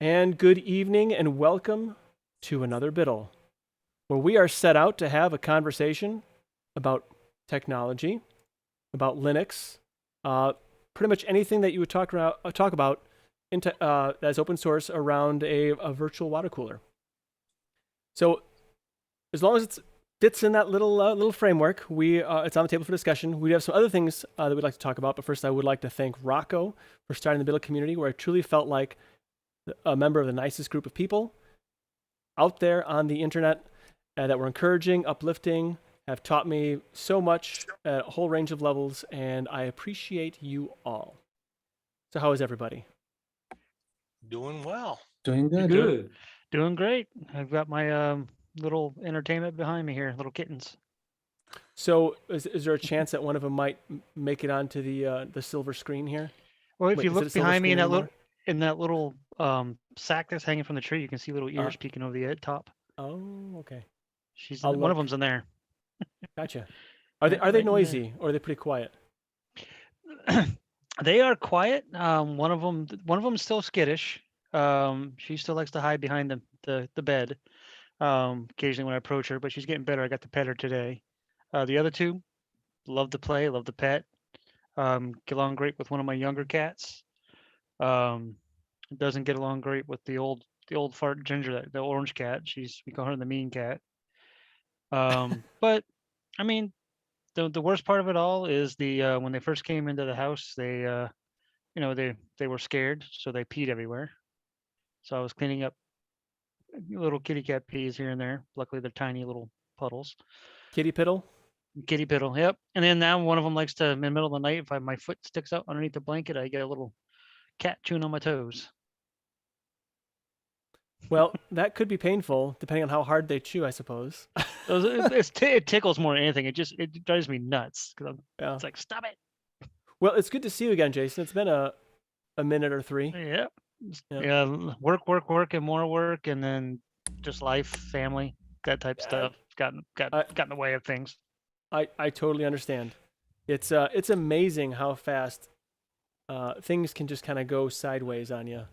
And good evening and welcome to another Biddle, where we are set out to have a conversation about technology, about Linux, pretty much anything that you would talk about as open source around a virtual water cooler. So as long as it fits in that little framework, it's on the table for discussion. We have some other things that we'd like to talk about, but first I would like to thank Rocco for starting the Biddle community, where I truly felt like a member of the nicest group of people out there on the internet that were encouraging, uplifting, have taught me so much at a whole range of levels, and I appreciate you all. So how is everybody? Doing well. Doing good. Good. Doing great. I've got my little entertainment behind me here, little kittens. So is there a chance that one of them might make it onto the silver screen here? Well, if Wait, you is it a look silver behind me screen in that anymore? little sack that's hanging from the tree, you can see little ears peeking over the top. Oh, okay. One of them's in there. Gotcha. Are they Right in noisy or are they pretty quiet? They are quiet. One of them's still skittish. She still likes to hide behind the bed. Occasionally when I approach her, but she's getting better. I got to pet her today. The other two love to play, love to pet. Get along great with one of my younger cats. Doesn't get along great with the old fart Ginger, the orange cat. We call her the mean cat. But I mean, the worst part of it all is when they first came into the house, they were scared, so they peed everywhere. So I was cleaning up little kitty cat pees here and there. Luckily, they're tiny little puddles. Kitty piddle? Kitty piddle, yep. And then now one of them likes to, in the middle of the night, if my foot sticks out underneath the blanket, I get a little cat chewing on my toes. Well, that could be painful depending on how hard they chew, I suppose. It tickles more than anything. It drives me nuts because it's like, stop it. Well, it's good to see you again, Jason. It's been a minute or three. Yep. Yeah. Work, and more work, and then just life, family, that type of stuff got in the way of things. I totally understand. It's amazing how fast things can just kind of go sideways on you.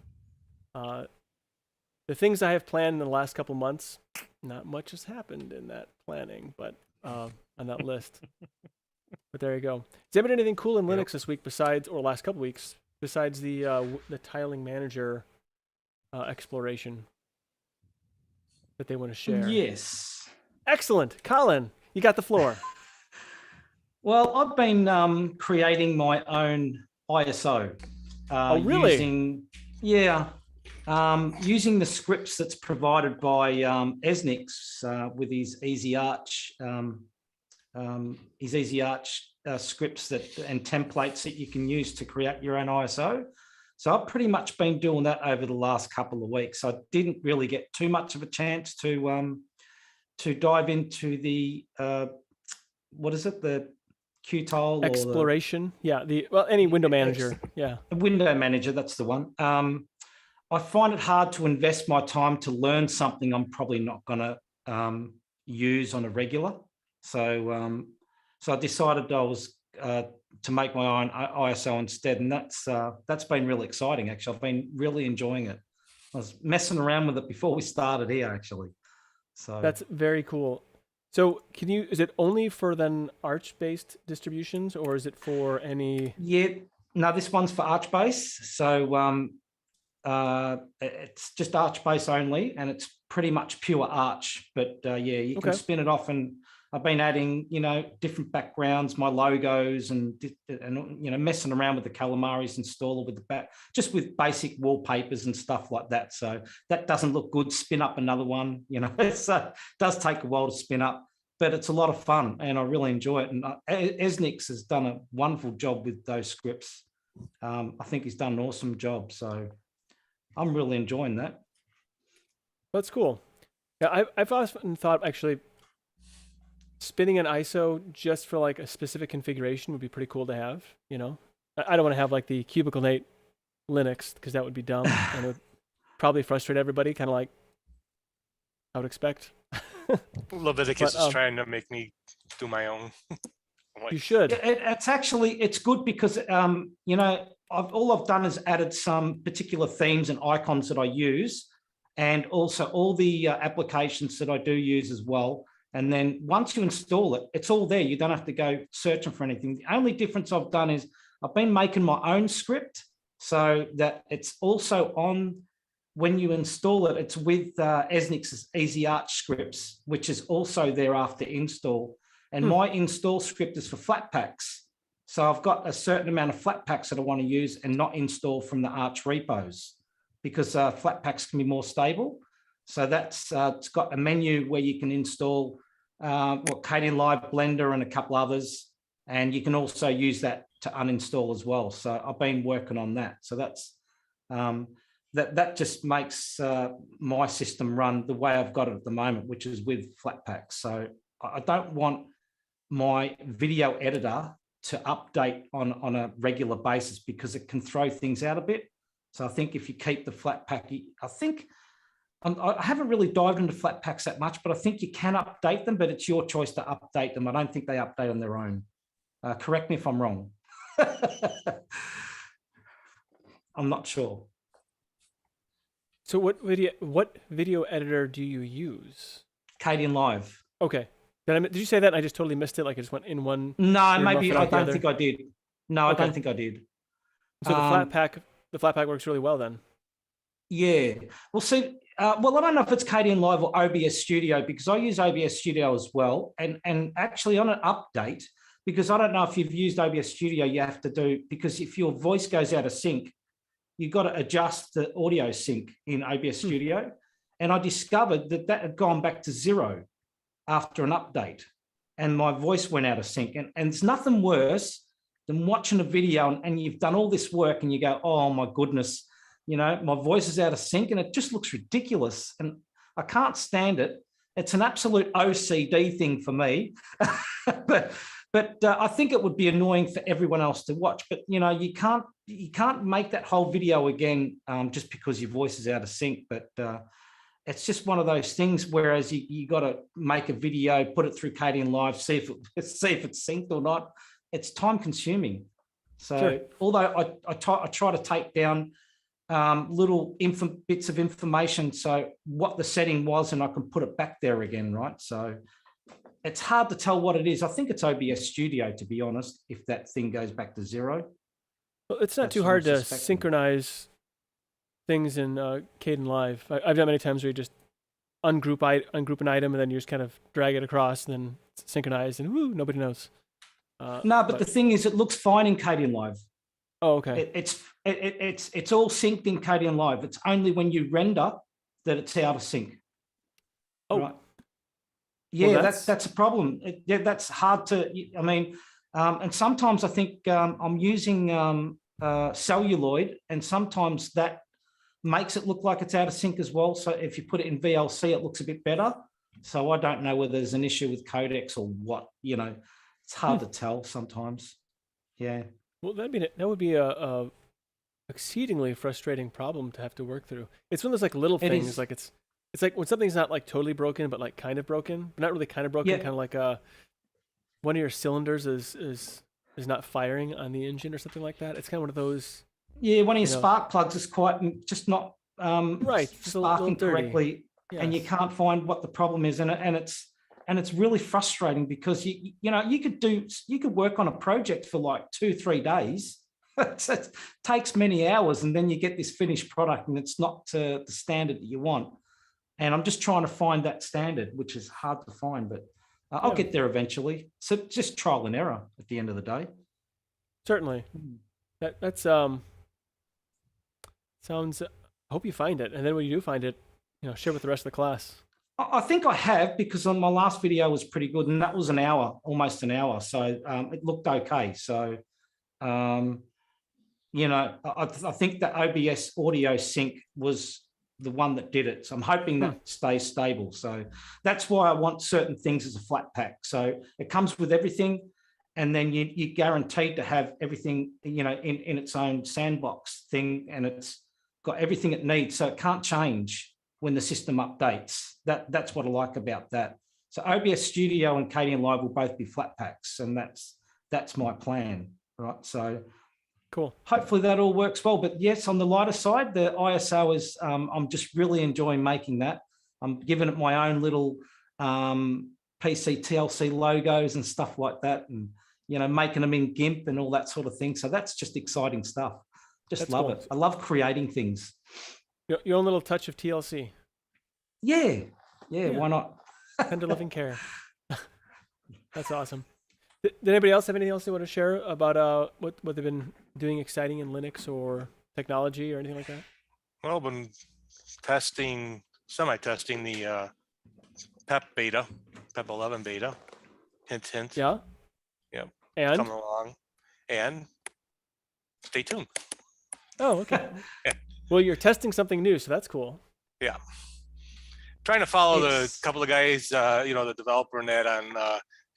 The things I have planned in the last couple months, not much has happened in that planning, but on that list. But there you go. Has there been anything cool in Linux this week or last couple weeks besides the tiling manager exploration that they want to share? Yes. Excellent. Colin, you got the floor. Well, I've been creating my own ISO. Oh, really? Using the scripts that's provided by Esnix with his Easy Arch scripts and templates that you can use to create your own ISO. So I've pretty much been doing that over the last couple of weeks. I didn't really get too much of a chance to dive into the what is it, the Qtile exploration? Any window manager. Yeah, a window manager. That's the one. I find it hard to invest my time to learn something I'm probably not going to use on a regular. So I decided I was to make my own ISO instead, and that's been really exciting. Actually, I've been really enjoying it. I was messing around with it before we started here, actually. So that's very cool. So is it only for then Arch-based distributions, or is it for any? Yeah, no, this one's for Arch-based. So it's just Arch-based only, and it's pretty much pure Arch. But you can spin it off, and I've been adding, different backgrounds, my logos, and messing around with the Calamares installer just with basic wallpapers and stuff like that. So that doesn't look good. Spin up another one, it does take a while to spin up, but it's a lot of fun, and I really enjoy it. And Esnix has done a wonderful job with those scripts. I think he's done an awesome job. So I'm really enjoying that. That's cool. Yeah, I've often thought actually spinning an ISO just for like a specific configuration would be pretty cool to have. I don't want to have like the Cubicle Nate Linux because that would be dumb and it would probably frustrate everybody, kind of like I would expect. Leviticus is trying to make me do my own. You should. It's good because all I've done is added some particular themes and icons that I use, and also all the applications that I do use as well. And then once you install it, it's all there. You don't have to go searching for anything. The only difference I've done is I've been making my own script so that it's also on, when you install it, it's with Esnix's Easy Arch scripts, which is also there after install. And my install script is for Flatpaks. So I've got a certain amount of Flatpaks that I want to use and not install from the Arch repos, because Flatpaks can be more stable. So that's it's got a menu where you can install Kdenlive, Blender, and a couple others. And you can also use that to uninstall as well. So I've been working on that. So that's that just makes my system run the way I've got it at the moment, which is with Flatpaks. So I don't want my video editor to update on a regular basis, because it can throw things out a bit. So I think if you keep the Flatpak, I think, I haven't really dived into Flatpaks that much, but I think you can update them, but it's your choice to update them. I don't think they update on their own. Correct me if I'm wrong. I'm not sure. So what video editor do you use? Kdenlive. Okay. Did you say that and I just totally missed it? Like it just went in one? No, maybe I don't think I did. No, I don't think I did. So the Flatpak works really well then. Yeah. Well, see, well, I don't know if it's Kdenlive or OBS Studio, because I use OBS Studio as well. And actually on an update, because I don't know if you've used OBS Studio, you have to do, because if your voice goes out of sync, you've got to adjust the audio sync in OBS Studio. And I discovered that had gone back to 0 after an update, and my voice went out of sync. And it's nothing worse than watching a video and you've done all this work and you go, oh my goodness, you know, my voice is out of sync and it just looks ridiculous. And I can't stand it. It's an absolute OCD thing for me. but I think it would be annoying for everyone else to watch. But, you know, you can't make that whole video again just because your voice is out of sync. But it's just one of those things, whereas you got to make a video, put it through Kdenlive, see if it's synced or not. It's time consuming. So sure. Although I try to take down little bits of information, so what the setting was, and I can put it back there again, right? So it's hard to tell what it is. I think it's OBS Studio, to be honest, if that thing goes back to 0. Well, it's not too hard to synchronize things in Kdenlive. I've done many times where you just ungroup an item and then you just kind of drag it across and then synchronize and woo, nobody knows. No, but the thing is, it looks fine in Kdenlive. Oh, okay. It's all synced in Kdenlive. It's only when you render that it's out of sync. Oh, right? Yeah, well, that's a problem. That's hard to. I mean, and sometimes I think I'm using celluloid, and sometimes that makes it look like it's out of sync as well. So if you put it in VLC, it looks a bit better. So I don't know whether there's an issue with codecs or what. You know, it's hard to tell sometimes. Yeah. Well, that would be a exceedingly frustrating problem to have to work through. It's one of those like little things. Like it's like when something's not like totally broken, but like kind of broken, but not really kind of broken. Yeah. Kind of like one of your cylinders is not firing on the engine or something like that. It's kind of one of those. Yeah, one of your spark plugs is quite just not right, sparking correctly, yes. And you can't find what the problem is, and it's really frustrating because you could work on a project for like 2-3 days. It takes many hours, and then you get this finished product, and it's not to the standard that you want. And I'm just trying to find that standard, which is hard to find, but I'll get there eventually. So just trial and error at the end of the day. Certainly, that's sounds. I hope you find it, and then when you do find it, share with the rest of the class. I think I have, because on my last video was pretty good, and that was an hour, almost an hour. So it looked okay. So, I think the OBS audio sync was the one that did it. So I'm hoping that stays stable. So that's why I want certain things as a Flatpak. So it comes with everything, and then you're guaranteed to have everything, in its own sandbox thing, and it's got everything it needs. So it can't change when the system updates. That's what I like about that. So OBS Studio and Kdenlive will both be Flatpaks, and that's my plan, right? So Cool. hopefully that all works well. But yes, on the lighter side, the ISO is, I'm just really enjoying making that. I'm giving it my own little PC TLC logos and stuff like that, and making them in GIMP and all that sort of thing. So that's just exciting stuff. Just That's love cool. it. I love creating things. Your own little touch of TLC. Yeah, why not? Tender loving care. That's awesome. Did anybody else have anything else they want to share about what they've been doing exciting in Linux or technology or anything like that? Well, I've been semi-testing the PEP 11 beta. Hint, hint. Yeah. Yep. And Coming along. And stay tuned. oh, okay. Yeah. Well, you're testing something new, so that's cool. Yeah. Trying to follow It's- the couple of guys, the developer net on.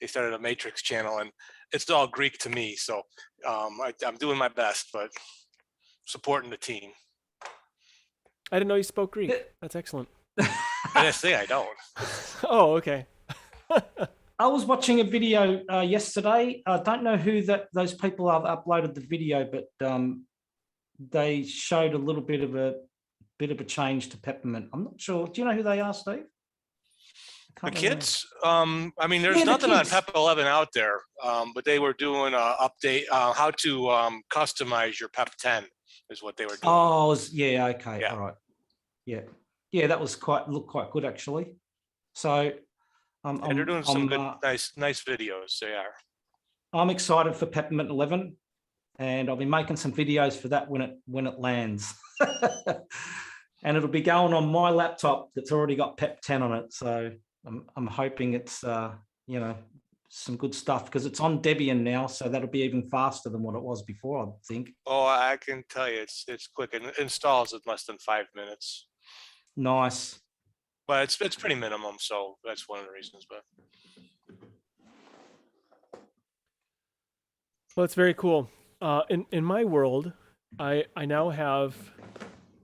They started a Matrix channel, and it's all Greek to me. So I'm doing my best, but supporting the team. I didn't know you spoke Greek. That's excellent. I say I don't. Oh, okay. I was watching a video yesterday. I don't know who those people have uploaded the video, but they showed a little bit of a change to Peppermint. I'm not sure. Do you know who they are, Steve? The Can't remember. kids, there's Yeah, the nothing on kids. PEP 11 out there, but they were doing an update, how to customize your PEP 10 is what they were doing. Oh, yeah. Okay. Yeah. All right. Yeah. That was looked quite good actually. So And they're doing some good, I'm, nice videos. They are. I'm excited for Peppermint 11, and I'll be making some videos for that when it lands. And it'll be going on my laptop that's already got PEP 10 on it. So I'm hoping it's some good stuff, because it's on Debian now, so that'll be even faster than what it was before, I think. Oh, I can tell you, it's quick. It installs in less than 5 minutes, Nice. but it's pretty minimum. So that's one of the reasons. But Well, it's very cool. In my world, I now have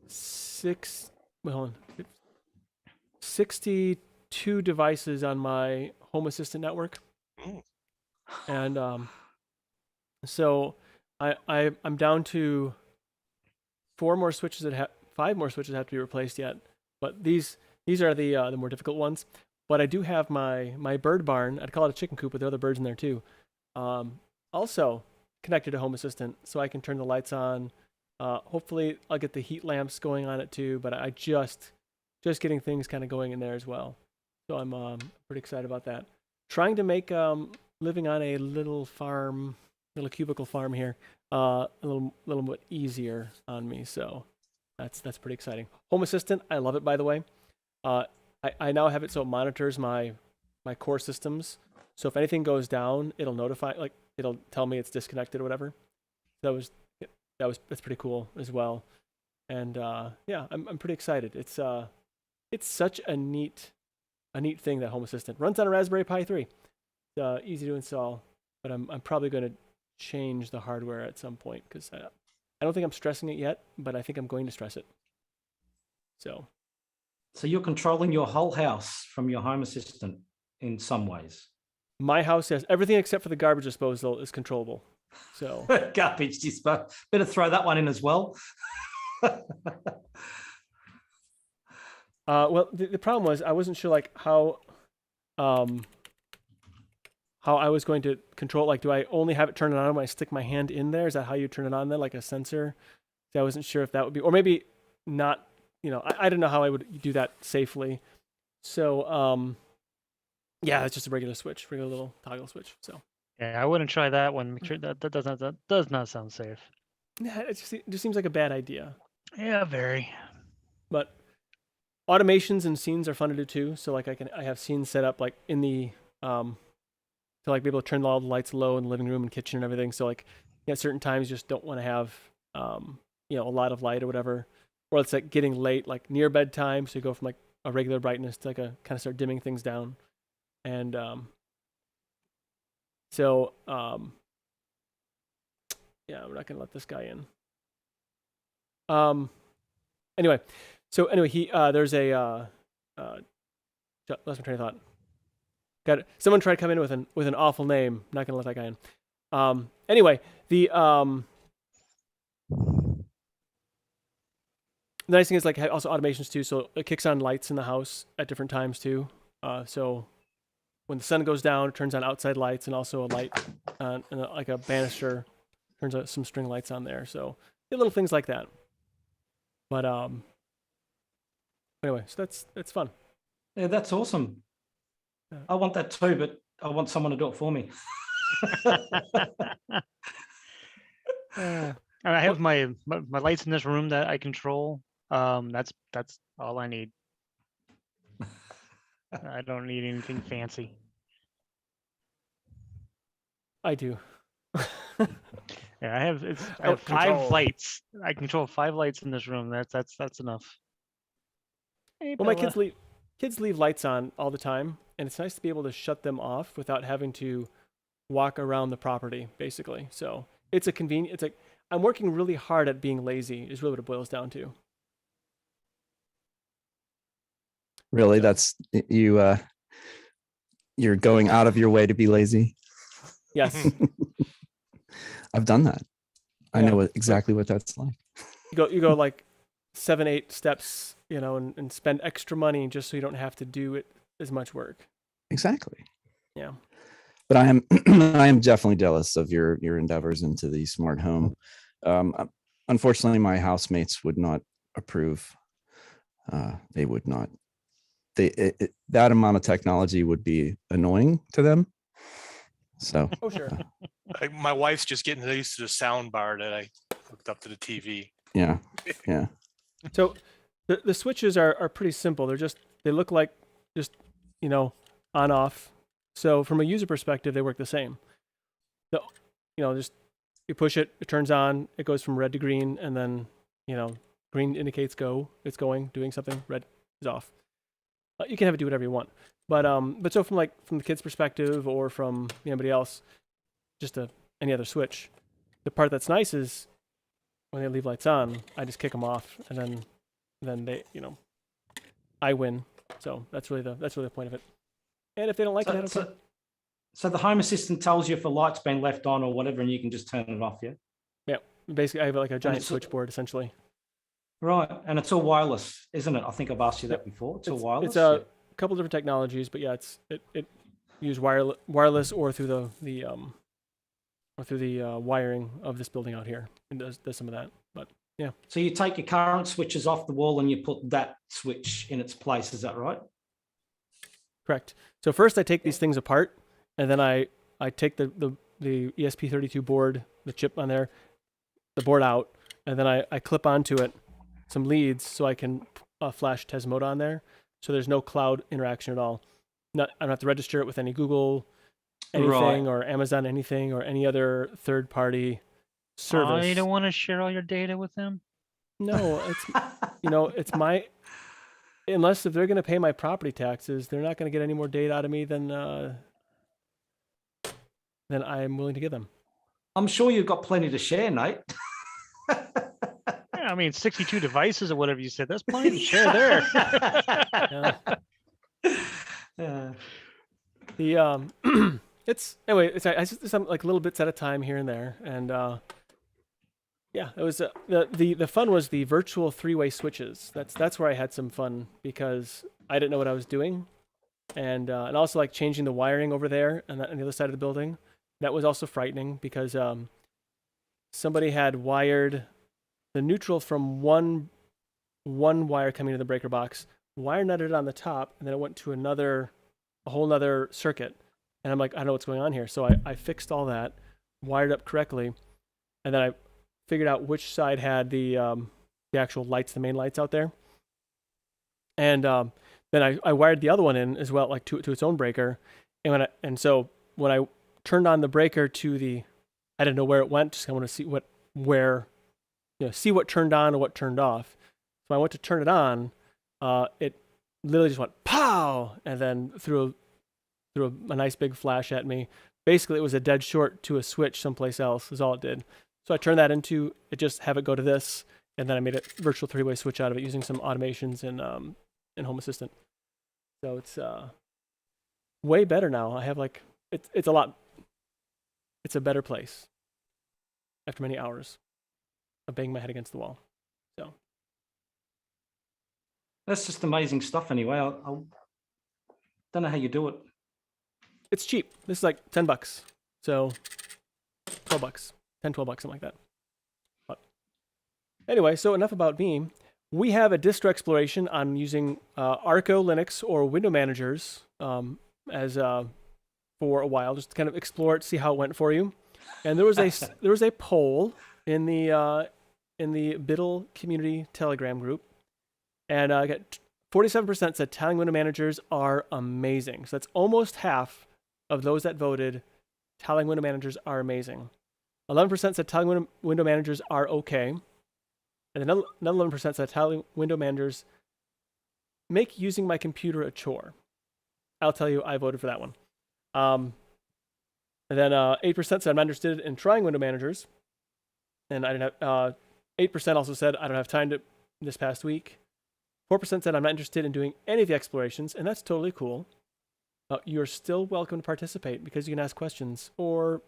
62 devices on my Home Assistant network, Mm. and so I'm down to 5 more switches that have to be replaced yet. But these are the more difficult ones. But I do have my bird barn. I'd call it a chicken coop, but there are other birds in there too. Also connected to Home Assistant, so I can turn the lights on. Hopefully, I'll get the heat lamps going on it too. But I just getting things kind of going in there as well. So I'm pretty excited about that. Trying to make living on a little cubicle farm here a little bit easier on me. So that's pretty exciting. Home Assistant, I love it, by the way. I now have it so it monitors my core systems. So if anything goes down, it'll notify, like it'll tell me it's disconnected or whatever. That's pretty cool as well. And yeah, I'm pretty excited. It's such a neat thing, that Home Assistant runs on a Raspberry Pi 3. It's easy to install, but I'm probably going to change the hardware at some point, because I don't think I'm stressing it yet, but I think I'm going to stress it. So you're controlling your whole house from your Home Assistant in some ways. my house has everything except for the garbage disposal is controllable. So Garbage disposal. Better throw that one in as well. well, the problem was I wasn't sure like how I was going to control. Like, do I only have it turned on when I stick my hand in there? Is that how you turn it on then, like a sensor? So I wasn't sure if that would be, or maybe not. I don't know how I would do that safely. So yeah, it's just a regular little toggle switch. So Yeah, I wouldn't try that one. Make sure that does not sound safe. yeah, it just seems like a bad idea. Yeah, very. But automations and scenes are fun to do too. So like I have scenes set up like in the to like be able to turn all the lights low in the living room and kitchen and everything. So like at certain times you just don't want to have a lot of light or whatever. Or it's like getting late, like near bedtime, so you go from like a regular brightness to like a kind of start dimming things down. And yeah, we're not gonna let this guy in. Anyway, he there's a lost my train of thought. Got it. Someone tried to come in with an awful name. Not gonna let that guy in. Anyway, the The nice thing is like also automations too. So it kicks on lights in the house at different times too. So when the sun goes down, it turns on outside lights and also a light, like a banister, turns out some string lights on there. So little things like that. But anyway, so that's fun. Yeah, that's awesome. Yeah. I want that too, but I want someone to do it for me. I have my lights in this room that I control. That's all I need. I don't need anything fancy. I do. Yeah, I have Out 5 control. lights. I control 5 lights in this room. That's enough. Hey, Well, my Bella. kids leave lights on all the time, and it's nice to be able to shut them off without having to walk around the property, basically. So it's a convenient. It's like I'm working really hard at being lazy. Is really what it boils down to. Really, So- that's you. You're going out of your way to be lazy. Yes, I've done that. I Yeah. know exactly what that's like. you go like 7-8 steps, and spend extra money just so you don't have to do it as much work. Exactly. Yeah. But I am I am definitely jealous of your endeavors into the smart home. Unfortunately, my housemates would not approve. They would not. That amount of technology would be annoying to them. So Oh sure. My wife's just getting used to the sound bar that I hooked up to the TV. yeah. So the switches are pretty simple. They look like just on off. So from a user perspective, they work the same. So just you push it, it turns on, it goes from red to green, and then green indicates go, it's going, doing something. Red is off. You can have it do whatever you want. But so from the kid's perspective or from anybody else, just any other switch. The part that's nice is when they leave lights on, I just kick them off, and then they, I win. So that's really the point of it. And if they don't like it, I don't care. So the Home Assistant tells you if a light's been left on or whatever, and you can just turn it off, yeah? Yeah, basically, I have like a giant it's- switchboard essentially. Right, and it's all wireless, isn't it? I think I've asked you that before. It's all wireless. It's a couple different technologies, but yeah, it use wireless or through the wiring of this building out here. It does some of that, but yeah. So you take your current switches off the wall and you put that switch in its place. Is that right? Correct. So first I take these things apart, and then I take the ESP32 board, the chip on there, the board out, and then I clip onto it some leads so I can flash Tez mode on there. So there's no cloud interaction at all. I don't have to register it with any Google anything or Amazon anything or any other third-party service. Oh, you don't want to share all your data with them? No, it's my, unless if they're going to pay my property taxes, they're not going to get any more data out of me than I'm willing to give them. I'm sure you've got plenty to share, Nate. Yeah, I mean, 62 devices or whatever you said. That's plenty to share there. Yeah. It's anyway. I just some like little bits at a time here and there, and yeah, it was the fun was the virtual 3-way switches. That's where I had some fun because I didn't know what I was doing, and also like changing the wiring over there and on the other side of the building. That was also frightening because somebody had wired the neutral from one wire coming to the breaker box, wire nutted on the top, and then it went to a whole nother circuit. And I'm like, I don't know what's going on here. So I fixed all that, wired up correctly, and then I figured out which side had the actual lights, the main lights out there. And then I wired the other one in as well, like to its own breaker. So when I turned on the breaker I didn't know where it went. Just I want to see see what turned on and what turned off. So I went to turn it on. It literally just went pow, and then threw a nice big flash at me. Basically, it was a dead short to a switch someplace else. Is all it did. So I turned that into it. Just have it go to this, and then I made a virtual 3-way switch out of it using some automations in Home Assistant. So it's way better now. I have it's a lot. It's a better place after many hours of banging my head against the wall. So That's just amazing stuff. Anyway, I don't know how you do it. It's cheap. This is like $10. So $12, 10, $12, something like that. But anyway, so enough about me. We have a distro exploration on using ArcoLinux or window managers as for a while, just to kind of explore it, see how it went for you. And there was a poll in the BDLL community Telegram group, and I got 47% said tiling window managers are amazing. So that's almost half of those that voted. Tiling window managers are amazing. 11% said tiling window managers are okay. And another 11% said tiling window managers make using my computer a chore. I'll tell you, I voted for that one. And then 8% said I'm not interested in trying window managers. And I didn't have 8% also said I don't have time to this past week. 4% said I'm not interested in doing any of the explorations, and that's totally cool. You're still welcome to participate because you can ask questions or,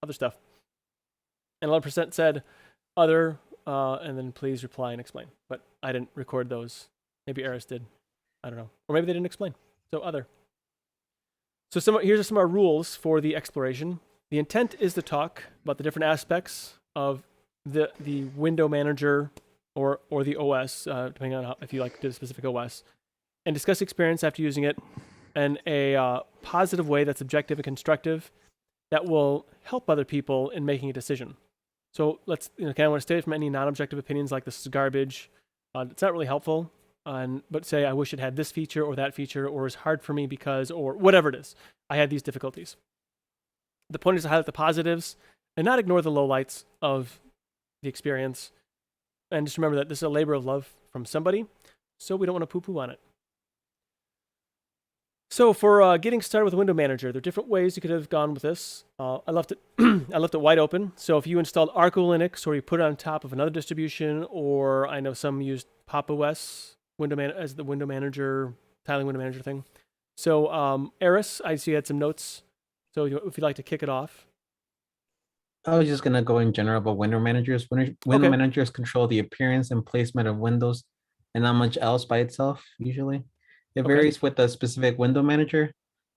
other stuff. And 11% said other, and then please reply and explain. But I didn't record those. Maybe Eris did. I don't know. Or maybe they didn't explain. So other. So here's some of our rules for the exploration. The intent is to talk about the different aspects of the window manager or the OS, depending on if you like to do a specific OS, and discuss experience after using it in a positive way that's objective and constructive that will help other people in making a decision. So let's kind of want to stay from any non-objective opinions like this is garbage. It's not really helpful. But say I wish it had this feature or that feature, or is hard for me because, or whatever it is, I had these difficulties. The point is to highlight the positives and not ignore the lowlights of the experience. And just remember that this is a labor of love from somebody, so we don't want to poo-poo on it. So for getting started with a window manager, there are different ways you could have gone with this. I left it wide open. So if you installed ArcoLinux or you put it on top of another distribution, or I know some used Pop! OS as the window manager, tiling window manager thing. So Eris, I see you had some notes. So if you'd like to kick it off. I was just gonna go in general about window managers. Window managers control the appearance and placement of windows and not much else by itself, usually. It varies with the specific window manager.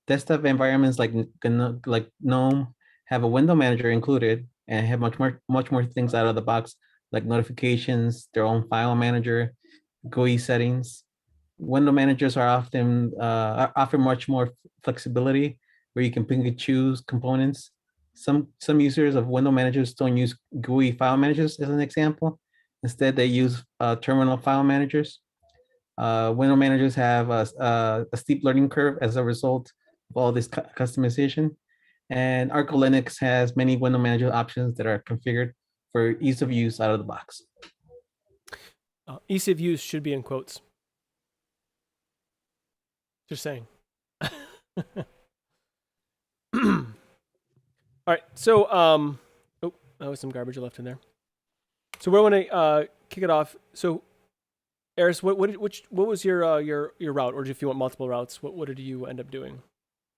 Desktop environments like GNOME have a window manager included and have much more things out of the box, like notifications, their own file manager, GUI settings. Window managers are often offer much more flexibility where you can pick and choose components. Some users of window managers don't use GUI file managers as an example. Instead, they use terminal file managers. Window managers have a steep learning curve as a result of all this customization. And ArcoLinux has many window manager options that are configured for ease of use out of the box. Ease of use should be in quotes. Just saying. All right, so that was some garbage left in there. So we're going to kick it off. So, Eris, what was your route, or if you want multiple routes, what did you end up doing?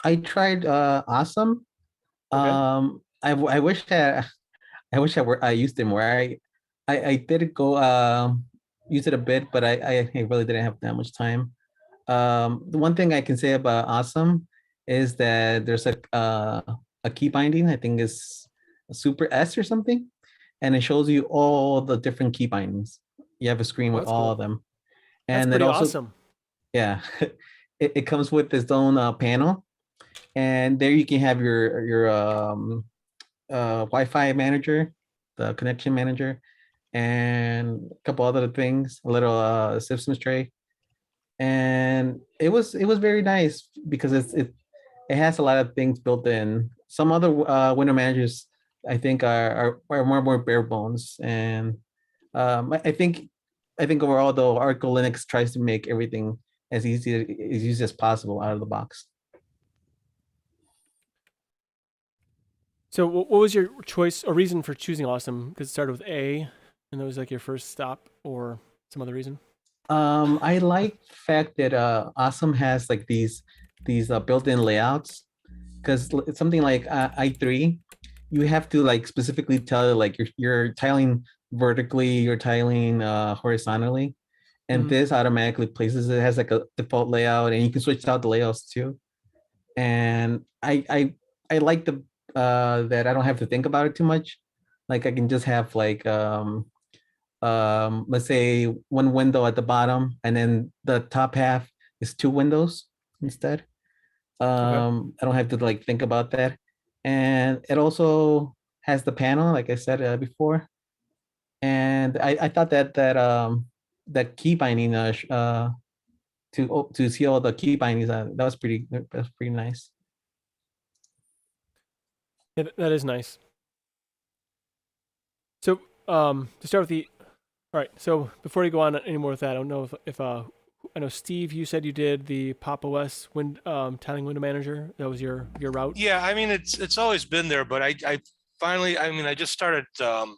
I tried Awesome. Okay. I wish I used it more. I did go use it a bit, but I really didn't have that much time. The one thing I can say about Awesome is that there's a key binding, I think is a Super S or something, and it shows you all the different key bindings. You have a screen with all of them, and that's pretty it also awesome. Yeah, it comes with its own panel, and there you can have your Wi-Fi manager, the connection manager, and a couple other things, a little systems tray, and it was very nice because it has a lot of things built in. Some other window managers, I think, are more bare bones, and I think overall though, ArcoLinux tries to make everything as easy as possible out of the box. So what was your choice or reason for choosing Awesome? Because it started with A, and that was like your first stop, or some other reason? I like the fact that Awesome has like these built-in layouts, because something like i3, you have to like specifically tell it like you're tiling vertically, you're tiling horizontally, and this automatically places it. Has like a default layout, and you can switch out the layouts too. And I like the that I don't have to think about it too much. Like I can just have like let's say one window at the bottom, and then the top half is two windows instead. I don't have to like think about that. And it also has the panel, like I said before. And I thought that key binding to see all the key bindings that was pretty nice. Yeah, that is nice. So to start with all right. So before you go on any more with that, I don't know if I know Steve, you said you did the Pop OS tiling window manager. That was your route. Yeah, I mean it's always been there, but I finally, I mean, I just started to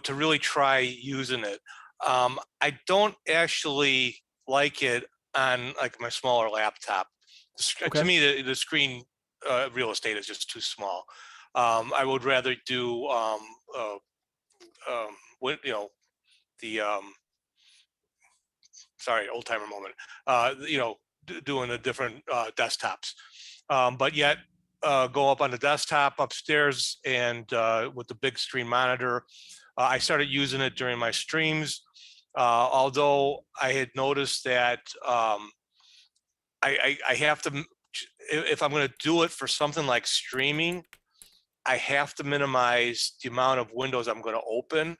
really try using it. I don't actually like it on like my smaller laptop. To me, the screen real estate is just too small. I would rather do the sorry, old timer moment. Doing the different desktops, but yet go up on the desktop upstairs and with the big screen monitor. I started using it during my streams, although I had noticed that I have to, if I'm going to do it for something like streaming, I have to minimize the amount of windows I'm going to open,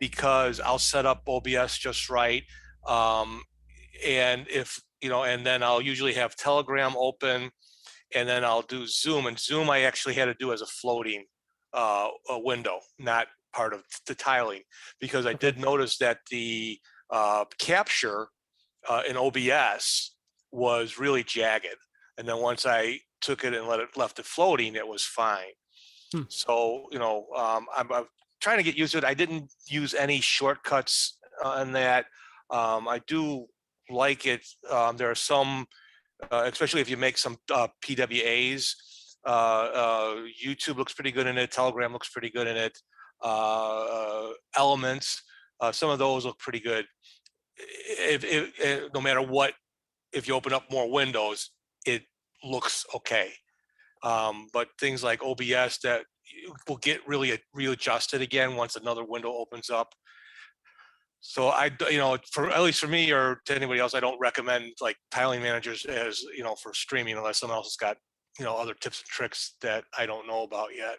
because I'll set up OBS just right. And if, and then I'll usually have Telegram open, and then I'll do Zoom, and Zoom I actually had to do as a floating a window, not part of the tiling, because I did notice that the capture in OBS was really jagged. And then once I took it and left it floating, it was fine. So, I'm trying to get used to it. I didn't use any shortcuts on that. I do like it. There are some, especially if you make some PWAs, YouTube looks pretty good in it. Telegram looks pretty good in it. Elements, some of those look pretty good. No matter what, if you open up more windows, it looks okay. But things like OBS that will get really readjusted again once another window opens up. So for at least for me or to anybody else, I don't recommend like tiling managers as for streaming unless someone else has got other tips and tricks that I don't know about yet.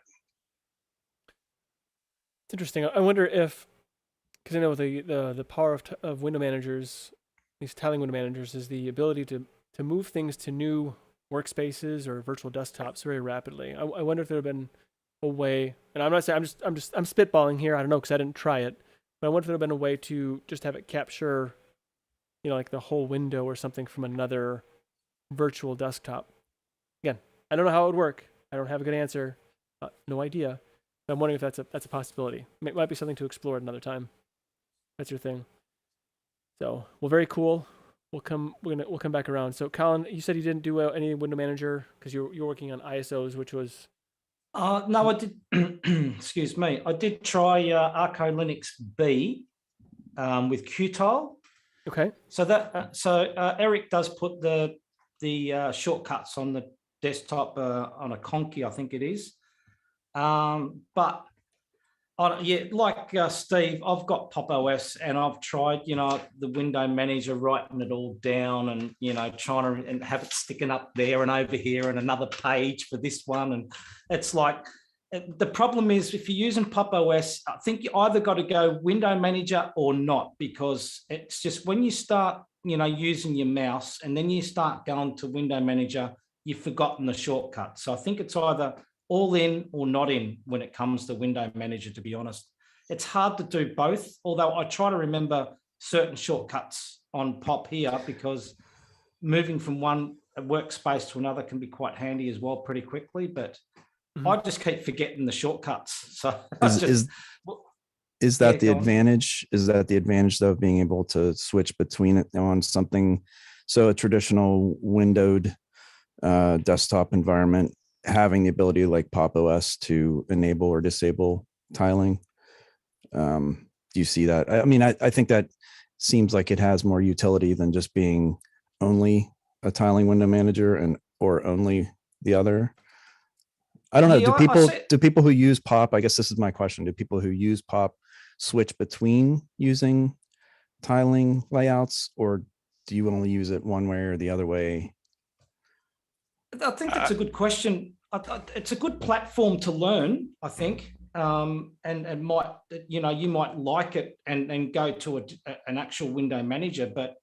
It's interesting. I wonder if, because I know the power of window managers, these tiling window managers, is the ability to move things to new workspaces or virtual desktops very rapidly. I wonder if there have been a way, and I'm not saying, I'm spitballing here. I don't know, because I didn't try it. But I wonder if there would have been a way to just have it capture, like the whole window or something from another virtual desktop. Again, I don't know how it would work. I don't have a good answer. No idea. But I'm wondering if that's a possibility. It might be something to explore at another time. That's your thing. So, well, very cool. We'll come back around. So, Colin, you said you didn't do any window manager because you're working on ISOs, which was. No, I did. Excuse me. I did try ArcoLinux B with Qtile. Okay. So Eric does put the shortcuts on the desktop on a Conky, I think it is. But like Steve, I've got Pop OS and I've tried, the window manager, writing it all down and, trying to have it sticking up there and over here and another page for this one. And it's like, the problem is if you're using Pop OS, I think you either got to go window manager or not, because it's just when you start, using your mouse and then you start going to window manager, you've forgotten the shortcut. So I think it's either all in or not in when it comes to window manager, to be honest. It's hard to do both, although I try to remember certain shortcuts on Pop here, because moving from one workspace to another can be quite handy as well pretty quickly, but I just keep forgetting the shortcuts. So is that the advantage? Is that the advantage though, of being able to switch between it on something? So a traditional windowed desktop environment, having the ability like Pop OS to enable or disable tiling. Do you see that? I mean, I think that seems like it has more utility than just being only a tiling window manager or only the other. I don't know. Do people who use POP, I guess this is my question, do people who use POP switch between using tiling layouts, or do you only use it one way or the other way? I think that's a good question. It's a good platform to learn, I think, and might, you know, you might like it and go to an actual window manager. But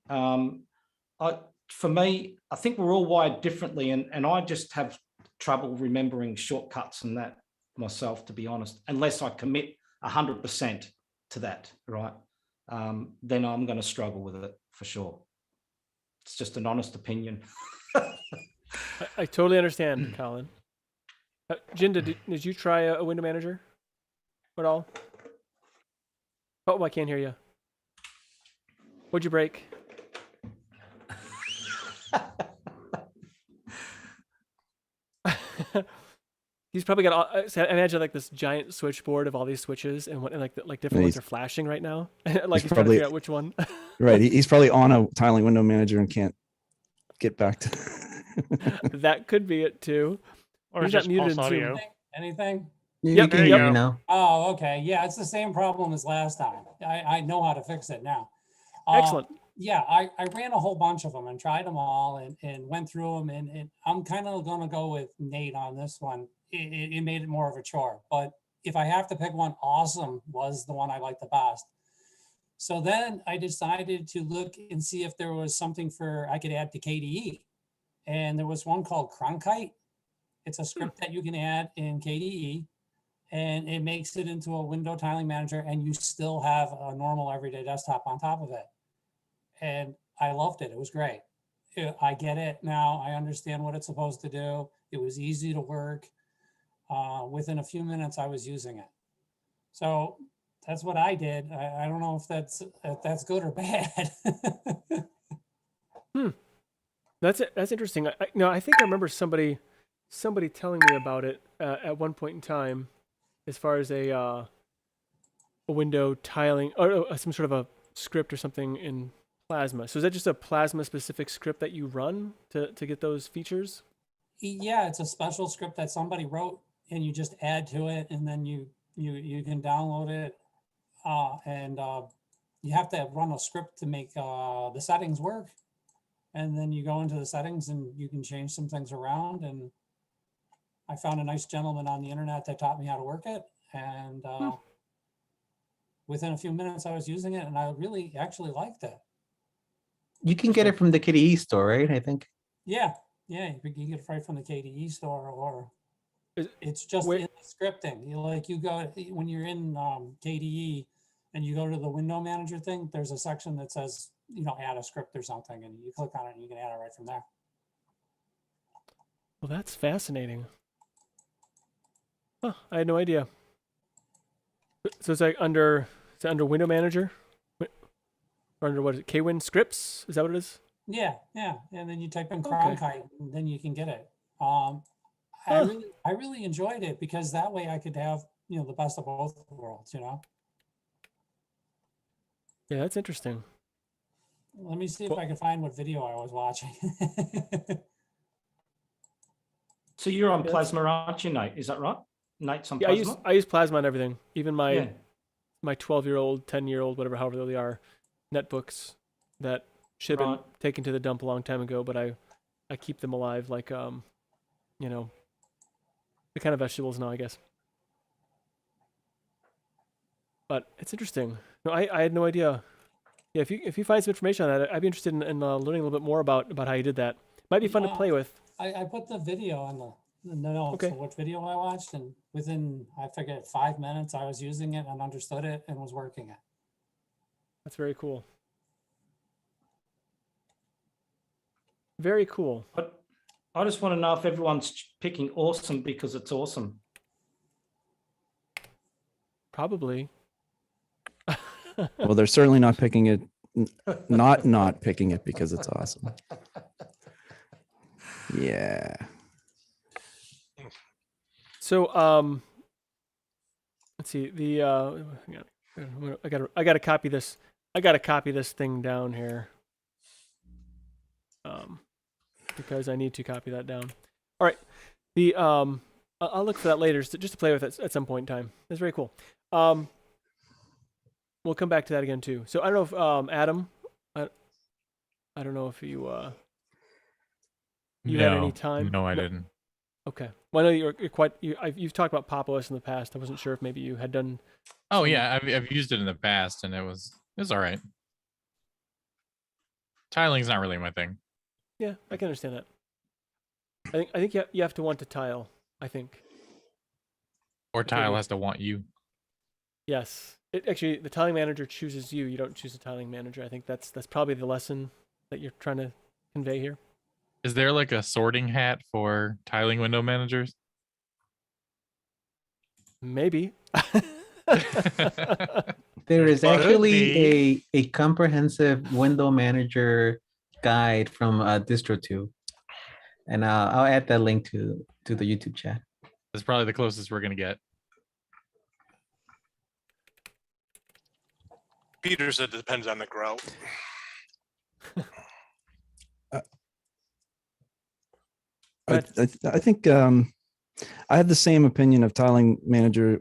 for me, I think we're all wired differently, and I just have trouble remembering shortcuts and that myself, to be honest, unless I commit 100% to that, right? Then I'm going to struggle with it for sure. It's just an honest opinion. I totally understand, Colin. Jin, did you try a window manager at all? Oh, I can't hear you. What'd you break? He's probably got. I imagine like this giant switchboard of all these switches, and like different ones are flashing right now. Like he's trying to figure out which one. Right, he's probably on a tiling window manager and can't get back to. That could be it too. Or he's just not muted pulse in Zoom. audio. Anything? Yep, There you go now. Oh, okay. Yeah, it's the same problem as last time. I know how to fix it now. Excellent. Yeah, I ran a whole bunch of them and tried them all and went through them. And I'm kind of going to go with Nate on this one. It made it more of a chore. But if I have to pick one, Awesome was the one I liked the best. So then I decided to look and see if there was something I could add to KDE. And there was one called Cronkite. It's a script that you can add in KDE, and it makes it into a window tiling manager, and you still have a normal everyday desktop on top of it. And I loved it. It was great. I get it now. I understand what it's supposed to do. It was easy to work. Within a few minutes, I was using it. So that's what I did. I don't know if that's good or bad. That's interesting. I think I remember somebody telling me about it at one point in time, as far as a window tiling or some sort of a script or something in Plasma. So is that just a Plasma specific script that you run to get those features? Yeah, it's a special script that somebody wrote, and you just add to it, and then you can download it, and you have to run a script to make the settings work. And then you go into the settings and you can change some things around. And I found a nice gentleman on the internet that taught me how to work it. And within a few minutes I was using it, and I really actually liked it. You can get it from the KDE store, right? I think. Yeah, you can get it right from the KDE store, or it's just in the scripting. You go when you're in KDE and you go to the window manager thing, there's a section that says, add a script or something, and you click on it and you can add it right from there. Well, that's fascinating. Huh, I had no idea. So it's like under window manager? Or under what is it? KWin scripts? Is that what it is? Yeah. And then you type in Cronkite, and then you can get it. I really enjoyed it, because that way I could have, the best of both worlds, Yeah, that's interesting. Let me see if I can find what video I was watching. So you're on Plasma, aren't you, Nate? Is that right? Nate's on Plasma? I use Plasma on everything. Even my 12-year-old, 10-year-old, whatever, however they are, netbooks that should have been taken to the dump a long time ago, but I keep them alive like, the kind of vegetables now, I guess. But it's interesting. No, I had no idea. Yeah, if you find some information on that, I'd be interested in learning a little bit more about how you did that. Might be fun to play with. I put the video on the notes of what video I watched, and within, I forget, 5 minutes, I was using it and understood it and was working it. That's very cool. Very cool. But I just want to know if everyone's picking Awesome because it's awesome. Probably. Well, they're certainly not picking it, not picking it because it's awesome. Yeah. So, let's see. I gotta copy this. I got to copy this thing down here. Because I need to copy that down. All right. I'll look for that later just to play with it at some point in time. It's very cool. We'll come back to that again too. So I don't know if Adam, I don't know if you had any time. No, I didn't. Okay. Well, I know you've talked about Pop! OS in the past. I wasn't sure if maybe you had done. Oh yeah, I've used it in the past, and it was all right. Tiling's not really my thing. Yeah, I can understand that. I think you have to want to tile. I think. Or Tile has to want you. Yes. Actually, the tiling manager chooses you. You don't choose the tiling manager. I think that's probably the lesson that you're trying to convey here. Is there like a sorting hat for tiling window managers? Maybe. There is Could actually a comprehensive window manager guide from DistroTube, and I'll add that link to the YouTube chat. That's probably the closest we're gonna get. Peter said it depends on the grow. I think I had the same opinion of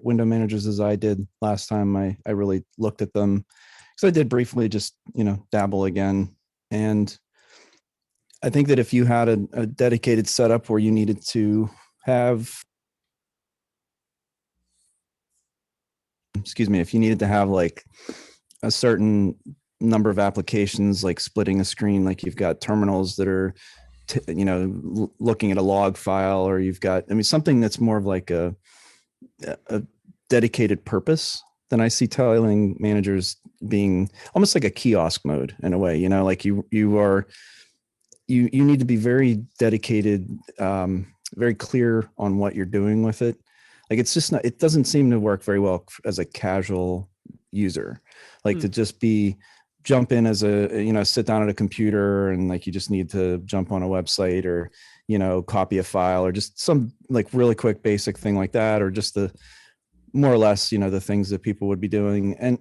window managers as I did last time I really looked at them. So I did briefly just, dabble again. And I think that if you had a dedicated setup where you needed to have, if you needed to have like a certain number of applications, like splitting a screen, like you've got terminals that are looking at a log file, or you've got, something that's more of like a dedicated purpose, then I see tiling managers being almost like a kiosk mode in a way, like you need to be very dedicated, very clear on what you're doing with it. Like it's just not, it doesn't seem to work very well as a casual user, like to just jump in as sit down at a computer and like you just need to jump on a website or copy a file or just some like really quick basic thing like that, or just the more or less the things that people would be doing. And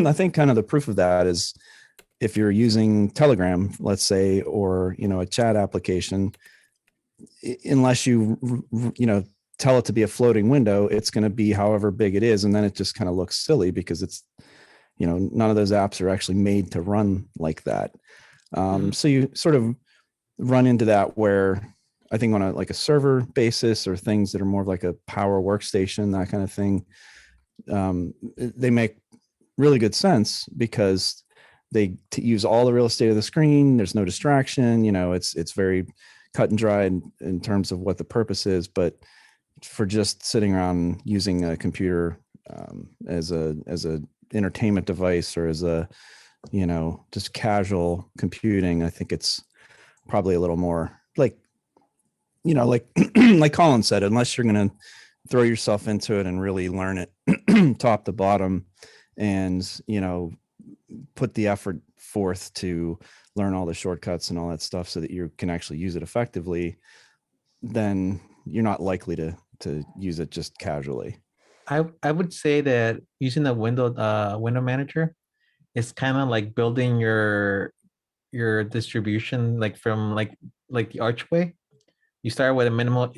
I think kind of the proof of that is if you're using Telegram, let's say, or a chat application, unless you tell it to be a floating window, it's going to be however big it is, and then it just kind of looks silly because it's none of those apps are actually made to run like that. So you sort of run into that where I think on a server basis or things that are more of like a power workstation, that kind of thing, they make really good sense because they use all the real estate of the screen. There's no distraction. It's very cut and dried in terms of what the purpose is. But for just sitting around using a computer as a entertainment device or as a just casual computing, I think it's probably a little more like like Colin said, unless you're going to throw yourself into it and really learn it top to bottom and put the effort forth to learn all the shortcuts and all that stuff so that you can actually use it effectively, then you're not likely to use it just casually. I would say that using the window manager is kind of like building your distribution, like from like the archway. You start with a minimal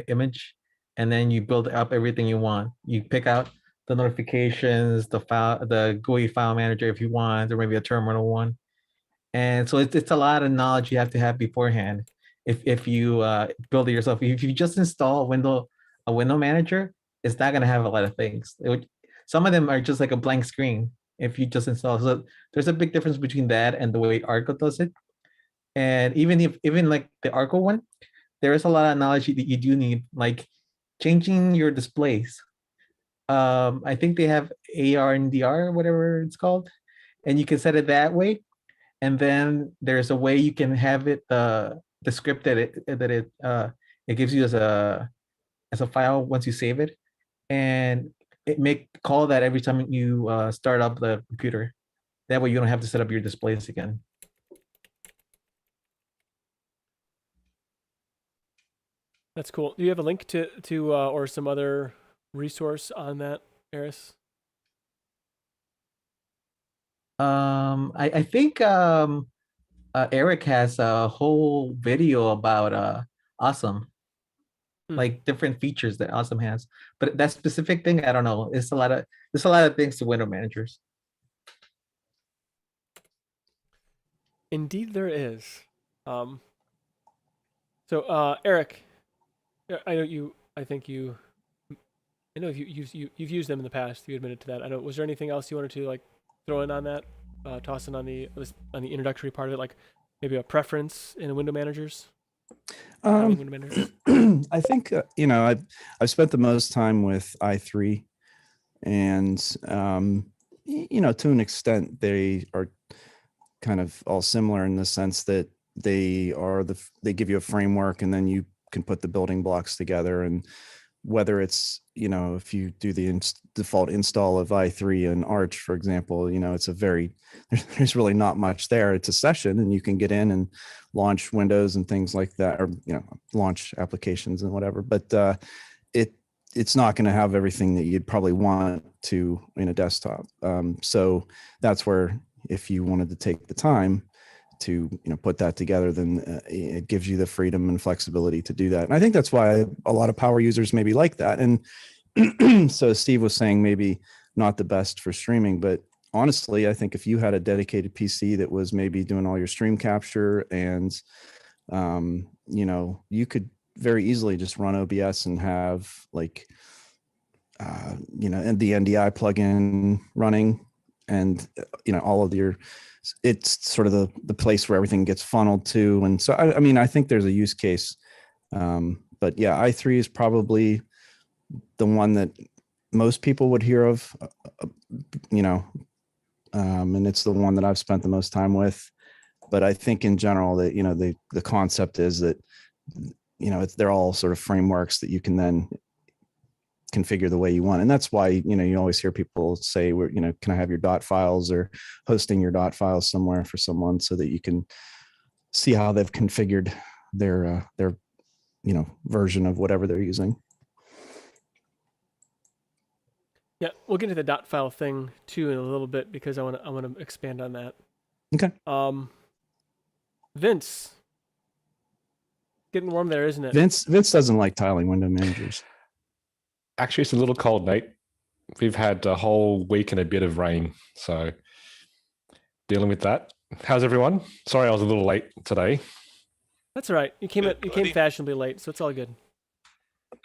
image, and then you build up everything you want. You pick out the notifications, the GUI file manager if you want, or maybe a terminal one. And so it's a lot of knowledge you have to have beforehand. If you build it yourself, if you just install a window manager, it's not going to have a lot of things. Some of them are just like a blank screen if you just install. So there's a big difference between that and the way Arco does it. And even like the Arco one, there is a lot of knowledge that you do need, like changing your displays. I think they have AR and DR, whatever it's called, and you can set it that way. And then there's a way you can have it the script that it gives you as a file once you save it, and it call that every time you start up the computer. That way you don't have to set up your displays again. That's cool. Do you have a link to or some other resource on that, Eris? I think Eric has a whole video about Awesome, like different features that Awesome has. But that specific thing, I don't know. There's a lot of things to window managers. Indeed, there is. So, Eric, I know you. I think you. I know you've used them in the past. You admitted to that. I know. Was there anything else you wanted to like throw in on that? Toss in on the introductory part of it, like maybe a preference in window managers. Window managers? I think I've spent the most time with i3, and to an extent they are kind of all similar in the sense that they give you a framework, and then you can put the building blocks together. And whether it's if you do the default install of i3 and Arch, for example, it's there's really not much there. It's a session, and you can get in and launch Windows and things like that, or launch applications and whatever. But it's not going to have everything that you'd probably want to in a desktop. So that's where, if you wanted to take the time to put that together, then it gives you the freedom and flexibility to do that. And I think that's why a lot of power users maybe like that. And so Steve was saying maybe not the best for streaming, but honestly, I think if you had a dedicated PC that was maybe doing all your stream capture, and you could very easily just run OBS and have like and the NDI plugin running, and all of your, it's sort of the place where everything gets funneled to. And so I think there's a use case, but yeah, i3 is probably the one that most people would hear of, and it's the one that I've spent the most time with. But I think in general that the concept is that they're all sort of frameworks that you can then configure the way you want. And that's why you always hear people say, can I have your dot files, or hosting your dot files somewhere for someone, so that you can see how they've configured their version of whatever they're using. Yeah, we'll get to the dot file thing too in a little bit, because I want to expand on that. Okay. Vince, getting warm there, isn't it? Vince doesn't like tiling window managers. Actually, it's a little cold, Nate. We've had a whole week and a bit of rain, so dealing with that. How's everyone? Sorry, I was a little late today. That's all right. You came fashionably late, so it's all good.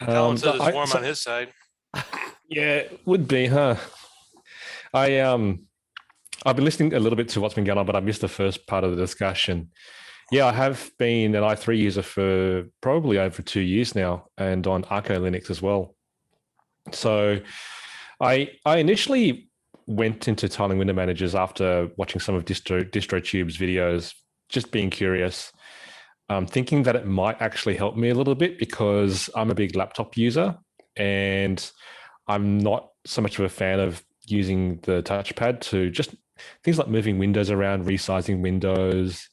Colin said it's warm on his side. Yeah, would be, huh? I've been listening a little bit to what's been going on, but I missed the first part of the discussion. Yeah, I have been an i3 user for probably over 2 years now, and on ArcoLinux as well. So I initially went into tiling window managers after watching some of DistroTube's videos, just being curious, thinking that it might actually help me a little bit, because I'm a big laptop user and I'm not so much of a fan of using the touchpad to just things like moving windows around, resizing windows,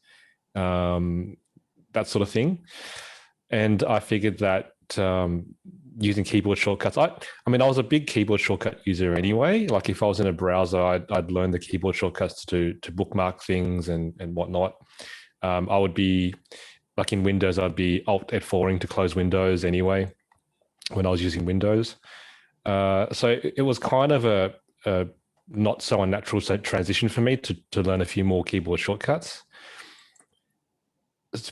that sort of thing. And I figured that using keyboard shortcuts, I was a big keyboard shortcut user anyway. Like if I was in a browser, I'd learn the keyboard shortcuts to bookmark things and whatnot. I would be, like in Windows, I'd be Alt F4ing to close Windows anyway when I was using Windows. So it was kind of a not so unnatural transition for me to learn a few more keyboard shortcuts.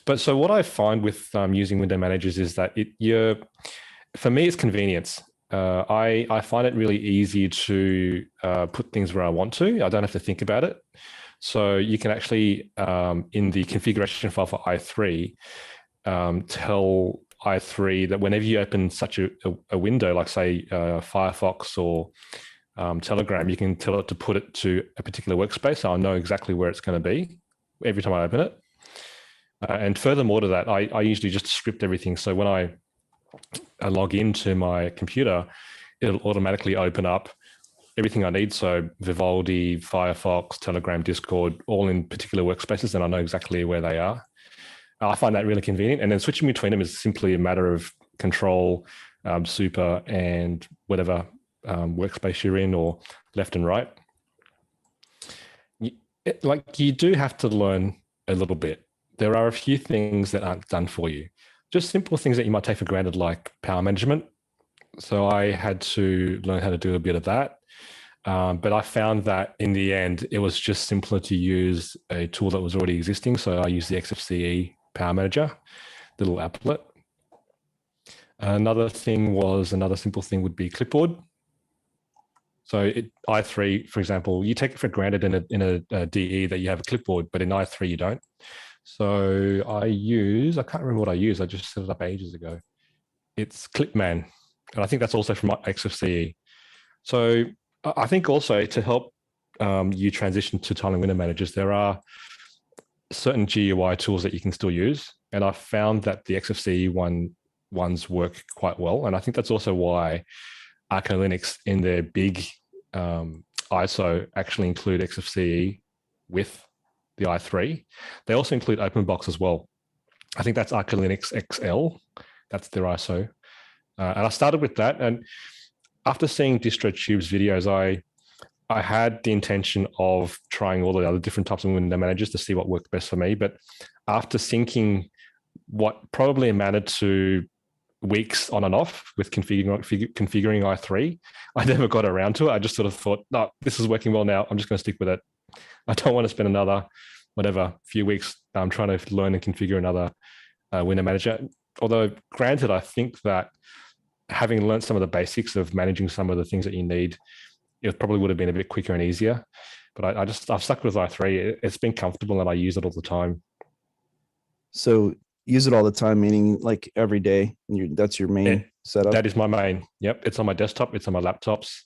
But so what I find with using window managers is that for me, it's convenience. I find it really easy to put things where I want to. I don't have to think about it. So you can actually, in the configuration file for i3, tell i3 that whenever you open such a window, like say Firefox or Telegram, you can tell it to put it to a particular workspace. So I'll know exactly where it's going to be every time I open it. And furthermore to that, I usually just script everything. So when I log into my computer, it'll automatically open up everything I need. So Vivaldi, Firefox, Telegram, Discord, all in particular workspaces, and I know exactly where they are. I find that really convenient. And then switching between them is simply a matter of control, super, and whatever workspace you're in, or left and right. like you do have to learn a little bit. There are a few things that aren't done for you. Just simple things that you might take for granted, like power management. So I had to learn how to do a bit of that. But I found that in the end, it was just simpler to use a tool that was already existing. So I used the XFCE Power Manager, the little applet. Another simple thing would be Clipboard. So i3, for example, you take it for granted in a DE that you have a clipboard, but in i3 you don't. So I can't remember what I use. I just set it up ages ago. It's Clipman. And I think that's also from XFCE. So I think also to help you transition to tiling window managers, there are certain GUI tools that you can still use. And I found that the XFCE ones work quite well. And I think that's also why ArcoLinux in their big ISO actually include XFCE with the i3. They also include OpenBox as well. I think that's ArcoLinux XL. That's their ISO. And I started with that. And after seeing DistroTube's videos, I had the intention of trying all the other different types of window managers to see what worked best for me. But after syncing what probably amounted to weeks on and off with configuring i3, I never got around to it. I just sort of thought, no, this is working well now. I'm just going to stick with it. I don't want to spend another, few weeks trying to learn and configure another window manager. Although granted, I think that having learned some of the basics of managing some of the things that you need, it probably would have been a bit quicker and easier. But I've stuck with i3. It's been comfortable and I use it all the time. So use it all the time, meaning like every day. That's your main setup? That is my main. Yep. It's on my desktop. It's on my laptops.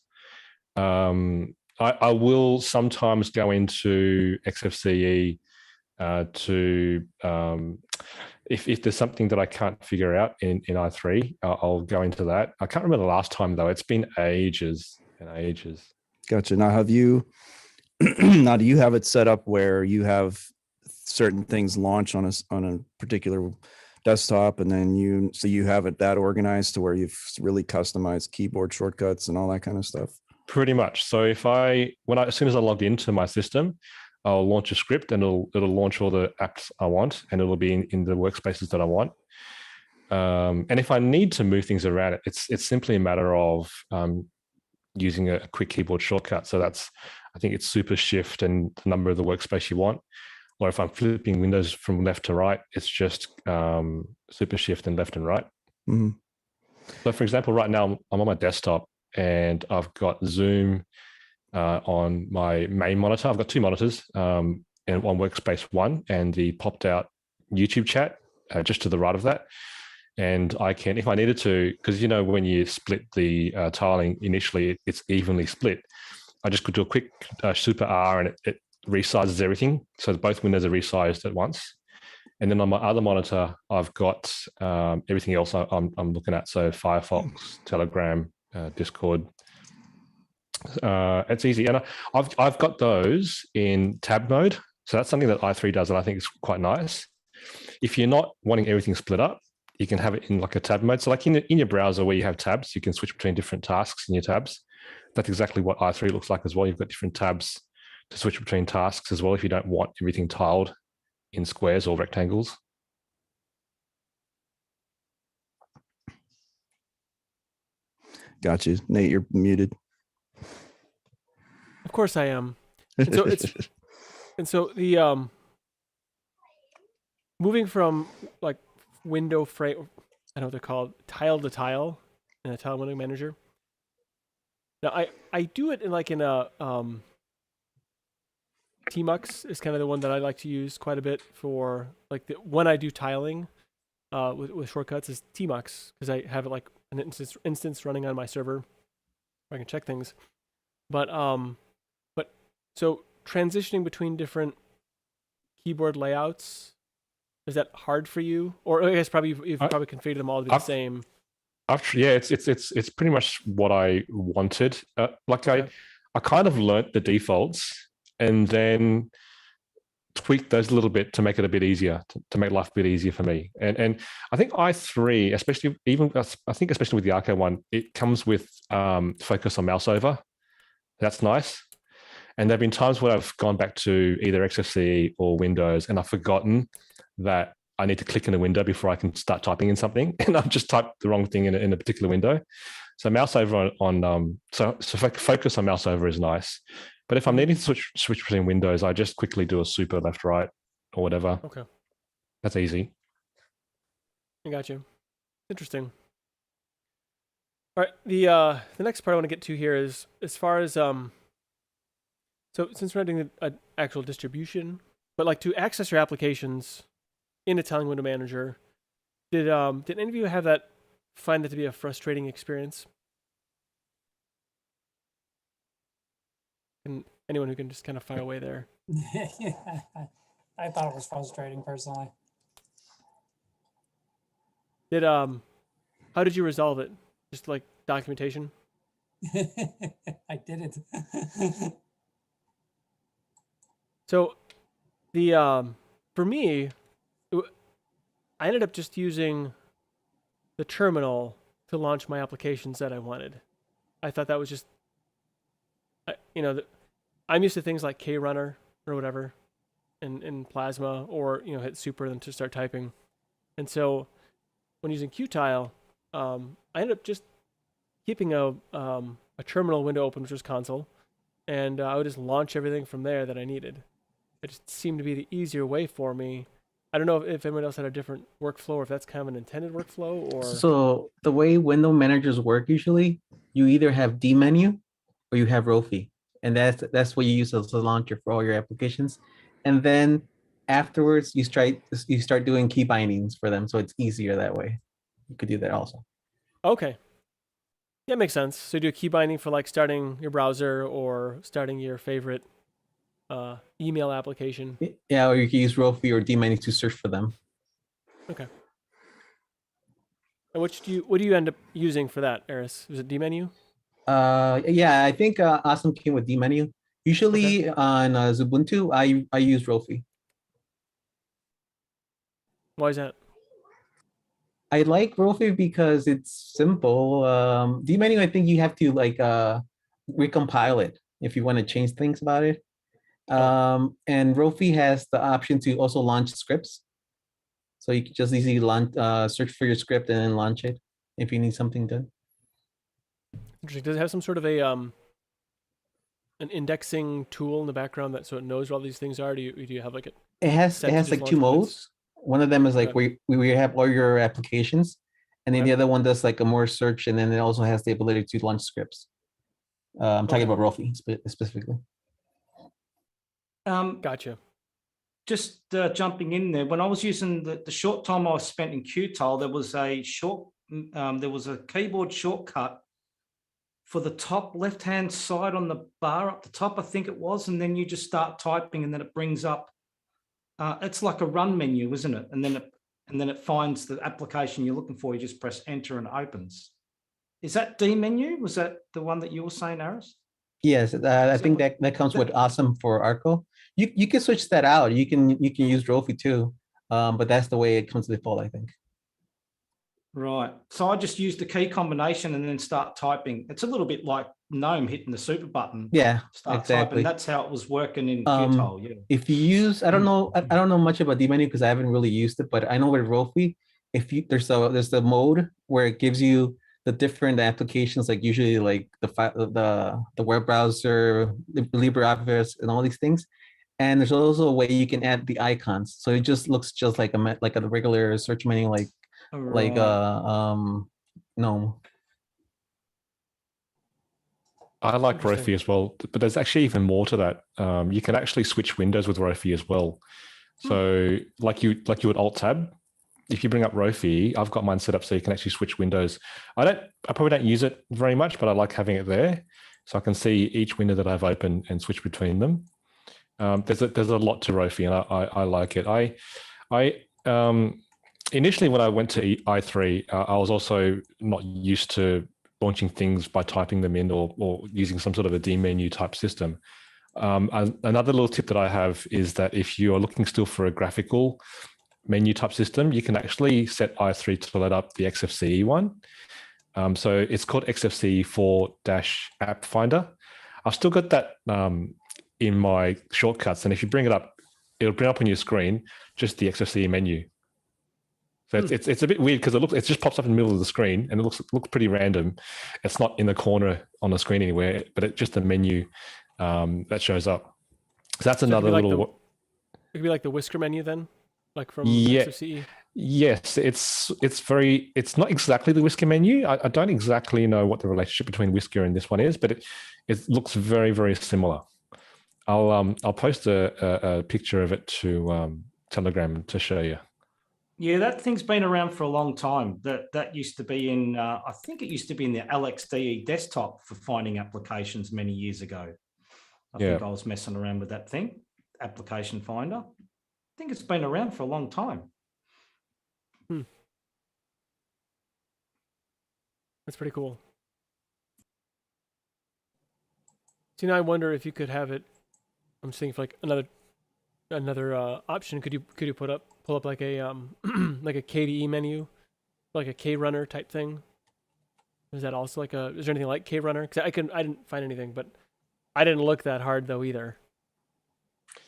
I will sometimes go into XFCE if there's something that I can't figure out in i3, I'll go into that. I can't remember the last time though. It's been ages and ages. Gotcha. Now do you have it set up where you have certain things launch on a particular desktop, and then you have it that organized to where you've really customized keyboard shortcuts and all that kind of stuff? Pretty much. So as soon as I log into my system, I'll launch a script and it'll launch all the apps I want, and it'll be in the workspaces that I want. And if I need to move things around, it's simply a matter of using a quick keyboard shortcut. So I think it's Super Shift and the number of the workspace you want. Or if I'm flipping windows from left to right, it's just Super Shift and left and right. Mm-hmm. So for example, right now I'm on my desktop and I've got Zoom on my main monitor. I've got two monitors, and on workspace 1 and the popped out YouTube chat just to the right of that. And I can, if I needed to, because when you split the tiling initially, it's evenly split. I just could do a quick Super R and it resizes everything. So both windows are resized at once. And then on my other monitor, I've got everything else I'm looking at. So Firefox, Telegram, Discord. It's easy. And I've got those in tab mode. So that's something that i3 does, and I think it's quite nice. If you're not wanting everything split up, you can have it in like a tab mode. So like in your browser where you have tabs, you can switch between different tasks in your tabs. That's exactly what i3 looks like as well. You've got different tabs to switch between tasks as well if you don't want everything tiled in squares or rectangles. Got you. Nate, you're muted. Of course I am. So the moving from like window frame, I don't know what they're called, tile to tile in a tile window manager. Now I do it in a Tmux is kind of the one that I like to use quite a bit for when I do tiling with shortcuts is Tmux, because I have it like an instance running on my server where I can check things. But so transitioning between different keyboard layouts, is that hard for you? Or I guess you've probably configured them all to be the same. It's pretty much what I wanted. Okay. I kind of learnt the defaults and then tweaked those a little bit to make it a bit easier, to make life a bit easier for me. And I think i3, especially with the Arco one, it comes with focus on mouse over. That's nice. And there've been times where I've gone back to either XFCE or Windows, and I've forgotten that I need to click in a window before I can start typing in something, and I've just typed the wrong thing in a particular window. So mouse over so focus on mouse over is nice. But if I'm needing to switch between windows, I just quickly do a super left right or whatever. Okay, that's easy. I got you. Interesting. All right, the next part I want to get to here is as far as so since we're not doing an actual distribution, but like to access your applications in a Tiling Window Manager, did any of you find that to be a frustrating experience? And anyone who can just kind of fire away there. Yeah, I thought it was frustrating personally. How did you resolve it? Just like documentation? I did it. So for me, I ended up just using the terminal to launch my applications that I wanted. I thought that was just, I'm used to things like KRunner or whatever in Plasma, or, hit super and to start typing. And so when using Qtile, I ended up just keeping a terminal window open, which was console, and I would just launch everything from there that I needed. It just seemed to be the easier way for me. I don't know if anyone else had a different workflow, or if that's kind of an intended workflow, or... So the way window managers work usually, you either have D menu or you have Rofi, and that's what you use as a launcher for all your applications. And then afterwards, you start doing key bindings for them, so it's easier that way. You could do that also. Okay. Yeah, makes sense. So you do a key binding for like starting your browser or starting your favorite email application. Yeah, or you can use Rofi or dmenu to search for them. Okay. And what do you end up using for that, Eris? Was it dmenu? Yeah, I think Awesome came with dmenu. Usually on Ubuntu, I use Rofi. Why is that? I like Rofi because it's simple. Dmenu, I think you have to like recompile it if you want to change things about it. And Rofi has the option to also launch scripts. So you can just easily launch, search for your script and then launch it if you need something done. Interesting. Does it have some sort of an indexing tool in the background so it knows where all these things are? Do you have like it? It has like two modes. One of them is like where we have all your applications, and then the other one does like a more search, and then it also has the ability to launch scripts. I'm talking about Rofi specifically. Gotcha. Just jumping in there, when I was using the short time I spent in Qtile, there was a keyboard shortcut for the top left-hand side on the bar up the top, I think it was, and then you just start typing, and then it brings up. It's like a run menu, isn't it? And then it finds the application you're looking for. You just press enter and it opens. Is that D menu? Was that the one that you were saying, Aris? Yes, I think that comes with Awesome for Arco. You can switch that out. You can use Rofi too, but that's the way it comes to default, I think. Right. So I just use the key combination and then start typing. It's a little bit like GNOME hitting the super button. Yeah, start exactly. Typing. That's how it was working in Qtile. Yeah. If you use, I don't know much about dmenu because I haven't really used it, but I know with Rofi, there's the mode where it gives you the different applications, like usually like the web browser, LibreOffice, and all these things. And there's also a way you can add the icons, so it just looks just like a regular search menu, GNOME. I like Rofi as well, but there's actually even more to that. You can actually switch windows with Rofi as well. So like you would Alt Tab. If you bring up Rofi, I've got mine set up so you can actually switch windows. I probably don't use it very much, but I like having it there, so I can see each window that I've opened and switch between them. There's a lot to Rofi, and I like it. I initially when I went to i3, I was also not used to launching things by typing them in or using some sort of a D menu type system. Another little tip that I have is that if you are looking still for a graphical menu type system, you can actually set i3 to let up the XFCE one. So it's called XFCE 4-App Finder. I've still got that in my shortcuts. And if you bring it up, it'll bring up on your screen just the XFCE menu. So it's a bit weird because it just pops up in the middle of the screen and it looks pretty random. It's not in the corner on the screen anywhere, but it's just the menu that shows up. So that's another little. It could be like the whisker menu then, like from Yeah. XFCE. Yes, it's not exactly the whisker menu. I don't exactly know what the relationship between whisker and this one is, but it looks very, very similar. I'll post a picture of it to Telegram to show you. Yeah, that thing's been around for a long time. That used to be in, I think it used to be in the LXDE desktop for finding applications many years ago. I think I was messing around with that thing, application finder. I think it's been around for a long time. That's pretty cool. So now I wonder if you could have it. I'm seeing for like another option. Could you pull up like a like a KDE menu, like a KRunner type thing? Is that also like is there anything like KRunner? Because I didn't find anything, but I didn't look that hard though either.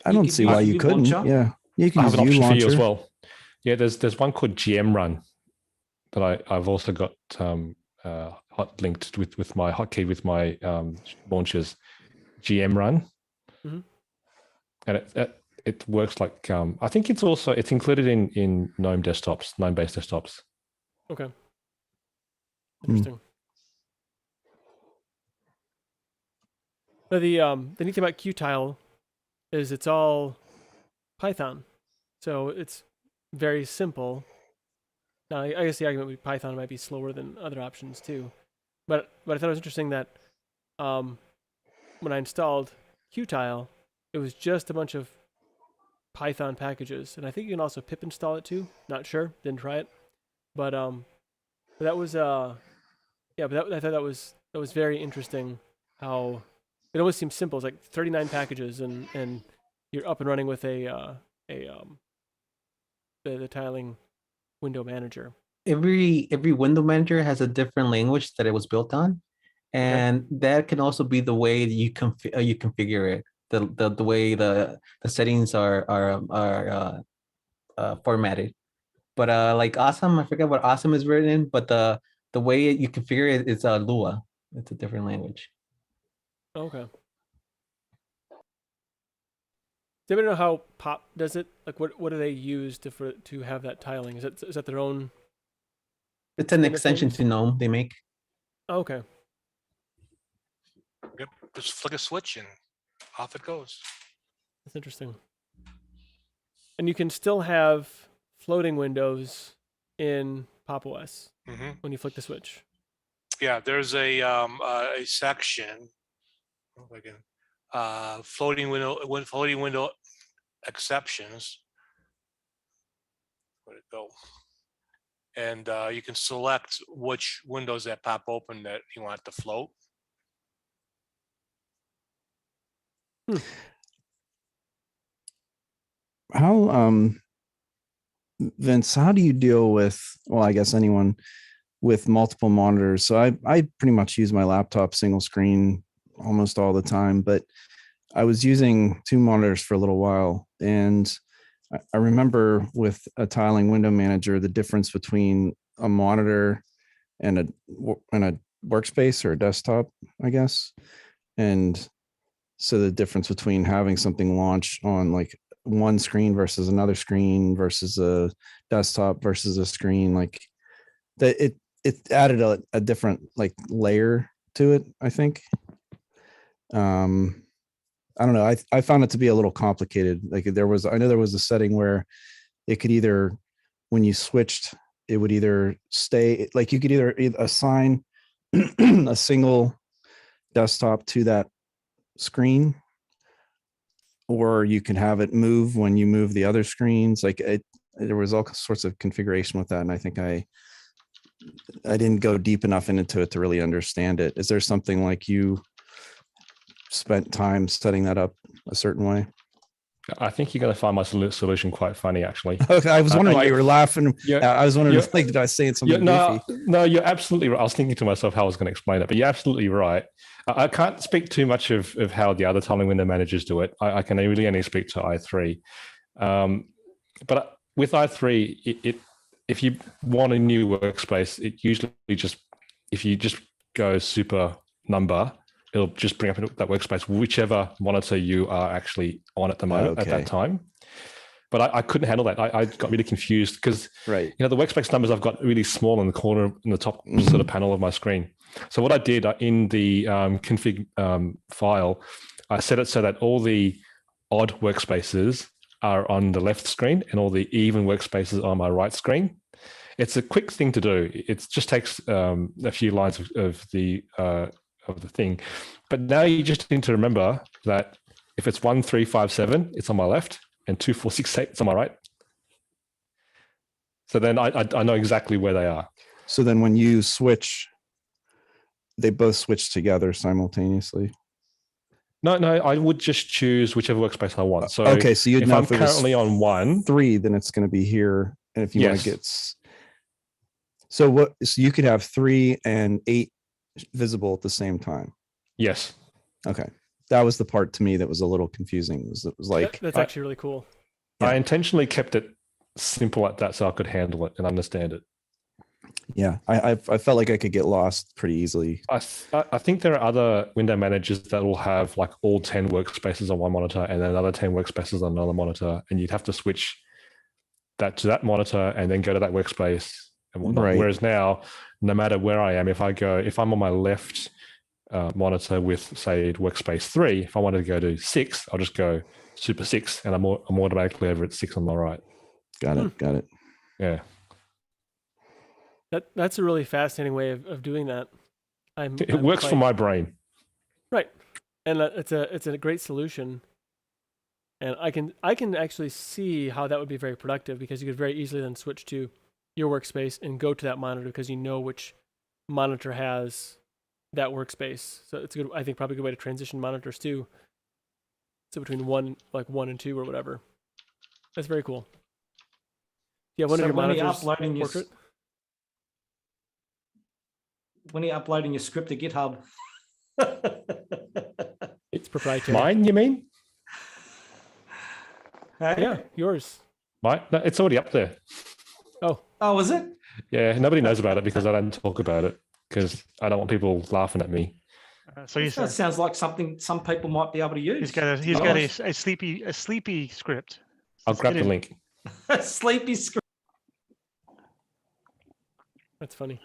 I don't see why you couldn't. Yeah, you can have use an option for you as launcher. well. Yeah, there's one called GM Run that I've also got hot linked with my hotkey with my launchers. GM Run, and it works like I think it's included in GNOME desktops, GNOME-based desktops. Okay, interesting. Now the neat thing about Qtile is it's all Python, so it's very simple. Now I guess the argument would be Python might be slower than other options too, but I thought it was interesting that when I installed Qtile, it was just a bunch of Python packages, and I think you can also pip install it too. Not sure, didn't try it, but that was I thought that was very interesting. How it always seems simple. It's like 39 packages, and you're up and running with the tiling window manager. Every window manager has a different language that it was built on. And that can also be the way that you configure it, the way the settings are formatted. But like Awesome, I forget what Awesome is written in, but the way you configure it is Lua. It's a different language. Okay. Do you ever know how Pop does it? Like, what do they use to have that tiling? Is that their own? It's an extension to GNOME they make. Oh, okay. Yep, just flick a switch and off it goes. That's interesting. And you can still have floating windows in Pop OS when you flick the switch. Yeah, there's a section. Oh, again, floating window exceptions. Where'd it go? And you can select which windows that pop open that you want to float. How Vince, how do you deal with, well, I guess anyone with multiple monitors? So I pretty much use my laptop single screen almost all the time, but I was using two monitors for a little while, and I remember with a tiling window manager, the difference between a monitor and a workspace or a desktop, I guess. And so the difference between having something launch on like one screen versus another screen versus a desktop versus a screen, like that, it added a different like layer to it, I think. I don't know. I found it to be a little complicated. Like I know there was a setting where it could either, when you switched, it would either stay, like you could either assign a single desktop to that screen, or you can have it move when you move the other screens. Like there was all sorts of configuration with that. And I think I didn't go deep enough into it to really understand it. Is there something like you spent time setting that up a certain way? I think you're going to find my solution quite funny, actually. Okay, I was wondering why you were laughing. Yeah, I was wondering, like, did I say something goofy? No, you're absolutely right. I was thinking to myself how I was going to explain it, but you're absolutely right. I can't speak too much of how the other tiling window managers do it. I can really only speak to i3. But with i3, if you want a new workspace, it usually just, if you just go super number, it'll just bring up that workspace, whichever monitor you are actually on at the moment at that time. But I couldn't handle that. I got really confused because right, the workspace numbers I've got really small in the corner, in the top sort of panel of my screen. So what I did in the config file, I set it so that all the odd workspaces are on the left screen and all the even workspaces are on my right screen. It's a quick thing to do. It just takes a few lines of the thing. But now you just need to remember that if it's 1357, it's on my left, and 2468, it's on my right. So then I know exactly where they are. So then when you switch, they both switch together simultaneously? No, I would just choose whichever workspace I want. So okay, so you'd if know I'm if it currently was on 1, 3, then it's going to be here. And if you want to Yes. get, so you could have 3 and 8 visible at the same time. Yes. Okay, that was the part to me that was a little confusing. It was like, That's actually really cool. I intentionally kept it simple at that so I could handle it and understand it. yeah, I felt like I could get lost pretty easily. I think there are other window managers that will have like all 10 workspaces on one monitor and then another 10 workspaces on another monitor, and you'd have to switch that to that monitor and then go to that workspace and whatnot. Right. Whereas now, no matter where I am, if I'm on my left monitor with, say, workspace 3, if I wanted to go to 6, I'll just go super 6 and I'm automatically over at 6 on my right. Got it. Yeah. That's a really fascinating way of doing that. It works for my brain. Right. And it's a great solution. And I can actually see how that would be very productive, because you could very easily then switch to your workspace and go to that monitor because you know which monitor has that workspace. So it's good. I think probably a good way to transition monitors too. So between 1 and 2 or whatever. That's very cool. Yeah, one of your monitors portrait. When you're uploading your script to GitHub. It's proprietary. Mine, you mean? Yeah, yours. No, it's already up there. Oh, is it? Yeah, nobody knows about it because I don't talk about it because I don't want people laughing at me. So that sounds like something some people might be able to use. He's got a sleepy script. I'll grab the link. A sleepy script. That's funny.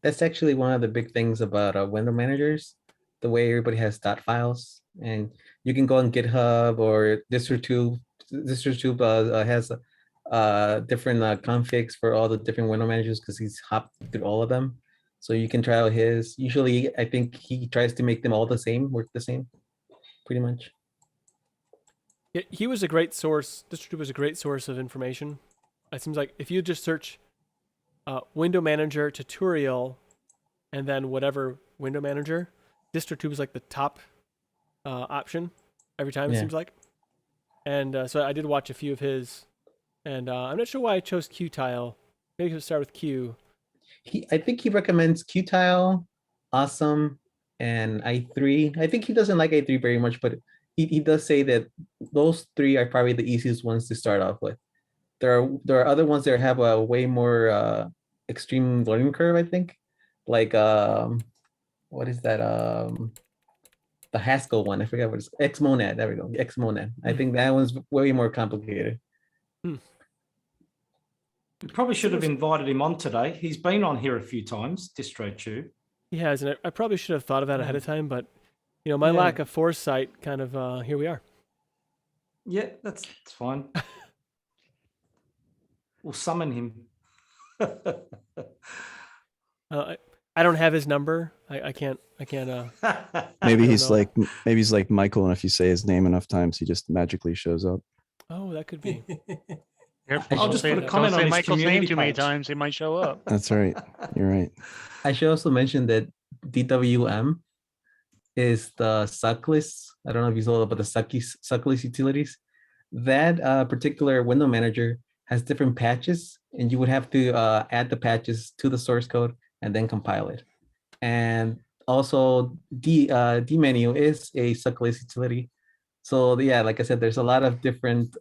That's actually one of the big things about window managers, the way everybody has dot files, and you can go on GitHub or DistroTube. DistroTube has different configs for all the different window managers because he's hopped through all of them. So you can try out his. Usually, I think he tries to make them all the same, work the same, pretty much. Yeah, he was a great source. DistroTube was a great source of information. It seems like if you just search window manager tutorial and then whatever window manager, DistroTube is like the top option every time, it seems like. And so I did watch a few of his, and I'm not sure why I chose Qtile. Maybe we'll start with Q. I think he recommends Qtile, Awesome, and i3. I think he doesn't like i3 very much, but he does say that those 3 are probably the easiest ones to start off with. There are other ones that have a way more extreme learning curve, I think. Like what is that? The Haskell one. I forget what it's Xmonad. There we go. Xmonad. I think that one's way more complicated. We probably should have invited him on today. He's been on here a few times, DistroTube. He has, and I probably should have thought of that ahead of time, but my lack of foresight kind of here we are. Yeah, that's fine. We'll summon him. I don't have his number. I can't. Maybe he's like Michael, and if you say his name enough times, he just magically shows up. Oh, that could be. I'll just put a comment on his Michael's name too many page. times. He might show up. That's right. You're right. I should also mention that DWM is the suckless. I don't know if you saw about the suckless utilities. That particular window manager has different patches, and you would have to add the patches to the source code and then compile it. And also, dmenu is a suckless utility. So yeah, like I said, there's a lot of different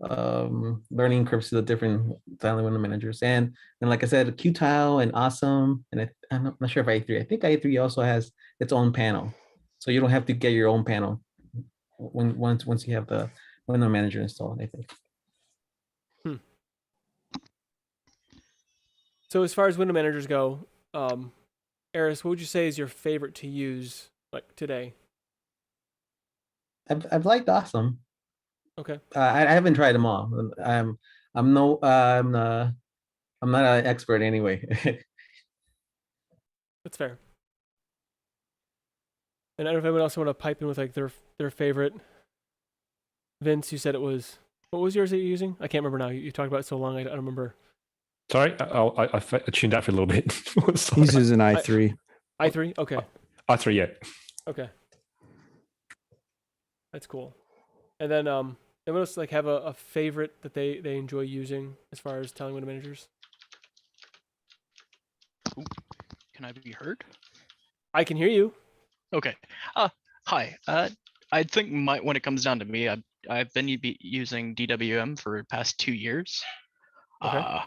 learning curves to the different tiling window managers. And like I said, Qtile and Awesome, and I'm not sure if i3. I think i3 also has its own panel, so you don't have to get your own panel once you have the window manager installed, I think. So as far as window managers go, Eris, what would you say is your favorite to use like today? I've liked Awesome. Okay. I haven't tried them all. I'm not an expert anyway. That's fair. And I don't know if anyone else want to pipe in with like their favorite. Vince, you said it was, what was yours that you're using? I can't remember now. You talked about it so long, I don't remember. Sorry, I tuned out for a little bit. He's using i3. i3? Okay. i3, yeah. Okay. That's cool. And then anyone else like have a favorite that they enjoy using as far as tiling window managers? Ooh, can I be heard? I can hear you. Okay. Hi. I think when it comes down to me, I've been using DWM for the past 2 years. Okay.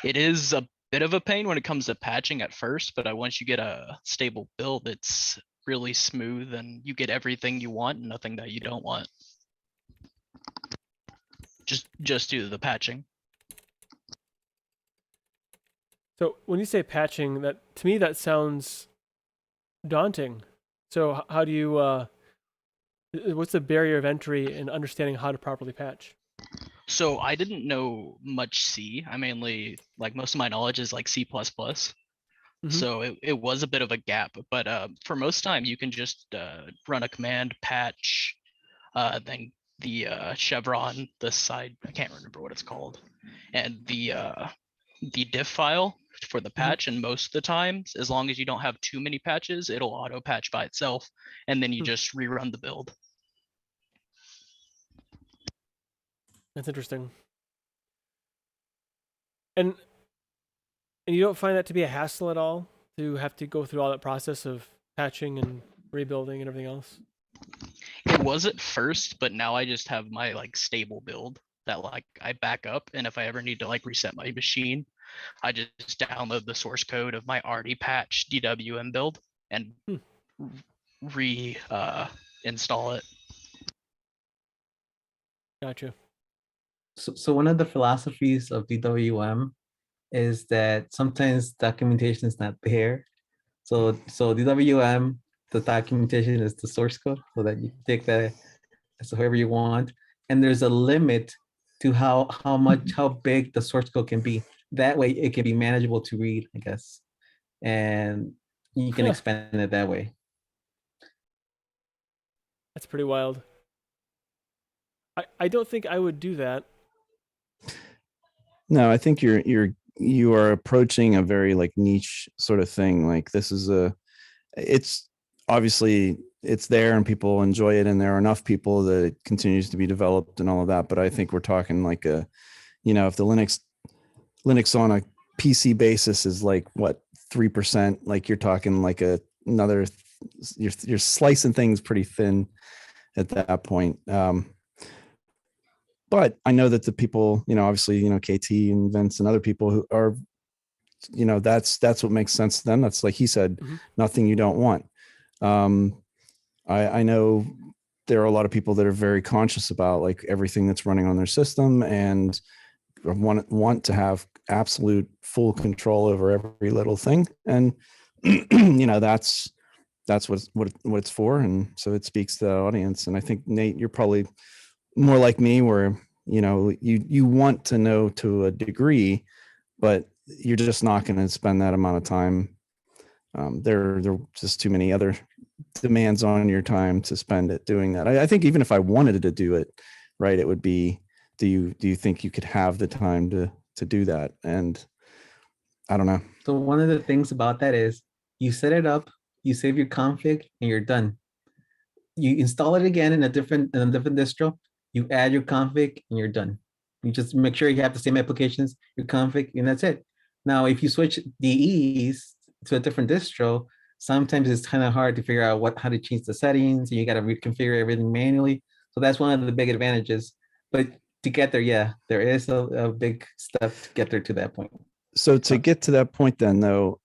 It is a bit of a pain when it comes to patching at first, but once you get a stable build, it's really smooth and you get everything you want and nothing that you don't want. Just do the patching. So when you say patching, that to me that sounds daunting. So how do you what's the barrier of entry in understanding how to properly patch? So I didn't know much C. I mainly, like, most of my knowledge is like C++. So it was a bit of a gap, but for most time you can just run a command patch, then the chevron, the side, I can't remember what it's called, and the diff file for the patch. And most of the times, as long as you don't have too many patches, it'll auto patch by itself, and then you just rerun the build. That's interesting. And you don't find that to be a hassle at all to have to go through all that process of patching and rebuilding and everything else? It was at first, but now I just have my like stable build that like I back up, and if I ever need to like reset my machine, I just download the source code of my already patched DWM build and install it. Gotcha. So one of the philosophies of DWM is that sometimes documentation is not there. So DWM, the documentation is the source code, so that you take that as however you want. And there's a limit to how big the source code can be. That way it can be manageable to read, I guess. And you can expand it that way. That's pretty wild. I don't think I would do that. No, I think you are approaching a very like niche sort of thing. Like this is it's obviously it's there and people enjoy it and there are enough people that it continues to be developed and all of that. But I think we're talking like if the Linux on a PC basis is like what 3%, like you're talking like another, you're slicing things pretty thin at that point. But I know that the people, obviously, KT and Vince and other people who are, that's what makes sense to them. That's like he said, nothing you don't want. I know there are a lot of people that are very conscious about like everything that's running on their system and want to have absolute full control over every little thing. And, that's what it's for. And so it speaks to the audience. And I think, Nate, you're probably more like me where, you want to know to a degree, but you're just not going to spend that amount of time. There are just too many other demands on your time to spend it doing that. I think even if I wanted to do it, right, it would be, do you think you could have the time to do that? And I don't know. So one of the things about that is you set it up you save your config, and you're done. You install it again in a different distro, you add your config, and you're done. You just make sure you have the same applications, your config, and that's it. Now, if you switch DEs to a different distro, sometimes it's kind of hard to figure out how to change the settings, and you got to reconfigure everything manually. So that's one of the big advantages. But to get there, yeah, there is a big step to get there to that point. So to get to that point, then though,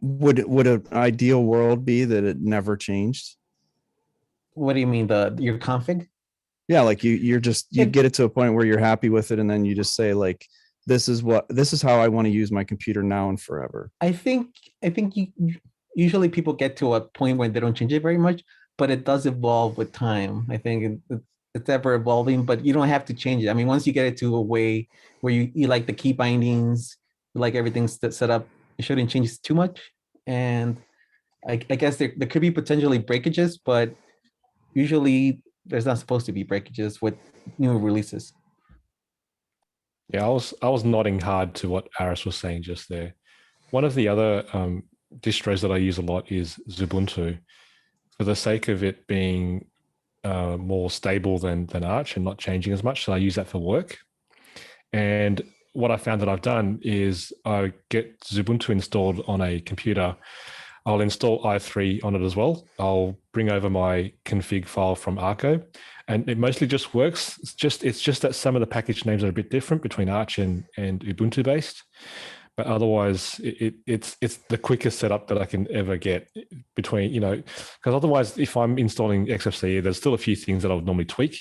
would an ideal world be that it never changed? What do you mean, your config? Yeah, like you get it to a point where you're happy with it, and then you just say like, this is how I want to use my computer now and forever. I think usually people get to a point where they don't change it very much, but it does evolve with time. I think it's ever evolving, but you don't have to change it. I mean, once you get it to a way where you like the key bindings, you like everything's set up, you shouldn't change too much. And I guess there could be potentially breakages, but usually there's not supposed to be breakages with new releases. Yeah, I was nodding hard to what Aris was saying just there. One of the other distros that I use a lot is Ubuntu, for the sake of it being more stable than Arch and not changing as much. So I use that for work. And what I found that I've done is I get Ubuntu installed on a computer. I'll install i3 on it as well. I'll bring over my config file from Arco, and it mostly just works. It's just that some of the package names are a bit different between Arch and Ubuntu based, but otherwise it's the quickest setup that I can ever get between, because otherwise if I'm installing XFCE, there's still a few things that I would normally tweak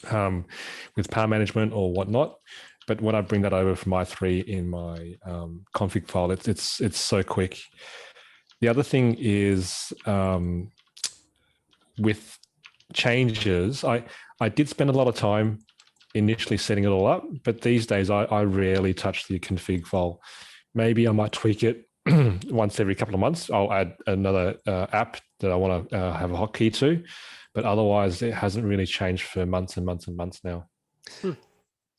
with power management or whatnot. But when I bring that over from i3 in my config file, it's so quick. The other thing is with changes, I did spend a lot of time initially setting it all up, but these days I rarely touch the config file. Maybe I might tweak it once every couple of months. I'll add another app that I want to have a hotkey to, but otherwise it hasn't really changed for months and months and months now.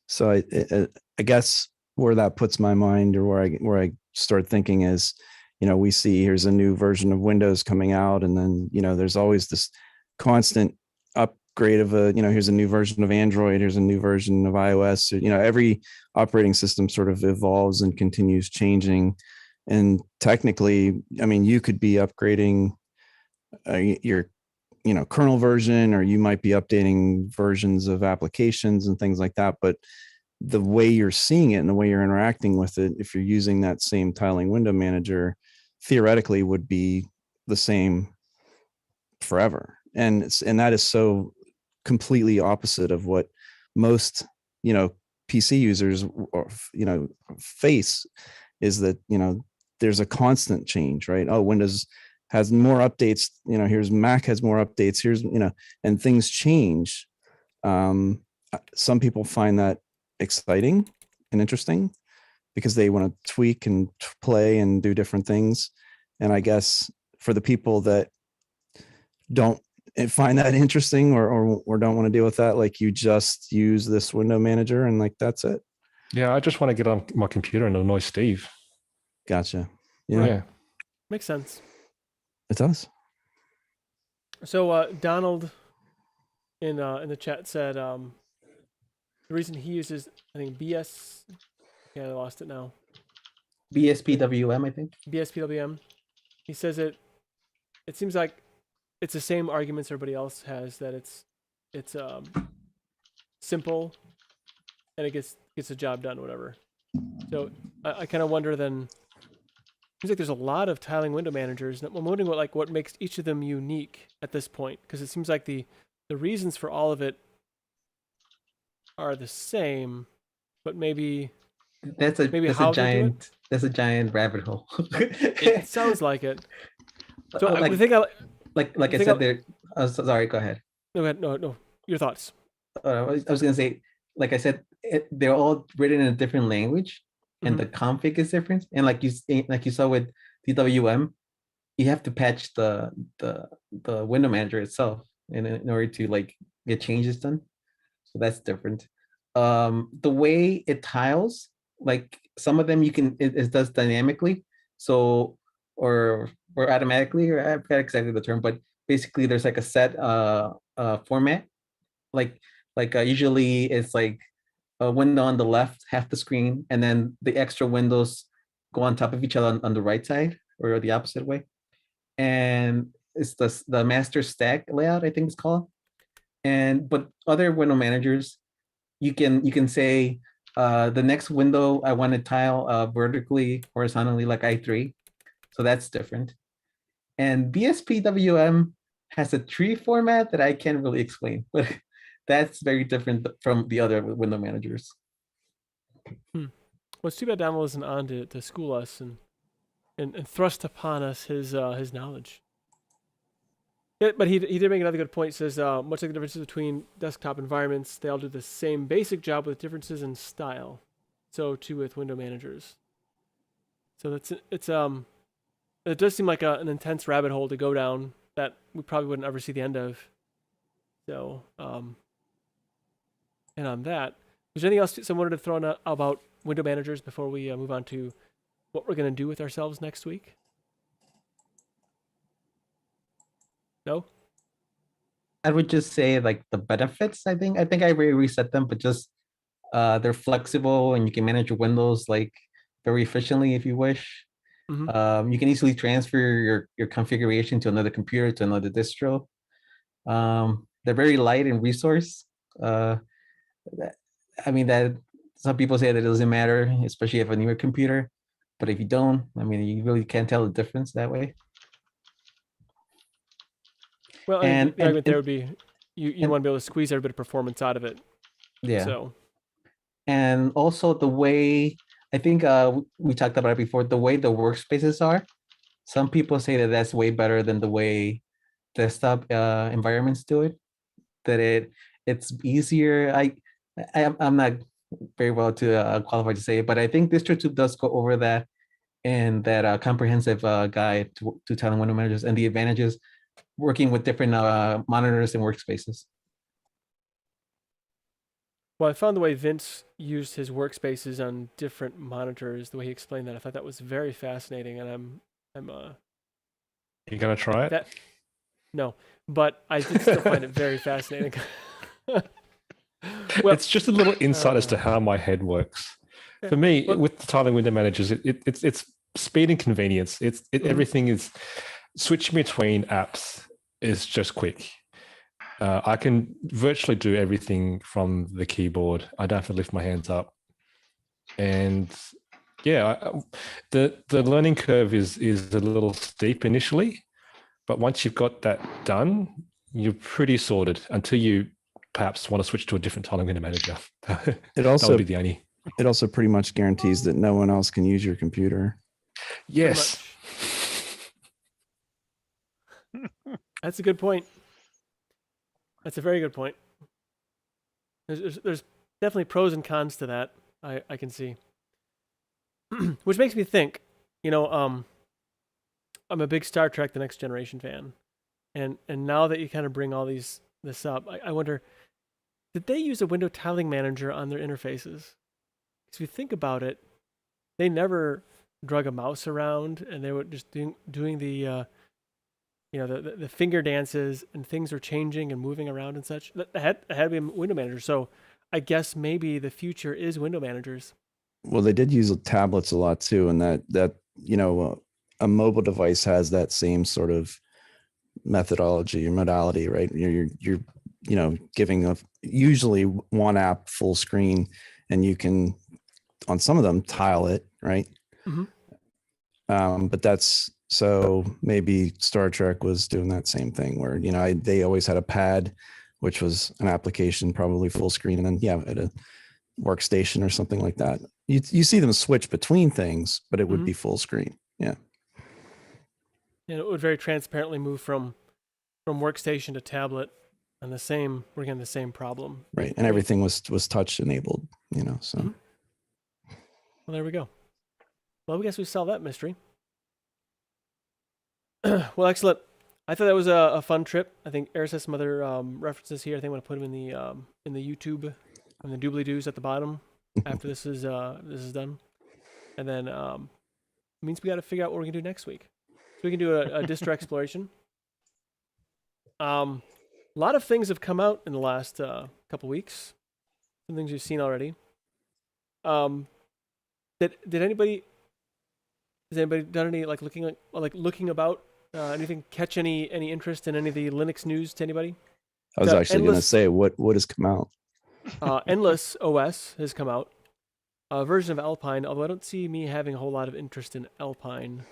So I guess where that puts my mind, or where I start thinking is, we see here's a new version of Windows coming out, and then there's always this constant upgrade of here's a new version of Android, here's a new version of iOS. Every operating system sort of evolves and continues changing. And technically, I mean, you could be upgrading your kernel version, or you might be updating versions of applications and things like that. But the way you're seeing it and the way you're interacting with it, if you're using that same tiling window manager, theoretically would be the same forever. And that is so completely opposite of what most PC users face, is that there's a constant change, right? Oh, Windows has more updates, here's Mac has more updates, here's and things change. Some people find that exciting and interesting because they want to tweak and play and do different things. And I guess for the people that don't find that interesting or don't want to deal with that, like, you just use this window manager and like that's it. Yeah, I just want to get on my computer and annoy Steve. Gotcha. Yeah. Makes sense. It does. So Donald in the chat said the reason he uses, I think, I lost it now. BSPWM, I think. BSPWM. He says it seems like it's the same arguments everybody else has, that it's simple and it gets the job done, whatever. So I kind of wonder then, seems like there's a lot of tiling window managers, and I'm wondering what makes each of them unique at this point, because it seems like the reasons for all of it are the same, but maybe that's a giant rabbit hole. It sounds like it. So like I said, there. Sorry, go ahead. No, go ahead. No. Your thoughts. I was gonna say, like I said, they're all written in a different language, and the config is different. And like you saw with DWM, you have to patch the window manager itself in order to get changes done. So that's different. The way it tiles, like some of them it does dynamically. So, or or automatically, or I forget exactly the term, but basically there's like a set format. Like usually it's like a window on the left, half the screen, and then the extra windows go on top of each other on the right side or the opposite way. And it's the master stack layout, I think it's called. And but other window managers, you can say the next window I want to tile vertically, horizontally, like I3. So that's different. And BSPWM has a tree format that I can't really explain, but that's very different from the other window managers. Well, it's too bad Donald wasn't on to school us and thrust upon us his knowledge. Yeah, but he did make another good point. He says, much like the differences between desktop environments, they all do the same basic job with differences in style. So too with window managers. So it does seem like an intense rabbit hole to go down that we probably wouldn't ever see the end of. So, and on that, is there anything else someone wanted to throw in about window managers before we move on to what we're going to do with ourselves next week? No? I would just say like the benefits, I think I already reset them, but just they're flexible and you can manage your windows like very efficiently if you wish. You can easily transfer your configuration to another computer, to another distro. They're very light in resource. I mean, that some people say that it doesn't matter, especially if you have a newer computer. But if you don't, I mean, you really can't tell the difference that way. Well, and the argument there would be you want to be able to squeeze every bit of performance out of it. Yeah. So, and also the way, I think we talked about it before, the way the workspaces are. Some people say that that's way better than the way desktop environments do it. That it's easier. I'm not very well to qualified to say it, but I think DistroTube does go over that in that comprehensive guide to tiling window managers and the advantages working with different monitors and workspaces. Well, I found the way Vince used his workspaces on different monitors, the way he explained that, I thought that was very fascinating, and I'm You gonna try it? No, but I did still find it very fascinating. Well, it's just a little insight as to how my head works. For me, with the tiling window managers, it's speed and convenience. Everything is switching between apps is just quick. I can virtually do everything from the keyboard. I don't have to lift my hands up. And yeah, the learning curve is a little steep initially, but once you've got that done, you're pretty sorted until you perhaps want to switch to a different tiling window manager. It also that would be the only. It also pretty much guarantees that no one else can use your computer. Yes. That's a good point. That's a very good point. There's definitely pros and cons to that. I can see. Which makes me think, I'm a big Star Trek: The Next Generation fan, and now that you kind of bring all this up, I wonder, did they use a window tiling manager on their interfaces? Because if you think about it, they never drug a mouse around, and they were just doing the the finger dances, and things are changing and moving around and such. That had to be a window manager. So I guess maybe the future is window managers. Well, they did use tablets a lot too, and that a mobile device has that same sort of methodology or modality, right? You're giving usually one app full screen, and you can on some of them tile it, right? But that's so maybe Star Trek was doing that same thing where they always had a pad, which was an application probably full screen, and then at a workstation or something like that. You see them switch between things, but it would be full screen. Yeah. And it would very transparently move from workstation to tablet, and we're getting the same problem. Right, and everything was touch enabled. So. Well, there we go. Well, I guess we solved that mystery. Well, excellent. I thought that was a fun trip. I think Eris has some other references here. I think I'm going to put them in the YouTube and the doobly-doos at the bottom after this is done. And then it means we got to figure out what we're going to do next week. we can do a distro exploration. A lot of things have come out in the last couple weeks. Some things you've seen already. Did anybody? Has anybody done any looking about anything? Catch any interest in any of the Linux news to anybody? I was actually going to say what has come out. Endless OS has come out. A version of Alpine, although I don't see me having a whole lot of interest in Alpine,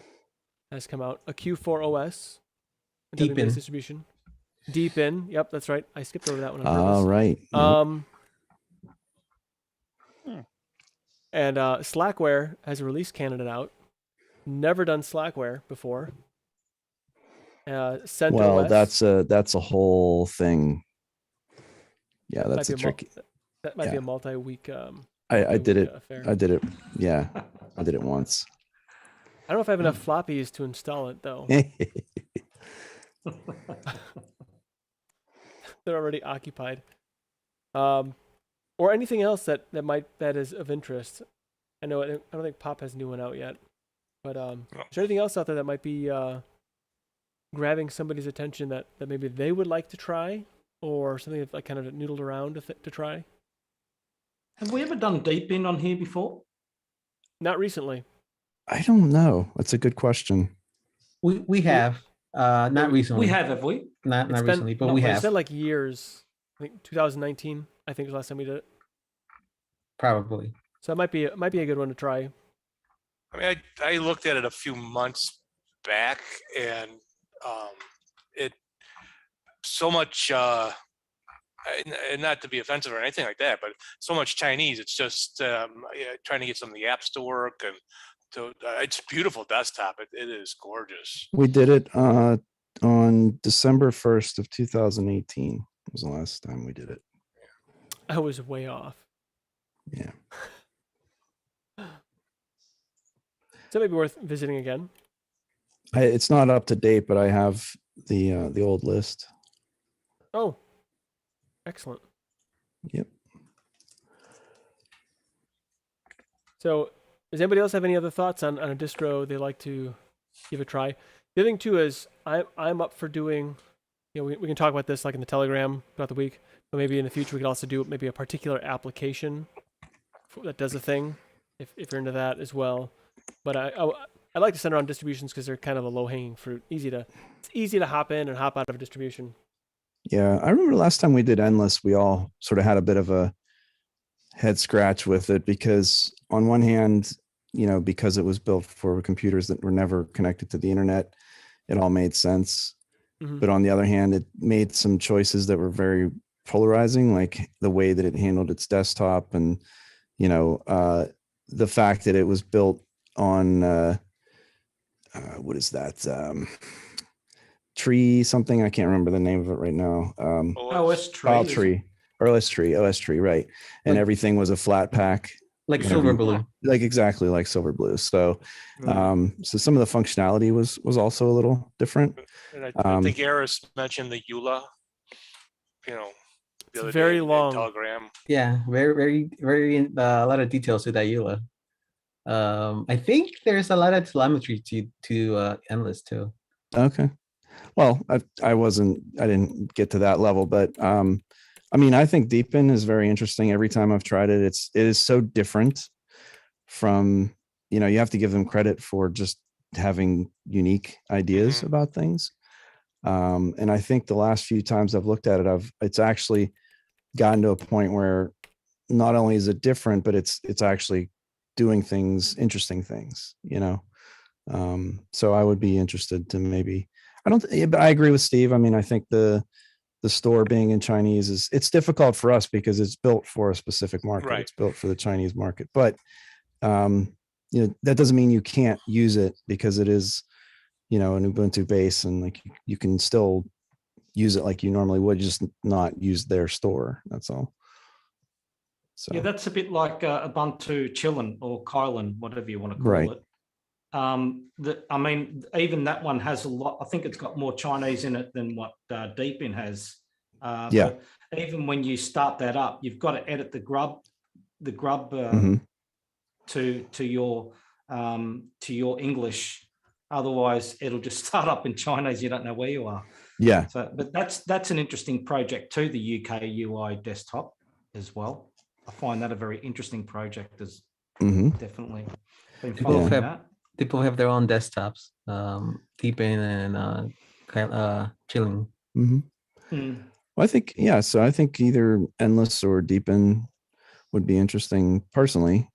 has come out. A Q4 OS, a Deep Debian-based in. distribution. Deep in, yep, that's right. I skipped over that one on All purpose. right. And Slackware has a release candidate out. Never done Slackware before. CentOS. That's a whole thing. Yeah, that's a tricky. That might be a multi-week. I did it. Affair. I did it. Yeah, I did it once. I don't know if I have enough floppies to install it though. They're already occupied. Or anything else that is of interest. I don't think Pop has a new one out yet. But is there anything else out there that might be grabbing somebody's attention that maybe they would like to try, or something that like kind of noodled around to try? Have we ever done deep in on here before? Not recently. I don't know. That's a good question. We have not recently. We have we? Not recently, but we have. It's been like years. I think 2019. I think was the last time we did it. Probably. So it might be a good one to try. I mean, I looked at it a few months back, and it so much. And not to be offensive or anything like that, but so much Chinese. It's just trying to get some of the apps to work, and it's a beautiful desktop. It is gorgeous. We did it on December 1st of 2018. Was the last time we did it. I was way off. Yeah. So maybe worth visiting again. It's not up to date, but I have the old list. Oh, excellent. Yep. So does anybody else have any other thoughts on a distro they'd like to give a try? The other thing too is I'm up for doing, we can talk about this like in the Telegram throughout the week, but maybe in the future we could also do maybe a particular application that does a thing if you're into that as well. But I like to center on distributions because they're kind of a low-hanging fruit. It's easy to hop in and hop out of a distribution. Yeah, I remember last time we did Endless, we all sort of had a bit of a head scratch with it because on one hand, because it was built for computers that were never connected to the internet, it all made sense. Mm-hmm. But on the other hand, it made some choices that were very polarizing, like the way that it handled its desktop and, the fact that it was built on, what is that? Tree something. I can't remember the name of it right now. OS Tree. OS Tree, right. And everything was a flat pack. Like Silverblue. Like exactly like Silverblue. So so some of the functionality was also a little different. And I think Eris mentioned the EULA, it's very long. Telegram. Yeah, very, very, very a lot of details to that EULA. I think there's a lot of telemetry to Endless too. Okay. Well, I didn't get to that level, but I think Deepin is very interesting. Every time I've tried it, it is so different from, you have to give them credit for just having unique ideas about things. And I think the last few times I've looked at it, it's actually gotten to a point where not only is it different, but it's actually doing interesting things, so I would be interested to maybe, but I agree with Steve. I think the store being in Chinese it's difficult for us because it's built for a specific market. Right. It's built for the Chinese market, but that doesn't mean you can't use it because it is, an Ubuntu base and like you can still use it like you normally would, just not use their store. That's all. So. Yeah, that's a bit like Ubuntu Chillin or Kylin, whatever you want to call it. Even that one has a lot. I think it's got more Chinese in it than what Deepin has. But even when you start that up, you've got to edit the grub to your English Otherwise, it'll just start up in Chinese. You don't know where you are. Yeah. So, but that's an interesting project to the UK UI desktop as well. I find that a very interesting project. As definitely been following that. People have their own desktops, Deepin and Chilling. Well, I think, yeah. So I think either Endless or Deepin would be interesting personally.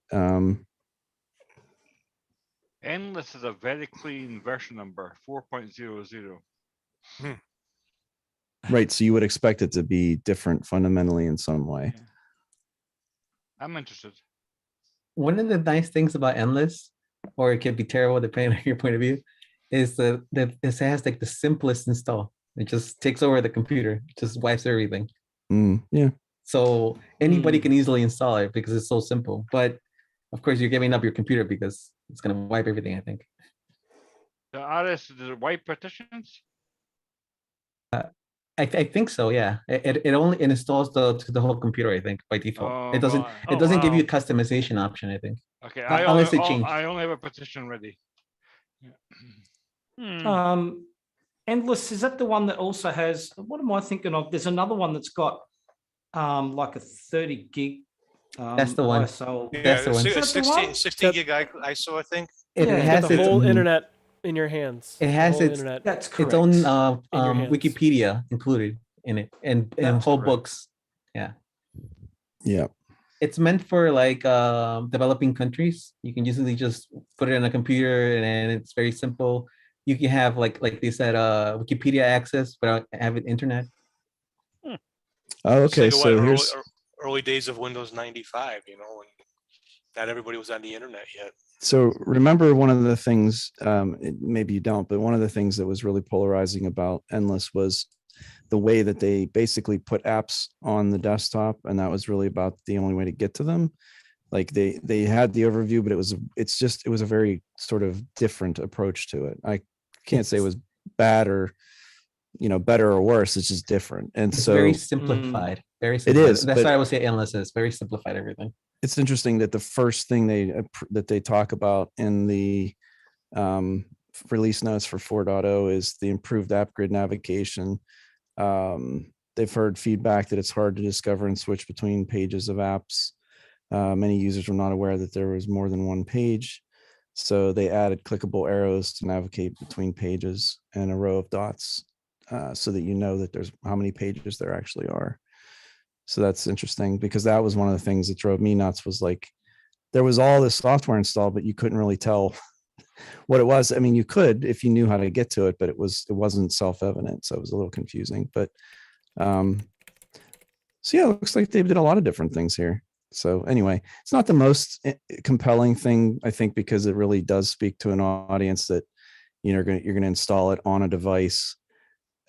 Endless is a very clean version number, 4.00. Right. So you would expect it to be different fundamentally in some way. Yeah. I'm interested. One of the nice things about Endless, or it could be terrible depending on your point of view, is that it has like the simplest install. It just takes over the computer, just wipes everything. Yeah. So anybody can easily install it because it's so simple. But of course, you're giving up your computer because it's going to wipe everything, I think. The RS, does it wipe partitions? I think so. Yeah, it only installs to the whole computer. I think by default. It doesn't give you a customization option. I think. Okay, unless it changed. I only have a partition ready. Endless, is that the one that also has? What am I thinking of? There's another one that's got like a 30 gig. That's the one. ISO. Yeah, That's the one. 16 gig ISO, I think. It has the whole internet in your hands. It has its internet. That's correct. its own Wikipedia included in it, and That's whole correct. books. Yeah. Yeah. It's meant for like developing countries. You can usually just put it on a computer, and it's very simple. You can have like they said, Wikipedia access without having internet. Oh, okay. It's like So what, here's early days of Windows 95, you know, and not everybody was on the internet yet. So remember one of the things, maybe you don't, but one of the things that was really polarizing about Endless was the way that they basically put apps on the desktop, and that was really about the only way to get to them. Like they had the overview, but it was a very sort of different approach to it. I can't say it was bad or better or worse. It's just different, and it's so very simplified. Very simplified. It is. That's why I would say Endless is very simplified everything. It's interesting that the first thing they talk about in the release notes for 4.0 is the improved app grid navigation. They've heard feedback that it's hard to discover and switch between pages of apps. Many users were not aware that there was more than one page, so they added clickable arrows to navigate between pages and a row of dots, so that you know that there's how many pages there actually are. So that's interesting, because that was one of the things that drove me nuts, was like there was all this software installed, but you couldn't really tell what it was. I mean, you could if you knew how to get to it, but it wasn't self-evident. So it was a little confusing. But so yeah, it looks like they did a lot of different things here. So anyway, it's not the most compelling thing, I think, because it really does speak to an audience that you're going to install it on a device,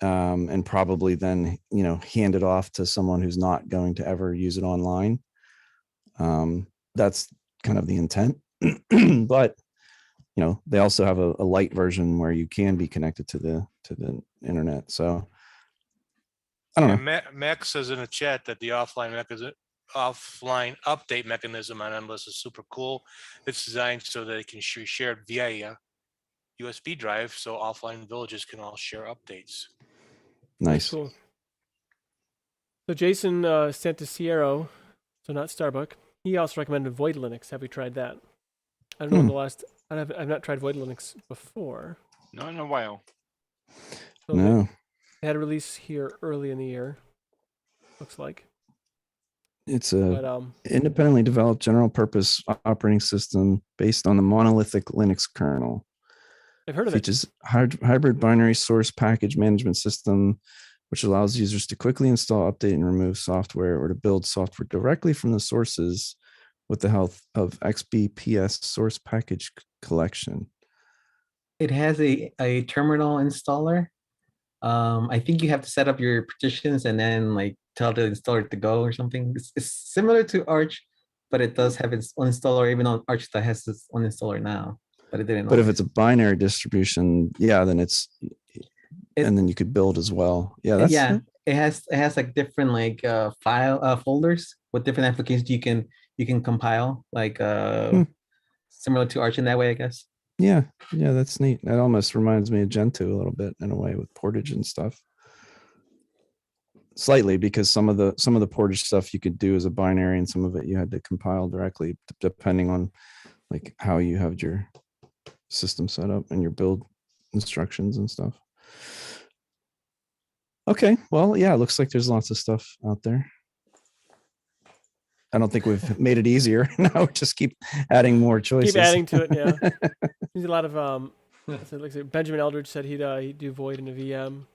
and probably then hand it off to someone who's not going to ever use it online. That's kind of the intent. But they also have a light version where you can be connected to the internet. So I don't know. Mac says in the chat that the offline update mechanism on Endless is super cool. It's designed so that it can be shared via a USB drive, so offline villages can all share updates. Nice. Cool. So Jason Santasiero, so not Starbuck, he also recommended Void Linux. Have we tried that? I don't know I've not tried Void Linux before. Not in a while. So No. They had a release here early in the year, looks like. It's a independently developed general purpose operating system based on the monolithic Linux kernel. I've heard of Features hybrid binary source package management system, which allows users to quickly install, update, and remove software, or to build software directly from the sources with the help of XBPS source package collection. It has a terminal installer. I think you have to set up your partitions and then like tell the installer to go or something. It's similar to Arch, but it does have its own installer, even on Arch that has its own installer now. But it didn't. But if it's a binary distribution, yeah, then and then you could build as well. Yeah, it has like different like file folders with different applications you can compile, like similar to Arch in that way, I guess. Yeah, that's neat. That almost reminds me of Gentoo a little bit in a way with portage and stuff. Slightly, because some of the portage stuff you could do as a binary, and some of it you had to compile directly, depending on like how you have your system set up and your build instructions and stuff. Okay, well, yeah, it looks like there's lots of stuff out there. I don't think we've made it easier. Now just keep adding more choices. Keep adding to it, yeah. There's a lot of so like Benjamin Eldridge said he'd do void in a VM.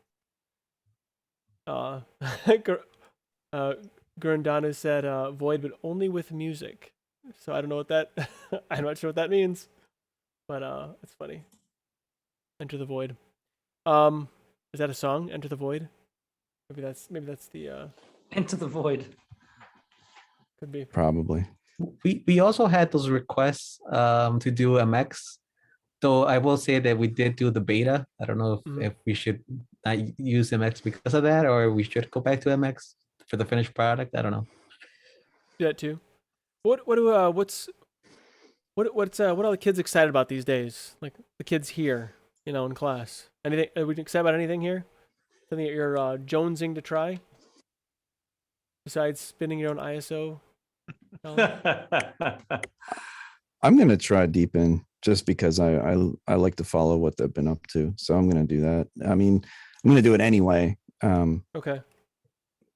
Gurundanu said void, but only with music. So I don't know what that. I'm not sure what that means, but it's funny. Enter the void. Is that a song? Enter the void. Maybe that's the. Enter the void. Could be. Probably. We also had those requests to do MX, though I will say that we did do the beta. I don't know if we should not use MX because of that, or we should go back to MX for the finished product. I don't know. Do that too. What are the kids excited about these days? Like the kids here, in class. Anything? Are we excited about anything here? Something that you're jonesing to try? Besides spinning your own ISO? I'm gonna try Deepin just because I like to follow what they've been up to. So I'm gonna do that. I mean, I'm gonna do it anyway. Okay.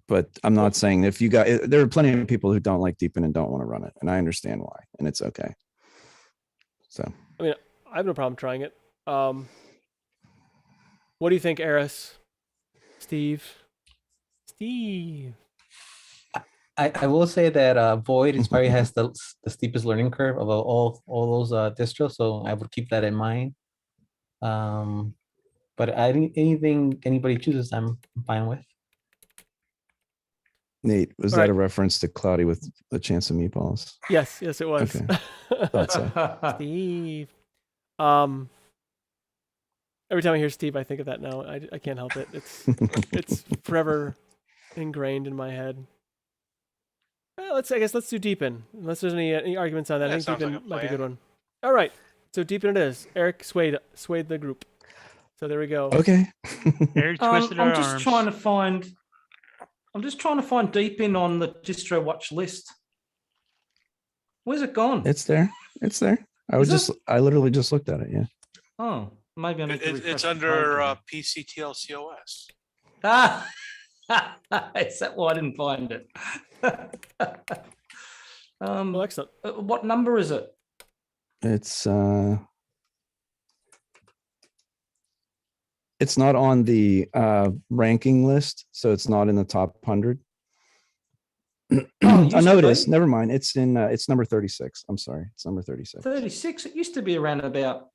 But I'm not saying if you got, there are plenty of people who don't like Deepin and don't want to run it, and I understand why, and it's okay. So I mean, I have no problem trying it. What do you think, Eris? Steve? I will say that Void probably has the steepest learning curve of all those distros, so I would keep that in mind. But I think anything anybody chooses, I'm fine with. Nate, was All that right. a reference to Cloudy with a Chance of Meatballs? Yes, it was. Okay. Thought so. Steve. Every time I hear Steve, I think of that now. I can't help it. It's forever ingrained in my head. Well, I guess let's do Deepin. Unless there's any arguments on that. I think Deepin might be a good one. All right. So Deepin it is. Eric swayed the group. So there we go. Okay. Eric twisted our I'm just arms. trying to find Deepin on the distro watch list. Where's it gone? It's there. I literally just looked at it. Yeah. Oh, maybe I need to refresh It's the under page. PCTLCOS. Ah, is that why I didn't find it? Well, excellent. What number is it? It's not on the ranking list, so it's not in the top 100. Oh no, it is. Never mind. It's in. It's number 36. I'm sorry. It's number 36. 36. It used to be around about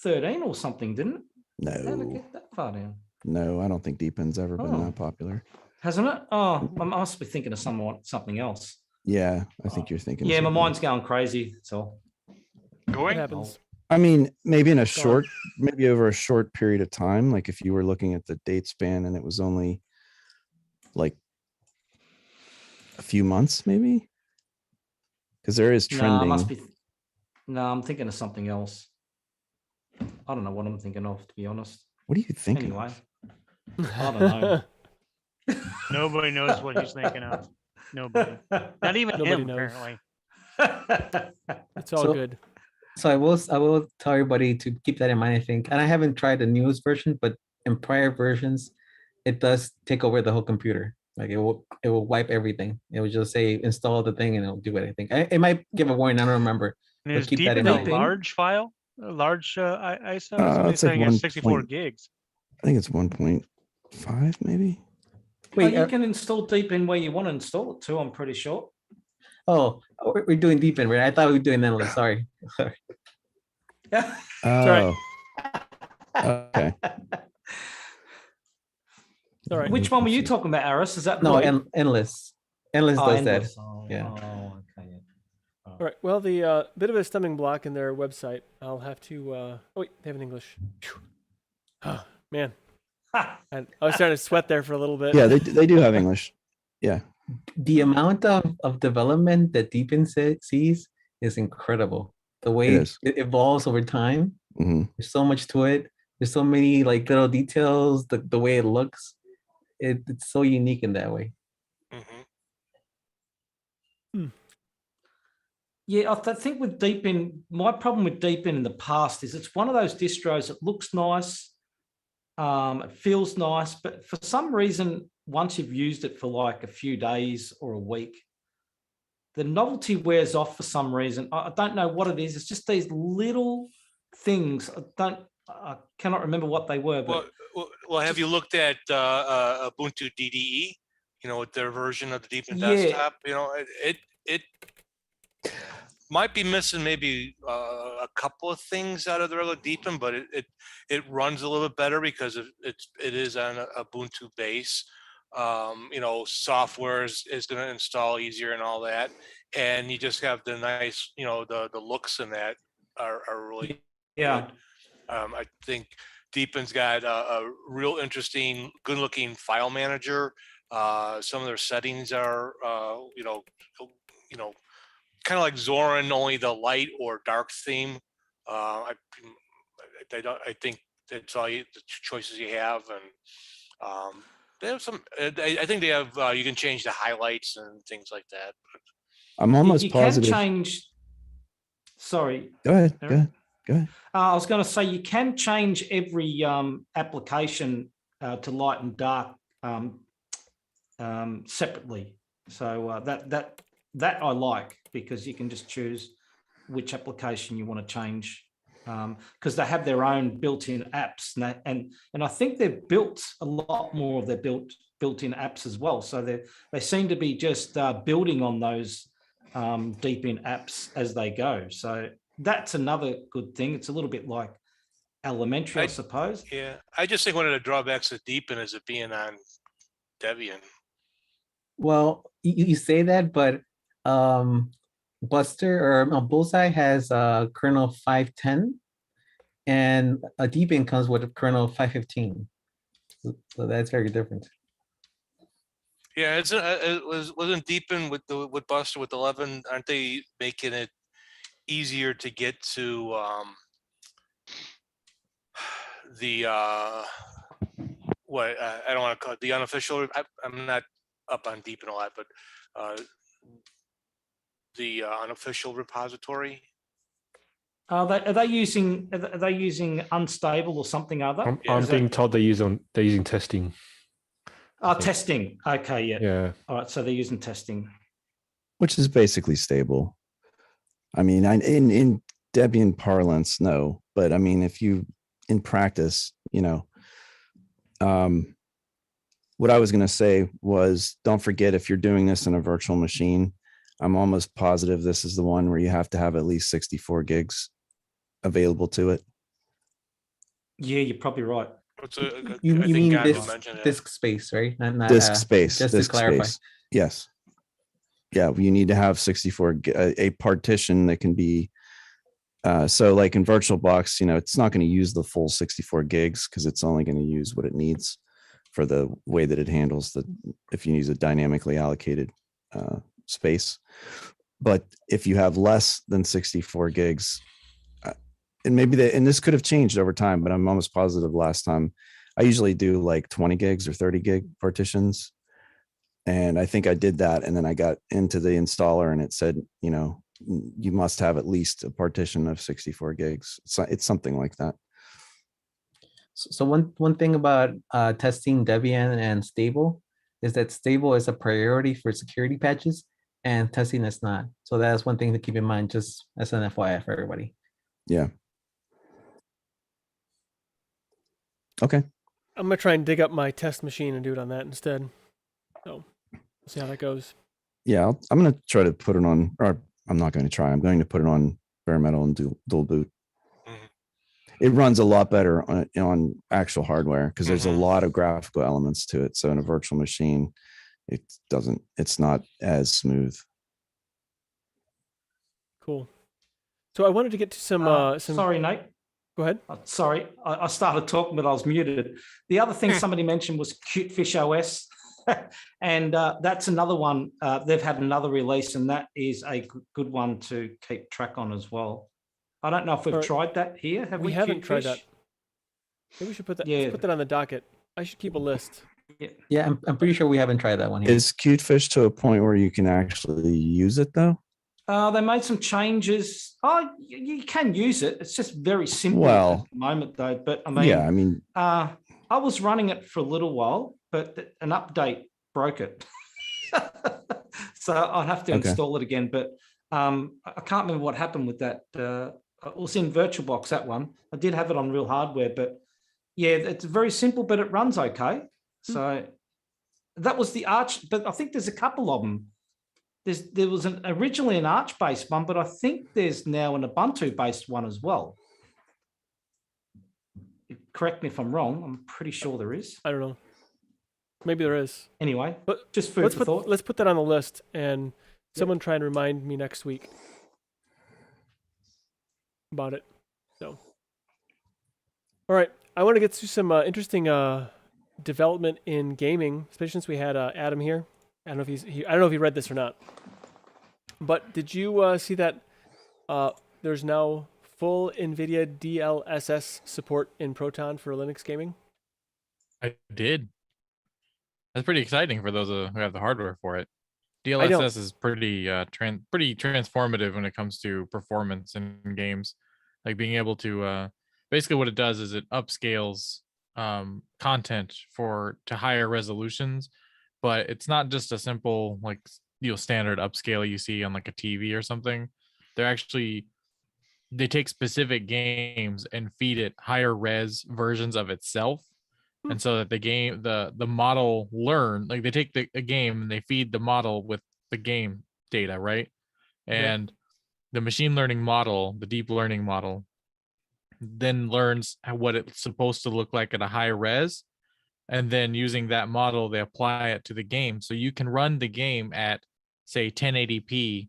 13 or something, didn't it? No. How did it get that far down? No, I don't think Deepin's ever been that popular. Hasn't it? Oh, I must be thinking of something else. Yeah, I think you're thinking. Yeah, my mind's going crazy. So What happens? I mean, maybe maybe over a short period of time. Like if you were looking at the date span and it was only like a few months, maybe. Because there is trending. No, I'm thinking of something else. I don't know what I'm thinking of, to be honest. What are you thinking? Anyway, I don't know. Nobody knows what he's thinking of. Nobody. Not even Nobody him, knows. apparently. It's all good. So I will tell everybody to keep that in mind, I think. And I haven't tried the newest version, but in prior versions, it does take over the whole computer. Like it will wipe everything. It will just say install the thing and it'll do anything. It might give a warning. I don't remember. And But is keep that deep in in a mind. large file? A large ISO? It's Somebody's like saying it's 64 gigs. I think it's 1.5 maybe. Wait, you can install Deepin where you want to install it to, I'm pretty sure. Oh, we're doing Deepin, right? I thought we were doing Endless. Sorry. Oh. Okay. All right. Which one were you talking about, Aris? Is that No, Void? Endless. Endless does that. Endless. Oh, Yeah. Oh, okay. All right. Well, the bit of a stumbling block in their website. I'll have to. Oh wait, they have an English. Oh, man, I was starting to sweat there for a little bit. Yeah, they do have English. Yeah. The amount of development that Deepin sees is incredible. the way it evolves over time. There's so much to it. There's so many like little details, the way it looks. It's so unique in that way. Yeah, I think with Deepin, my problem with Deepin in the past is it's one of those distros that looks nice, it feels nice, but for some reason, once you've used it for like a few days or a week, the novelty wears off for some reason. I don't know what it is. It's just these little things. I cannot remember what they were. But well, have you looked at Ubuntu DDE? You know, with their version of the Deepin desktop. You know, it might be missing maybe a couple of things out of the regular Deepin, but it runs a little bit better because it is on a Ubuntu base. You know, software is going to install easier and all that, and you just have the nice, you know, the looks in that are really good. I think Deepin's got a real interesting, good-looking file manager. Some of their settings are, you know, kind of like Zorin, only the light or dark theme. I think that's all the choices you have, and they have some. I think they have. You can change the highlights and things like that. I'm almost positive. You can change. Sorry. Go ahead. Go ahead. Go ahead. I was going to say you can change every application to light and dark separately. So that I like, because you can just choose which application you want to change, because they have their own built-in apps, and I think they've built a lot more of their built-in apps as well. So they seem to be just building on those Deepin apps as they go. So that's another good thing. It's a little bit like elementary, I suppose. Yeah, I just think one of the drawbacks of Deepin is it being on Debian. Well, you say that, but Buster or Bullseye has kernel 5.10, and a Deepin comes with a kernel 5.15. So that's very different. Yeah, wasn't Deepin with Buster with 11? Aren't they making it easier to get to the what I don't want to call it the unofficial? I'm not up on Deepin a lot, but the unofficial repository. Are they using unstable or something other? I'm being told they're using testing. Testing. Okay, yeah. Yeah. All right, so they're using testing, which is basically stable. I mean, in Debian parlance, no, but I mean, if you in practice, you know, what I was going to say was, don't forget, if you're doing this in a virtual machine, I'm almost positive this is the one where you have to have at least 64 gigs available to it. Yeah, you're probably right. You mean disk space, right? Not disk space. Just disk to clarify. Space. Yes. Yeah, you need to have 64, a partition that can be, so like in VirtualBox, you know, it's not going to use the full 64 gigs because it's only going to use what it needs for the way that it handles if you use a dynamically allocated space. But if you have less than 64 gigs, and maybe and this could have changed over time, but I'm almost positive last time I usually do like 20 gigs or 30 gig partitions. And I think I did that. And then I got into the installer and it said, you know, you must have at least a partition of 64 gigs. It's something like that. So one thing about testing Debian and stable is that stable is a priority for security patches and testing is not. So that's one thing to keep in mind, just as an FYI for everybody. Yeah. Okay. I'm going to try and dig up my test machine and do it on that instead. So we'll see how that goes. Yeah, I'm going to try to put it on, or I'm not going to try. I'm going to put it on bare metal and dual boot. It runs a lot better on actual hardware because there's a lot of graphical elements to it. So in a virtual machine, it's not as smooth. Cool. So I wanted to get to some. Sorry, Nate. Go ahead. Sorry, I started talking, but I was muted. The other thing somebody mentioned was Cutefish OS. And that's another one. They've had another release, and that is a good one to keep track on as well. I don't know if we've All right. tried that here. Have we? We haven't tried Cutefish? that. Maybe we should put that. Yeah. Let's put that on the docket. I should keep a list. Yeah, I'm pretty sure we haven't tried that one here. Is Cutefish to a point where you can actually use it though? They made some changes. Oh, you can use it. It's just very simple Well, at the moment, though. But I mean, Yeah, I mean, I was running it for a little while, but an update broke it. So I'd have to Okay. install it again. But I can't remember what happened with that. It was in VirtualBox, that one. I did have it on real hardware, but yeah, it's very simple, but it runs okay. So that was the Arch, but I think there's a couple of them. There was originally an Arch-based one, but I think there's now an Ubuntu-based one as well. Correct me if I'm wrong. I'm pretty sure there is. I don't know. Maybe there is. Anyway, But just food for thought. Let's put that on the list, and someone try and remind me next week about it. So, all right. I want to get to some interesting development in gaming, especially since we had Adam here. I don't know if I don't know if he read this or not. But did you see that there's now full NVIDIA DLSS support in Proton for Linux gaming? I did. That's pretty exciting for those who have the hardware for it. DLSS is pretty pretty transformative when it comes to performance in games. Like being able to basically what it does is it upscales content to higher resolutions, but it's not just a simple like standard upscale you see on like a TV or something. They take specific games and feed it higher res versions of itself. And so that the model they take a game and they feed the model with the game data, right? And the machine learning model, the deep learning model, then learns what it's supposed to look like at a high res. And then using that model, they apply it to the game. So you can run the game at, say, 1080p,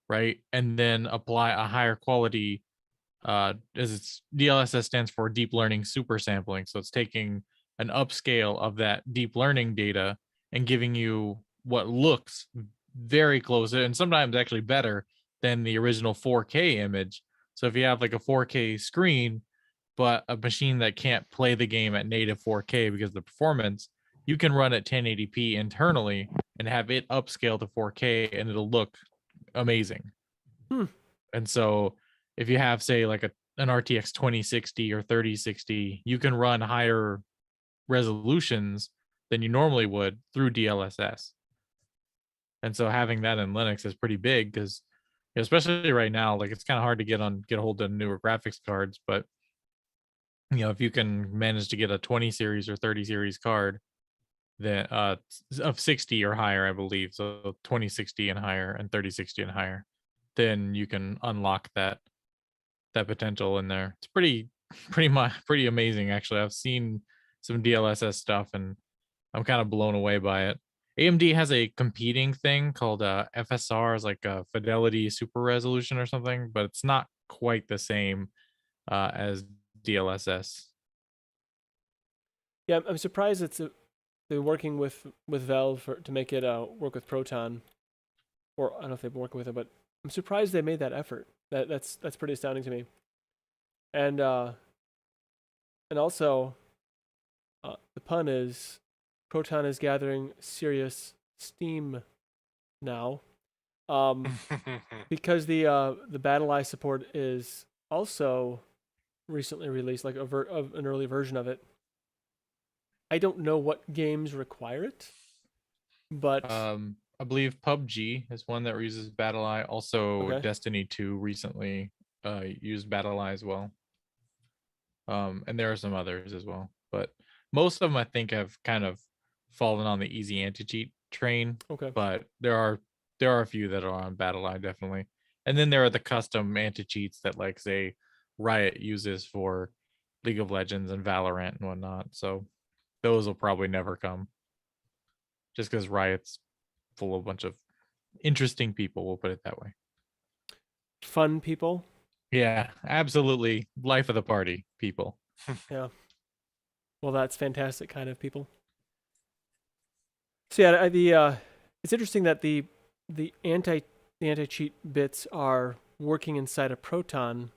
right? And then apply a higher quality, as it's DLSS stands for deep learning super sampling. So it's taking an upscale of that deep learning data and giving you what looks very close and sometimes actually better than the original 4K image. So if you have like a 4K screen, but a machine that can't play the game at native 4K because of the performance, you can run at 1080p internally and have it upscale to 4K and it'll look amazing. And so if you have, say, like an RTX 2060 or 3060, you can run higher resolutions than you normally would through DLSS. And so having that in Linux is pretty big because especially right now, like it's kind of hard to get a hold of newer graphics cards, but if you can manage to get a 20 series or 30 series card then of 60 or higher, I believe, so 2060 and higher and 3060 and higher, then you can unlock that potential in there. It's pretty amazing actually. I've seen some DLSS stuff and I'm kind of blown away by it. AMD has a competing thing called FSR, is like a Fidelity Super Resolution or something, but it's not quite the same as DLSS. Yeah, I'm surprised they're working with Valve to make it work with Proton, or I don't know if they've been working with it, but I'm surprised they made that effort. That's pretty astounding to me. And also, the pun is Proton is gathering serious steam now, because the BattlEye support is also recently released, like of an early version of it. I don't know what games require it, but I believe PUBG is one that uses BattlEye. Also, Okay. Destiny 2 recently used BattlEye as well. And there are some others as well, but most of them I think have kind of fallen on the easy anti-cheat train. Okay. But there are a few that are on BattlEye definitely, and then there are the custom anti-cheats that, like, say, Riot uses for League of Legends and Valorant and whatnot. So those will probably never come, just because Riot's full of a bunch of interesting people. We'll put it that way. Fun people. Yeah, absolutely. Life of the party people. Yeah. Well, that's fantastic kind of people. So yeah, it's interesting that the anti-cheat bits are working inside of Proton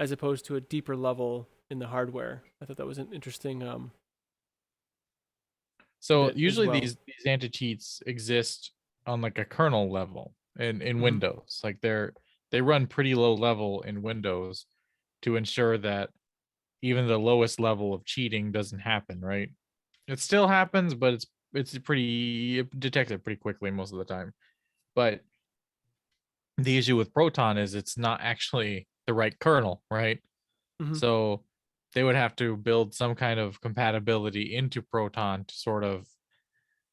as opposed to a deeper level in the hardware. I thought that was an interesting. So bit as usually well. these anti-cheats exist on like a kernel level in Windows. Like they run pretty low level in Windows to ensure that even the lowest level of cheating doesn't happen, right? It still happens, but it's pretty detected pretty quickly most of the time. But the issue with Proton is it's not actually the right kernel, right? So they would have to build some kind of compatibility into Proton to sort of,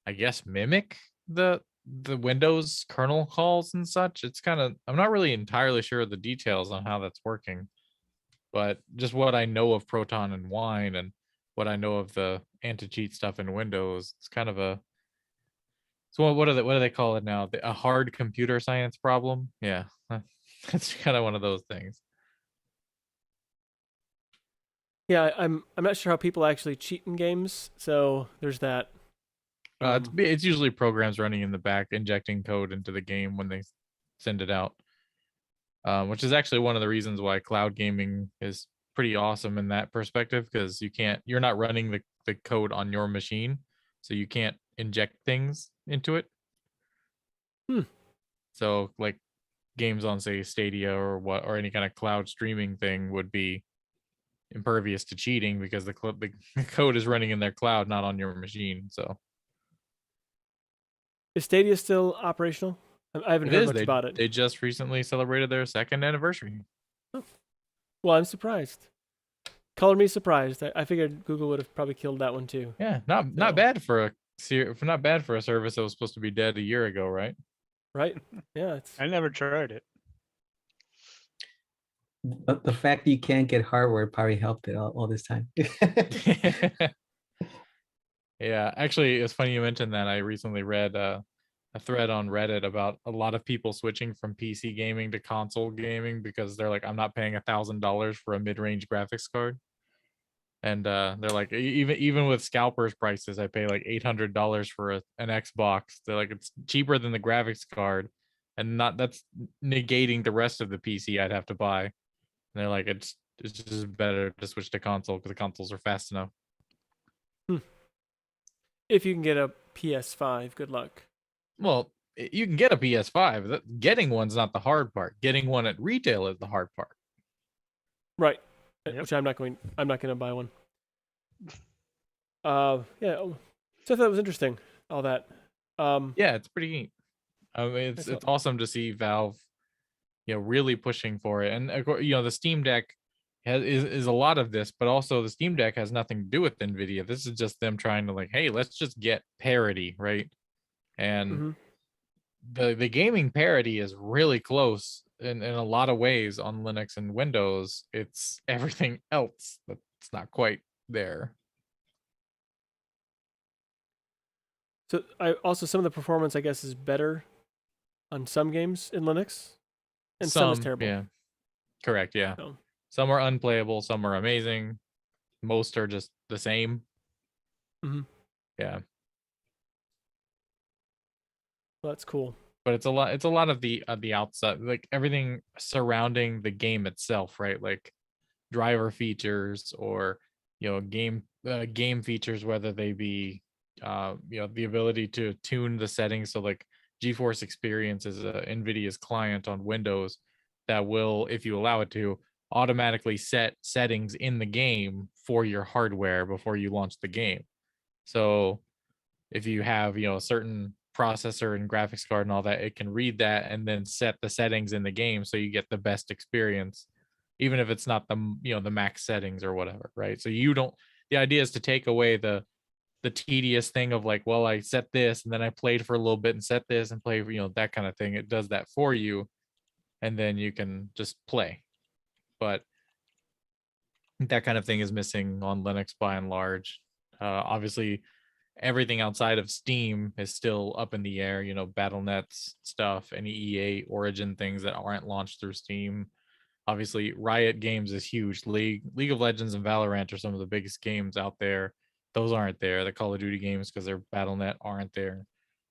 I guess, mimic the Windows kernel calls and such. It's kind of, I'm not really entirely sure of the details on how that's working, but just what I know of Proton and Wine and what I know of the anti-cheat stuff in Windows, it's kind of a, so what do they call it now? A hard computer science problem? Yeah, it's kind of one of those things. Yeah, I'm not sure how people actually cheat in games, so there's that. It's usually programs running in the back injecting code into the game when they send it out, which is actually one of the reasons why cloud gaming is pretty awesome in that perspective, because you're not running the code on your machine, so you can't inject things into it. So like games on, say, Stadia or any kind of cloud streaming thing would be impervious to cheating because the code is running in their cloud, not on your machine. So is Stadia still operational? I haven't heard much about it. They just recently celebrated their 2nd anniversary. Oh. Well, I'm surprised. Color me surprised. I figured Google would have probably killed that one too. Yeah, not bad for a service that was supposed to be dead a year ago, right? Right. Yeah. I never tried it. But the fact that you can't get hardware probably helped it all this time. Yeah, actually, it's funny you mentioned that. I recently read a thread on Reddit about a lot of people switching from PC gaming to console gaming because they're like, I'm not paying $1,000 for a mid-range graphics card. And they're like, even with scalpers prices, I pay like $800 for an Xbox. They're like, it's cheaper than the graphics card, and that's negating the rest of the PC I'd have to buy. And they're like, it's just better to switch to console because the consoles are fast enough. If you can get a PS5, good luck. Well, you can get a PS5. Getting one's not the hard part. Getting one at retail is the hard part. Right. Yep. Which I'm not going to buy one. Yeah. So I thought it was interesting, all that. Yeah, it's pretty neat. I mean, it's awesome to see Valve, really pushing for it. And the Steam Deck is a lot of this, but also the Steam Deck has nothing to do with NVIDIA. This is just them trying to like, hey, let's just get parity, right? And the gaming parity is really close in a lot of ways on Linux and Windows. It's everything else that's not quite there. So some of the performance, I guess, is better on some games in Linux, and some is terrible. Yeah, correct. Yeah, so some are unplayable, some are amazing, most are just the same. Yeah. Well, that's cool. But it's a lot of the outside, like everything surrounding the game itself, right? Like driver features or game features, whether they be the ability to tune the settings. So like GeForce Experience is NVIDIA's client on Windows that will, if you allow it to, automatically set settings in the game for your hardware before you launch the game. So if you have a certain processor and graphics card and all that, it can read that and then set the settings in the game so you get the best experience, even if it's not the max settings or whatever, right? So the idea is to take away the tedious thing of like, well, I set this and then I played for a little bit and set this and play, that kind of thing. It does that for you, and then you can just play. But that kind of thing is missing on Linux by and large. Obviously, everything outside of Steam is still up in the air, BattleNet's stuff, any EA Origin things that aren't launched through Steam. Obviously, Riot Games is huge. League of Legends and Valorant are some of the biggest games out there. Those aren't there. The Call of Duty games, because they're BattleNet, aren't there.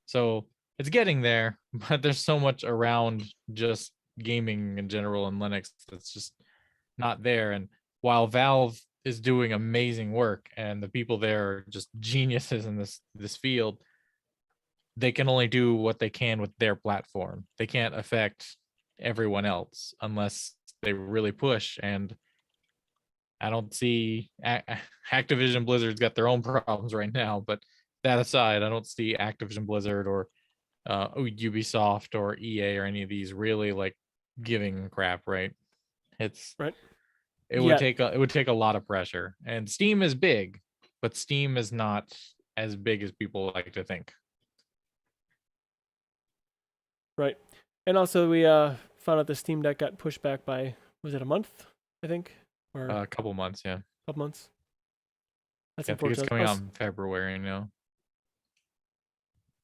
So it's getting there, but there's so much around just gaming in general in Linux that's just not there. And while Valve is doing amazing work and the people there are just geniuses in this field, they can only do what they can with their platform. They can't affect everyone else unless they really push. And I don't see Activision Blizzard's got their own problems right now, but that aside, I don't see Activision Blizzard or Ubisoft or EA or any of these really like giving crap, right? It's right. It would take a lot of pressure. And Steam is big, but Steam is not as big as people like to think. Right. And also we found out the Steam Deck got pushed back by, was it a month, I think? Or A couple months, yeah. couple months. That's I think it's unfortunate. coming out in February, I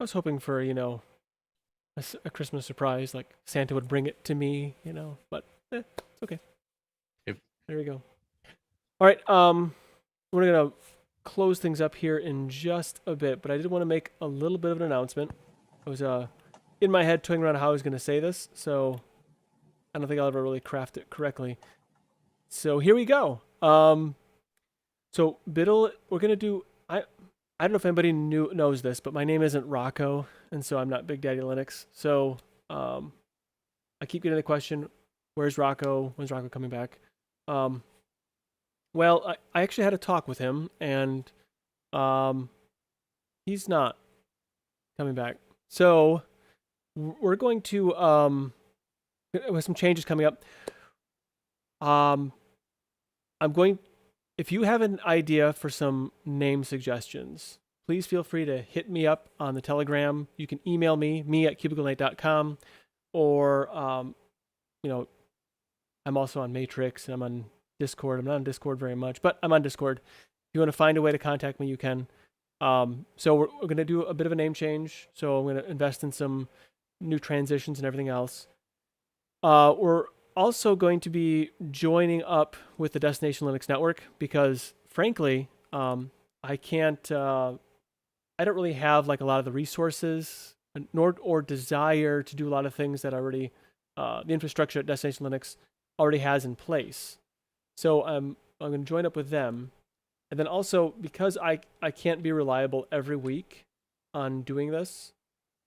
was hoping for, a Christmas surprise, like Santa would bring it to me, but it's okay. Yep. There we go. All right, we're gonna close things up here in just a bit, but I did want to make a little bit of an announcement. I was in my head toying around how I was gonna say this, so I don't think I'll ever really craft it correctly. So here we go. So Biddle, we're gonna do. I don't know if anybody knows this, but my name isn't Rocco, and so I'm not Big Daddy Linux. So I keep getting the question, "Where's Rocco? When's Rocco coming back?" Well, I actually had a talk with him, and he's not coming back. So we're going to with some changes coming up. If you have an idea for some name suggestions, please feel free to hit me up on the Telegram. You can email me at cubiclenight.com, or, I'm also on Matrix, and I'm on Discord. I'm not on Discord very much, but I'm on Discord. If you want to find a way to contact me, you can. So we're going to do a bit of a name change. So I'm going to invest in some new transitions and everything else. We're also going to be joining up with the Destination Linux Network because, frankly, I can't. I don't really have like a lot of the resources or desire to do a lot of things that already the infrastructure at Destination Linux already has in place. So I'm going to join up with them, and then also because I can't be reliable every week on doing this,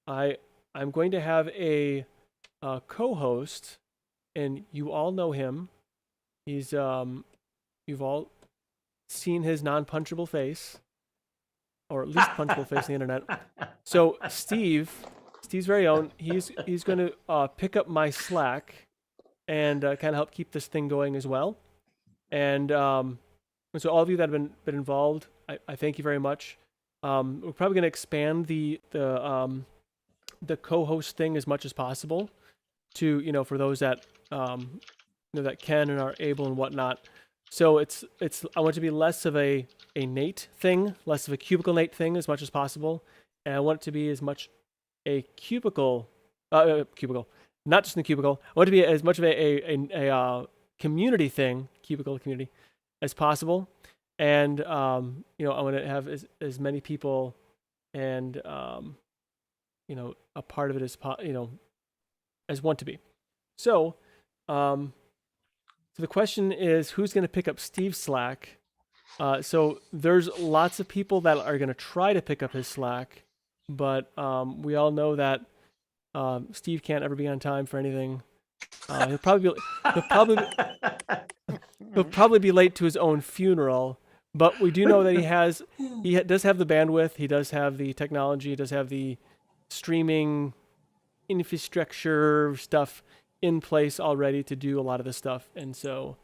I'm going to have a co-host. And you all know him. He's you've all seen his non-punchable face, or at least punchable face on the internet. So Steve's very own. He's going to pick up my slack and kind of help keep this thing going as well. And so all of you that have been involved, I thank you very much. We're probably going to expand the co-host thing as much as possible to for those that that can and are able and whatnot. So it's I want it to be less of a Nate thing, less of a cubicle Nate thing as much as possible, and I want it to be as much a cubicle, not just in the cubicle. I want it to be as much of a community thing, cubicle community, as possible, and I want to have as many people and a part of it as want to be. So, so the question is, who's going to pick up Steve's slack? So there's lots of people that are going to try to pick up his slack, but we all know that Steve can't ever be on time for anything. He'll probably be late to his own funeral. But we do know that he does have the bandwidth, he does have the technology, he does have the streaming infrastructure stuff in place already to do a lot of this stuff, and so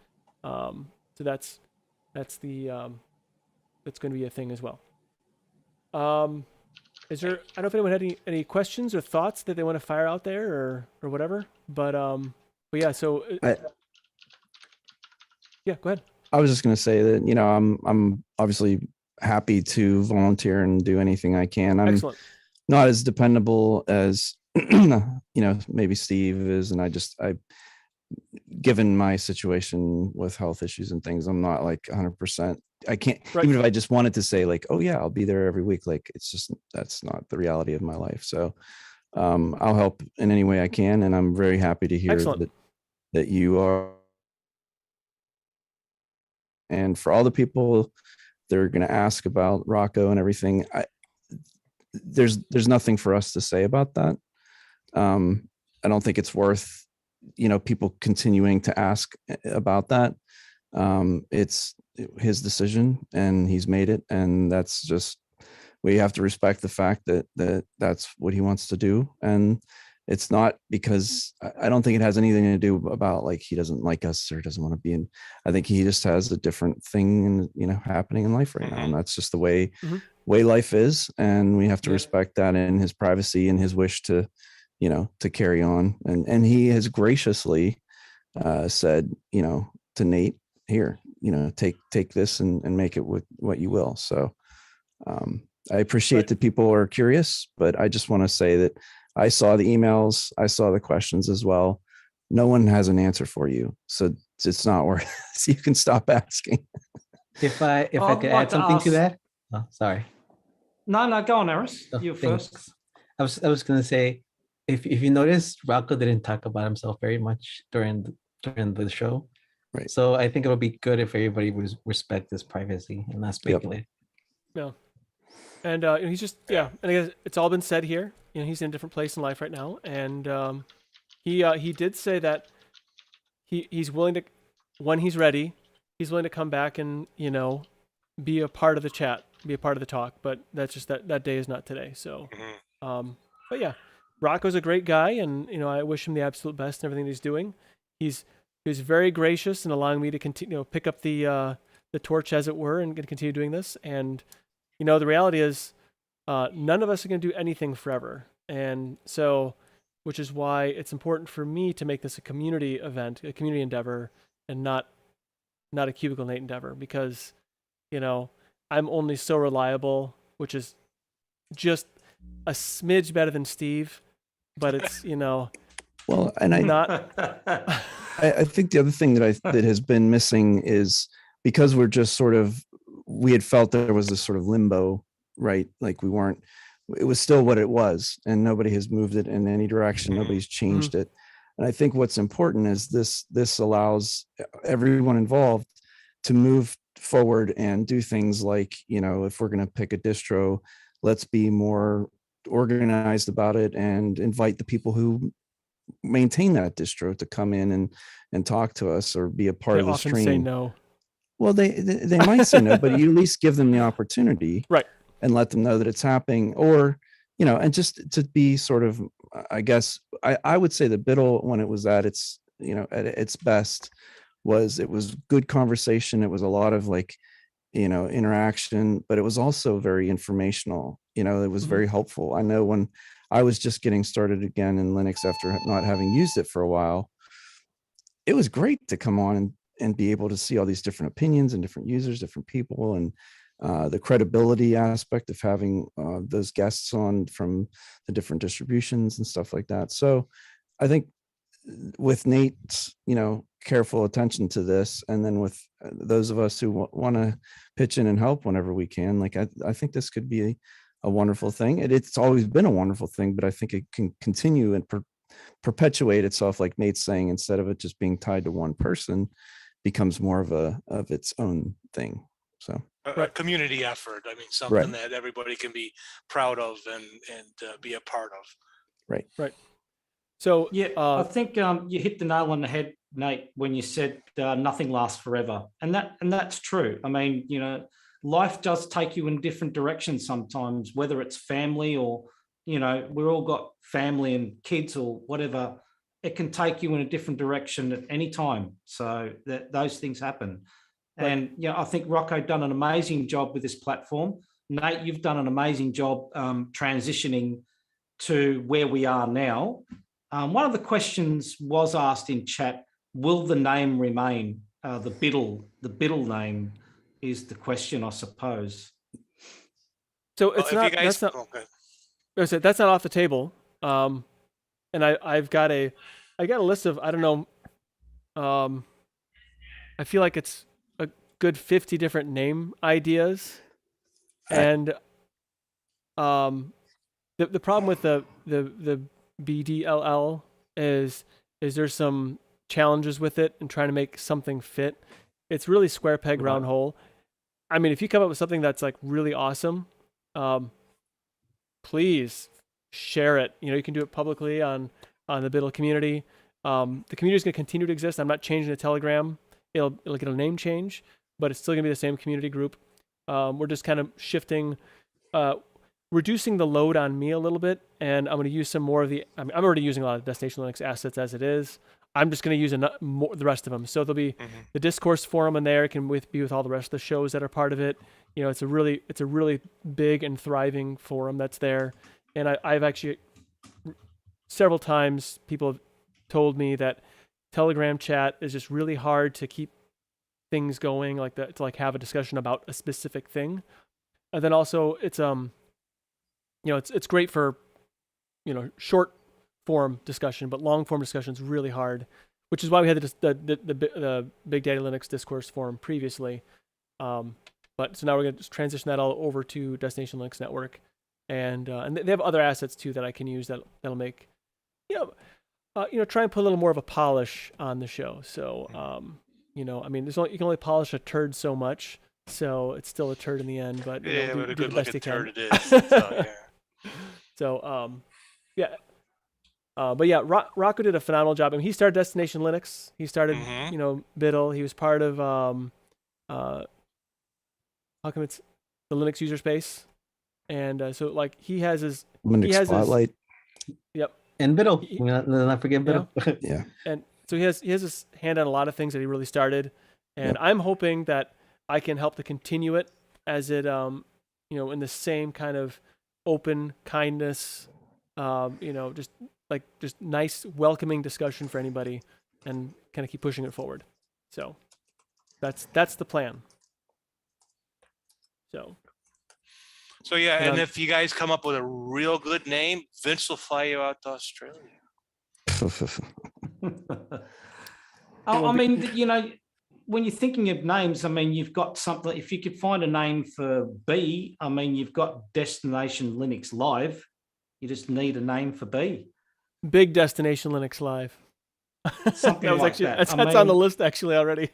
that's going to be a thing as well. Is there? I don't know if anyone had any questions or thoughts that they want to fire out there or whatever, but yeah. So yeah, go ahead. I was just going to say that I'm obviously happy to volunteer and do anything I can. I'm Excellent. Not as dependable as maybe Steve is, and I given my situation with health issues and things, I'm not like 100%. I can't, right. Even if I just wanted to say like, oh yeah, I'll be there every week, like it's just, that's not the reality of my life. So I'll help in any way I can, and I'm very happy to hear that you are And for all the people that are going to ask about Rocco and everything, there's nothing for us to say about that. I don't think it's worth, people continuing to ask about that. It's his decision and he's made it. And that's just, we have to respect the fact that that's what he wants to do. And it's not because I don't think it has anything to do about like he doesn't like us or doesn't want to be in. I think he just has a different thing, happening in life right now, and that's just the way life is, and we have to respect that and his privacy and his wish to, to carry on. And he has graciously said, to Nate, here, take this and make it with what you will. So I appreciate that people are curious, but I just want to say that I saw the emails, I saw the questions as well. No one has an answer for you, so it's not worth. So you can stop asking. If I could add something to that. Oh, sorry. No, go on, Eris. Oh, You thanks. first. I was gonna say, if you notice, Rocco didn't talk about himself very much during the show. Right. So I think it'll be good if everybody respect his privacy and not speculate. Yeah. And he's just, and I guess it's all been said here. He's in a different place in life right now, and he did say that he's willing to, when he's ready, he's willing to come back and be a part of the chat, be a part of the talk. But that's just that day is not today. So, but yeah, Rocco's a great guy, and I wish him the absolute best in everything he's doing. He was very gracious in allowing me to continue, pick up the torch, as it were, and continue doing this. And the reality is, none of us are going to do anything forever. And so, which is why it's important for me to make this a community event, a community endeavor, and not a Cubicle Nate endeavor, because, I'm only so reliable, which is just a smidge better than Steve, but it's, well, and I think the other thing that has been missing is because we're just we had felt that there was this sort of limbo, right? Like it was still what it was, and nobody has moved it in any direction. Nobody's changed it. And I think what's important is this allows everyone involved to move forward and do things like, if we're going to pick a distro, let's be more organized about it and invite the people who maintain that distro to come in and talk to us or be a part of the stream. Say no. Well, they might say no, but you at least give them the opportunity, right, and let them know that it's happening, or and just to be sort of, I guess I would say the BDLL, when it was at its at its best, it was good conversation. It was a lot of interaction, but it was also very informational. It was very helpful. I know when I was just getting started again in Linux after not having used it for a while, it was great to come on and be able to see all these different opinions and different users, different people, and the credibility aspect of having those guests on from the different distributions and stuff like that. So I think with Nate's, careful attention to this, and then with those of us who want to pitch in and help whenever we can, I think this could be a wonderful thing. It's always been a wonderful thing, but I think it can continue and perpetuate itself, like Nate's saying, instead of it just being tied to one person, becomes more of its own thing. So a community effort. I mean, something that everybody can be proud of and be a part of. Right. So I think you hit the nail on the head, Nate, when you said nothing lasts forever, and that's true. I mean, life does take you in different directions sometimes, whether it's family or we're all got family and kids or whatever. It can take you in a different direction at any time. So those things happen. Right. And I think Rocco done an amazing job with this platform. Nate, you've done an amazing job transitioning to where we are now. One of the questions was asked in chat: will the name remain? The BDLL name is the question, I suppose. So it's that's not off the table. And I've got a list of, I don't know, I feel like it's a good 50 different name ideas. And the problem with the BDLL is there's some challenges with it and trying to make something fit. It's really square peg, round hole. I mean, if you come up with something that's like really awesome, please share it. You know, you can do it publicly on the BDLL community. The community is going to continue to exist. I'm not changing the Telegram. It'll get a name change, but it's still going to be the same community group. We're just kind of shifting, reducing the load on me a little bit, and I'm going to use some more of the. I'm already using a lot of Destination Linux assets as it is. I'm just going to use the rest of them. So there'll be the discourse forum in there. It can be with all the rest of the shows that are part of it. You know, it's a really big and thriving forum that's there. And I've actually several times people have told me that Telegram chat is just really hard to keep things going like that, to like have a discussion about a specific thing. And then also it's it's great for short form discussion, but long form discussion is really hard, which is why we had the Big Daddy Linux discourse forum previously. But so now we're going to just transition that all over to Destination Linux Network, and they have other assets too that I can use that'll make try and put a little more of a polish on the show. So I mean, you can only polish a turd so much, so it's still a turd in the end. But but a good looking turd it is. So but yeah, Rocco did a phenomenal job. I mean, he started Destination Linux. He started, BDLL. He was part of how come it's the Linux user space, and so like he has his Linux Spotlight. Yep. And BDLL. Let's not forget BDLL. Yeah. And so he has his hand on a lot of things that he really started, and I'm hoping that I can help to continue it as it in the same kind of open kindness, just nice welcoming discussion for anybody, and kind of keep pushing it forward. So that's the plan. So yeah, and if you guys come up with a real good name, Vince will fly you out to Australia. I mean, when you're thinking of names, I mean, you've got something. If you could find a name for B, I mean, you've got Destination Linux Live. You just need a name for B. Big Destination Linux Live. Something that was like actually that. that's on the list actually already.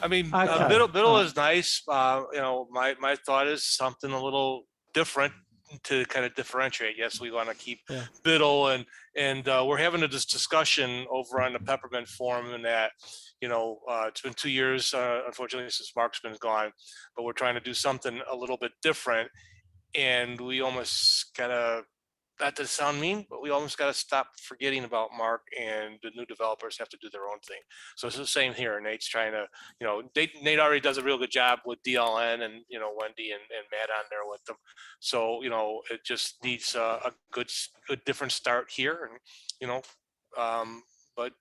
I mean, Okay. BDLL is nice. My thought is something a little different to kind of differentiate. Yes, we want to keep BDLL, and we're having this discussion over on the Peppermint forum, and that it's been 2 years, unfortunately, since Mark's been gone, but we're trying to do something a little bit different, and we almost gotta. That does sound mean, but we almost got to stop forgetting about Mark, and the new developers have to do their own thing. So it's the same here. Nate's trying to, Nate already does a real good job with DLN and, Wendy and Matt on there with them. So, it just needs a good different start here. And, but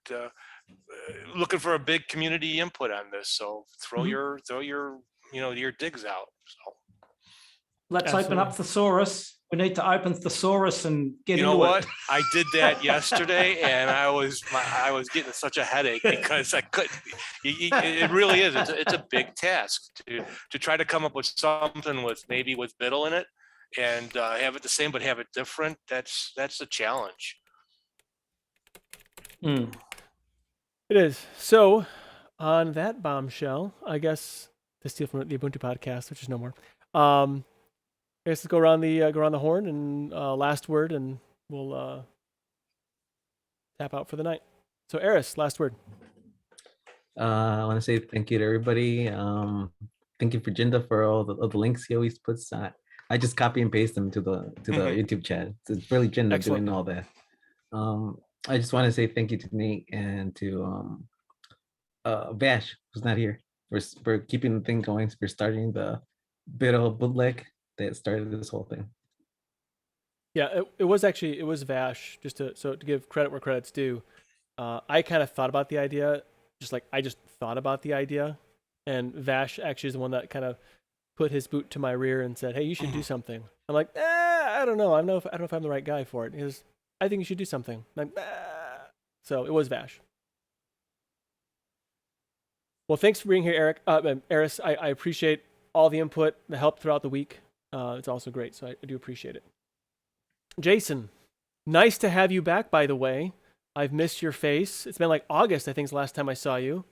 looking for a big community input on this. So throw your digs out. So. Let's open up Thesaurus. We need to open Thesaurus and get into it. You know what? I did that yesterday, and I was getting such a headache because I couldn't. It really is. It's a big task to try to come up with something with BDLL in it, and have it the same but have it different. That's a challenge. It is. So, on that bombshell, I guess to steal from the Ubuntu podcast, which is no more. I guess let's go around the horn and last word, and we'll tap out for the night. So, Eris, last word. I want to say thank you to everybody. Thank you for Jinda for all the links he always puts. I just copy and paste them to the YouTube chat. It's really Jinda doing all that. I just want to say thank you to Nate and to Vash, who's not here, for keeping the thing going, for starting the BDLL bootleg that started this whole thing. Yeah, it was Vash, just to give credit where credit's due. I kind of thought about the idea, I just thought about the idea, and Vash actually is the one that kind of put his boot to my rear and said, "Hey, you should do something." I'm like, I don't know. I don't know if I'm the right guy for it. He goes, "I think you should do something." I'm like, So it was Vash. Well, thanks for being here, Eris. I appreciate all the input, the help throughout the week. It's also great, so I do appreciate it. Jason, nice to have you back, by the way. I've missed your face. It's been like August, I think, is the last time I saw you.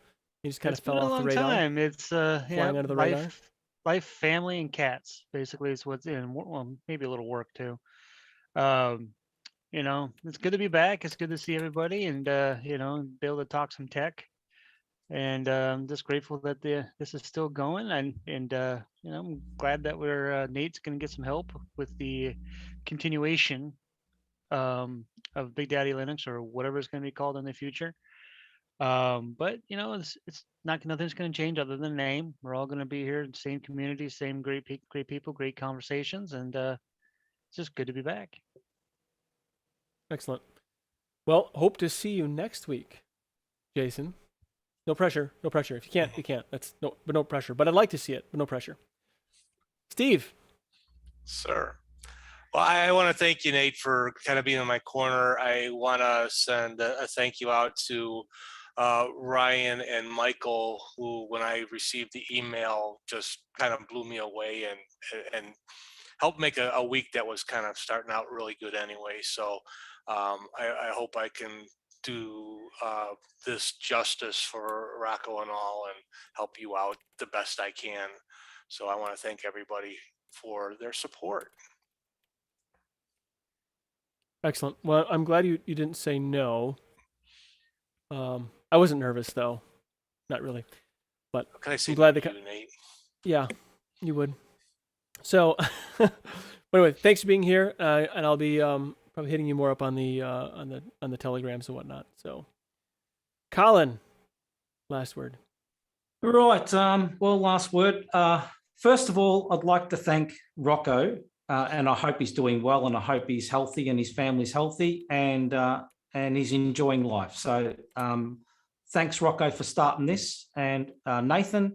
You just kind It's of fell been a off the long radar. time. It's Flying under the radar. life, family, and cats. Basically, is what's in. Well, maybe a little work too. It's good to be back. It's good to see everybody, and be able to talk some tech. And I'm just grateful that this is still going, and I'm glad that Nate's going to get some help with the continuation of Big Daddy Linux, or whatever it's going to be called in the future. But it's not, nothing's going to change other than the name. We're all going to be here, same community, same great people, great conversations, and it's just good to be back. Excellent. Well, hope to see you next week, Jason. No pressure. No pressure. If you can't, you can't. No pressure. But I'd like to see it, but no pressure. Steve. Sir. Well, I want to thank you, Nate, for kind of being in my corner. I want to send a thank you out to Ryan and Michael, who, when I received the email, just kind of blew me away and helped make a week that was kind of starting out really good anyway. So I hope I can do this justice for Rocco and all, and help you out the best I can. So I want to thank everybody for their support. Excellent. Well, I'm glad you didn't say no. I wasn't nervous though, not really. But can I say I'm glad you, Nate? Yeah, you would. So, anyway, thanks for being here, and I'll be probably hitting you more up on the telegrams and whatnot. So, Colin, last word. Right. Well, last word. First of all, I'd like to thank Rocco, and I hope he's doing well, and I hope he's healthy and his family's healthy, and he's enjoying life. So, thanks, Rocco, for starting this, and Nathan,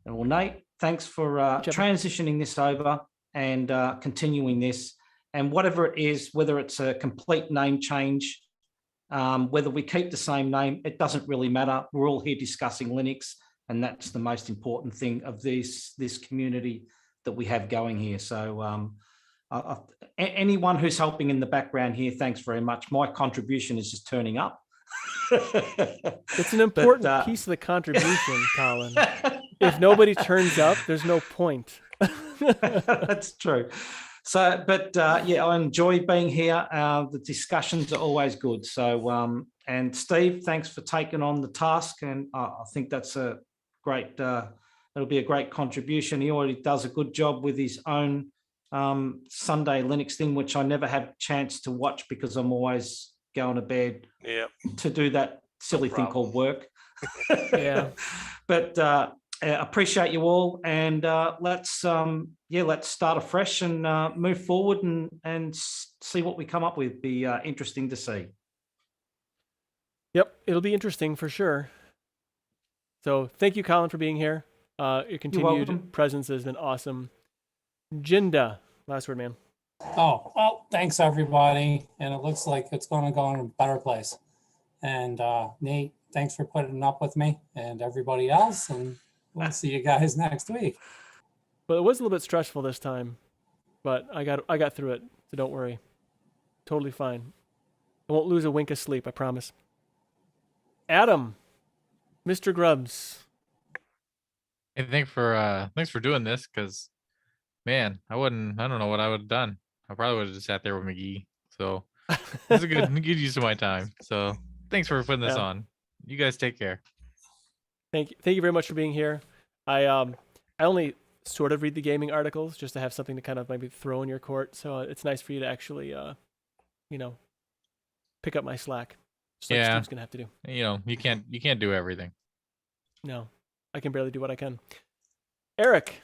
or Nate, thanks for transitioning this over and continuing this. And whatever it is, whether it's a complete name change, whether we keep the same name, it doesn't really matter. We're all here discussing Linux, and that's the most important thing of this community that we have going here. So anyone who's helping in the background here, thanks very much. My contribution is just turning up. It's an important piece of the contribution, Colin. If nobody turns up, there's no point. That's true. So, but yeah, I enjoy being here. The discussions are always good. So, and Steve, thanks for taking on the task. And I think that's a great, it'll be a great contribution. He already does a good job with his own Sunday Linux thing, which I never have a chance to watch because I'm always going to bed to do that silly thing called work. Yeah. But appreciate you all, and let's start afresh and move forward and see what we come up with. Be interesting to see. Yep, it'll be interesting for sure. So thank you, Colin, for being here. Your continued presence has been awesome. Jinda, last word, man. Oh, well, thanks everybody, and it looks like it's going to go in a better place. And Nate, thanks for putting up with me and everybody else, and we'll see you guys next week. Well, it was a little bit stressful this time, but I got through it, so don't worry. Totally fine. I won't lose a wink of sleep, I promise. Adam, Mr. Grubbs. Hey, thanks for doing this, because man, I don't know what I would have done. I probably would have just sat there with McGee. So it's a good use of my time. So thanks for putting this on. You guys take care. Thank you very much for being here. I only sort of read the gaming articles just to have something to kind of maybe throw in your court. So it's nice for you to actually, pick up my slack. Just like Steve's gonna have to do. You can't do everything. No, I can barely do what I can. Eric.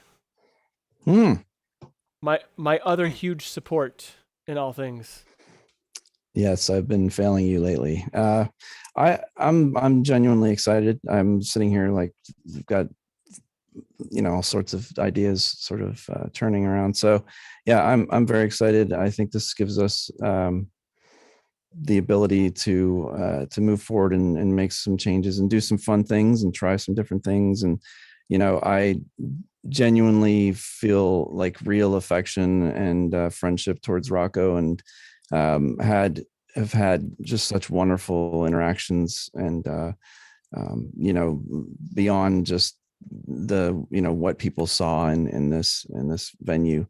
My other huge support in all things. Yes, I've been failing you lately. I'm genuinely excited. I'm sitting here like I've got all sorts of ideas sort of turning around. So yeah, I'm very excited. I think this gives us the ability to move forward and make some changes and do some fun things and try some different things. And I genuinely feel like real affection and friendship towards Rocco, and have had just such wonderful interactions, and you know, beyond just the, you know, what people saw in this venue.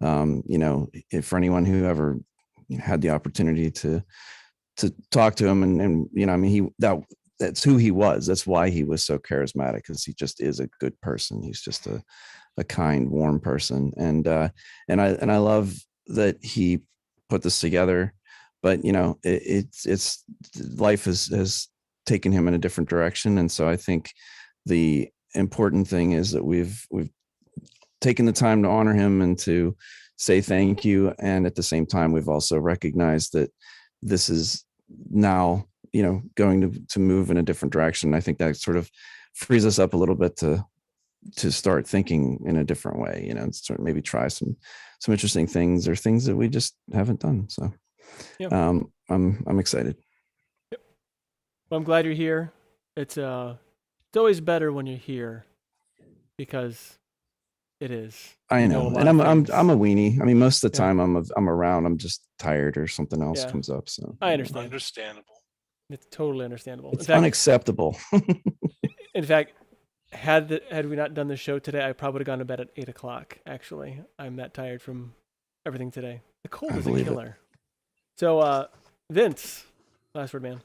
You know, if for anyone who ever had the opportunity to talk to him, and you know, I mean, that's who he was. That's why he was so charismatic, because he just is a good person. He's just a kind, warm person. And I love that he put this together, but you know, it's life has taken him in a different direction. And so I think the important thing is that we've taken the time to honor him and to say thank you. And at the same time, we've also recognized that this is now, you know, going to move in a different direction. I think that sort of frees us up a little bit to start thinking in a different way, you know, and sort of maybe try some interesting things or things that we just haven't done. So Yep. I'm excited. Yep. Well, I'm glad you're here. It's always better when you're here, because it is. I know, and I'm a weenie. I mean, most of the time I'm around. I'm just tired or something else comes up. So I understand. Understandable. It's totally understandable. It's unacceptable. In fact, had we not done the show today, I probably would have gone to bed at 8 o'clock. Actually, I'm that tired from everything today. The cold is a killer. So, Vince, last word, man.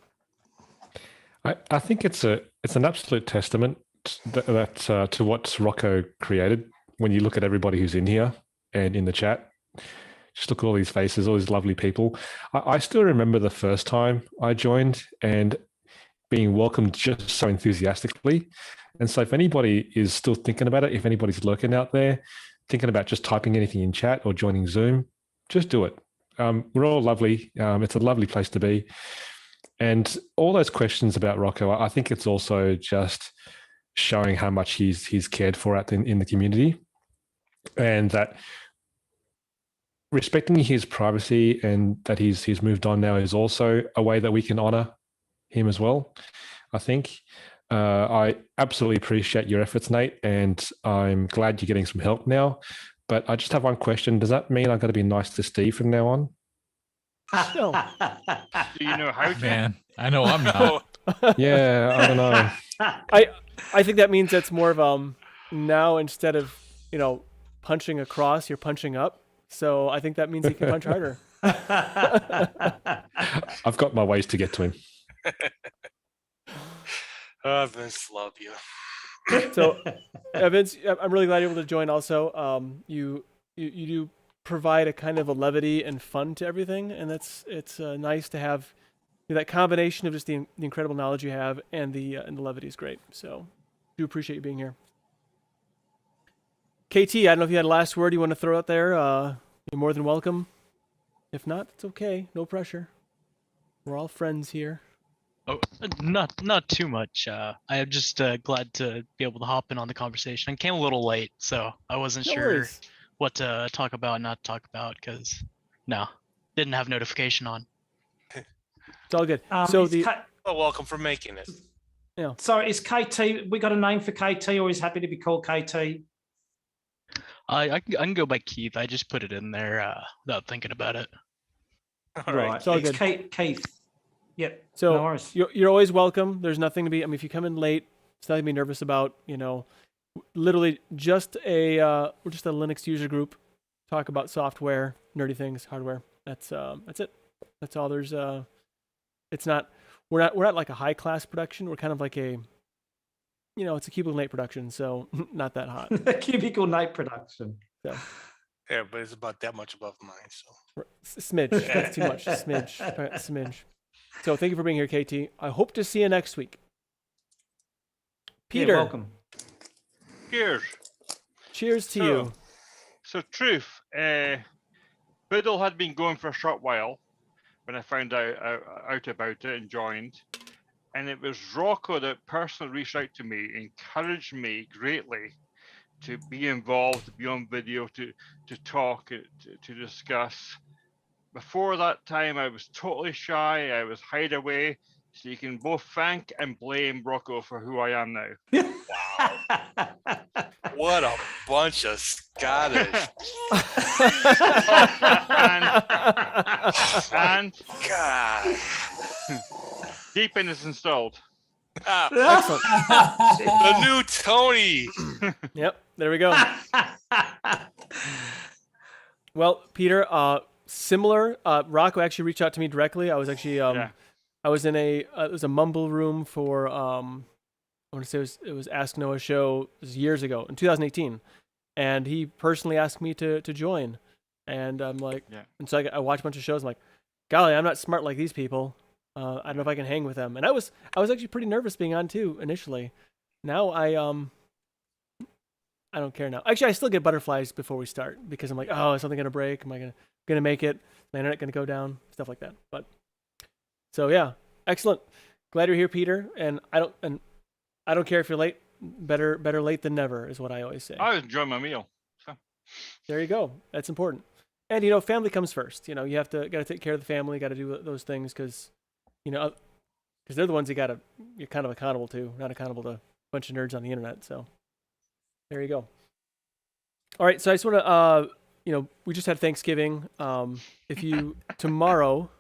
I think it's an absolute testament that to what Rocco created. When you look at everybody who's in here and in the chat, just look at all these faces, all these lovely people. I still remember the first time I joined and being welcomed just so enthusiastically. And so if anybody is still thinking about it, if anybody's lurking out there, thinking about just typing anything in chat or joining Zoom, just do it. We're all lovely. It's a lovely place to be. And all those questions about Rocco, I think it's also just showing how much he's cared for out in the community, and that respecting his privacy and that he's moved on now is also a way that we can honor him as well. I think I absolutely appreciate your efforts, Nate, and I'm glad you're getting some help now. But I just have one question. Does that mean I've got to be nice to Steve from now on? Do you know how to? Man, I know I'm not. Yeah, I don't know. I think that means that's more of now, instead of, you know, punching across, you're punching up. So I think that means he can punch harder. I've got my ways to get to him. Vince, love you. So, Vince, I'm really glad you're able to join. Also, you do provide a kind of a levity and fun to everything, and it's nice to have that combination of just the incredible knowledge you have and the levity is great. So, do appreciate you being here. KT, I don't know if you had a last word you want to throw out there. You're more than welcome. If not, it's okay. No pressure. We're all friends here. Oh, not too much. I am just glad to be able to hop in on the conversation. I came a little late, so I wasn't sure what to talk about and not talk about, because didn't have notification on. It's all good. So welcome for making it. Yeah. So is KT? We got a name for KT, or is happy to be called KT? I can go by Keith. I just put it in there without thinking about it. All right. It's all good. Keith. Yep. So no worries. You're always welcome. There's nothing to be. I mean, if you come in late, it's nothing to be nervous about. You know, literally just we're just a Linux user group. Talk about software, nerdy things, hardware. That's it. That's all. There's it's not. We're not like a high class production. We're kind of like a, you know, it's a cubicle night production, so not that hot. A cubicle night production. So. Yeah, but it's about that much above mine. So smidge. That's too much. Smidge. So thank you for being here, KT. I hope to see you next week. Peter, welcome. Cheers to you. So truth, Biddle had been going for a short while when I found out about it and joined. And it was Rocco that personally reached out to me, encouraged me greatly to be involved, to be on video, to talk, to discuss. Before that time, I was totally shy. I was hide away. So you can both thank and blame Rocco for who I am now. Wow. What a bunch of Scottish. and God. Deep in is installed. Excellent. The new Tony. Yep, there we go. Well, Peter, similar. Rocco actually reached out to me directly. I was actually I was in it was a mumble room for I want to say it was Ask Noah show. It was years ago in 2018, and he personally asked me to join, and I'm like, and so I watched a bunch of shows. I'm like, golly, I'm not smart like these people. I don't know if I can hang with them. And I was actually pretty nervous being on too initially. Now I don't care now. Actually, I still get butterflies before we start because I'm like, oh, is something gonna break? Am I gonna make it? Is my internet gonna go down? Stuff like that. But so yeah, excellent. Glad you're here, Peter. And I don't care if you're late. Better late than never is what I always say. I was enjoying my meal. So. There you go. That's important. And family comes first. You gotta take care of the family. Got to do those things because they're the ones you're kind of accountable to, not accountable to a bunch of nerds on the internet. So there you go. All right. So I just want to, we just had Thanksgiving. Tomorrow,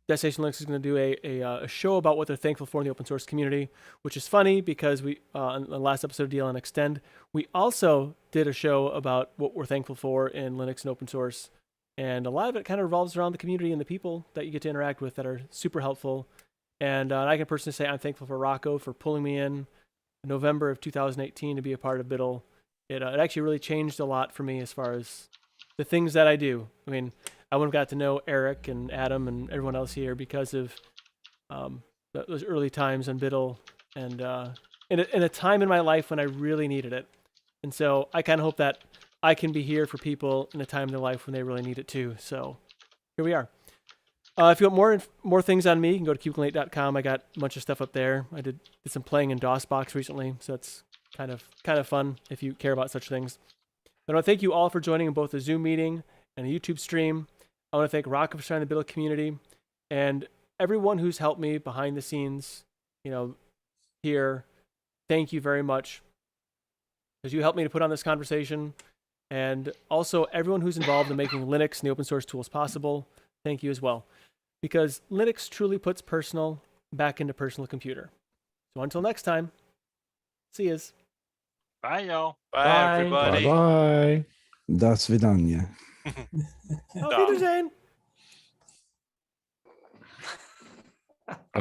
Destination Linux is going to do a show about what they're thankful for in the open source community, which is funny because we, in the last episode of DLN Extend, we also did a show about what we're thankful for in Linux and open source. And a lot of it kind of revolves around the community and the people that you get to interact with that are super helpful. And I can personally say I'm thankful for Rocco for pulling me in November of 2018 to be a part of BDLL. It actually really changed a lot for me as far as the things that I do. I mean, I wouldn't have got to know Eric and Adam and everyone else here because of those early times on BDLL and in a time in my life when I really needed it. And so I kind of hope that I can be here for people in a time in their life when they really need it too. So here we are. If you want more things on me, you can go to cubicleinate.com. I got a bunch of stuff up there. I did some playing in DOSBox recently, so that's kind of fun if you care about such things. I want to thank you all for joining in both the Zoom meeting and the YouTube stream. I want to thank Rocco for starting the BDLL community and everyone who's helped me behind the scenes, here. Thank you very much because you helped me to put on this conversation. And also everyone who's involved in making Linux and the open source tools possible. Thank you as well. Because Linux truly puts personal back into personal computer. So until next time, see yous. Bye, y'all. Bye, everybody. Bye bye. Das vidanya. Auf Wiedersehen.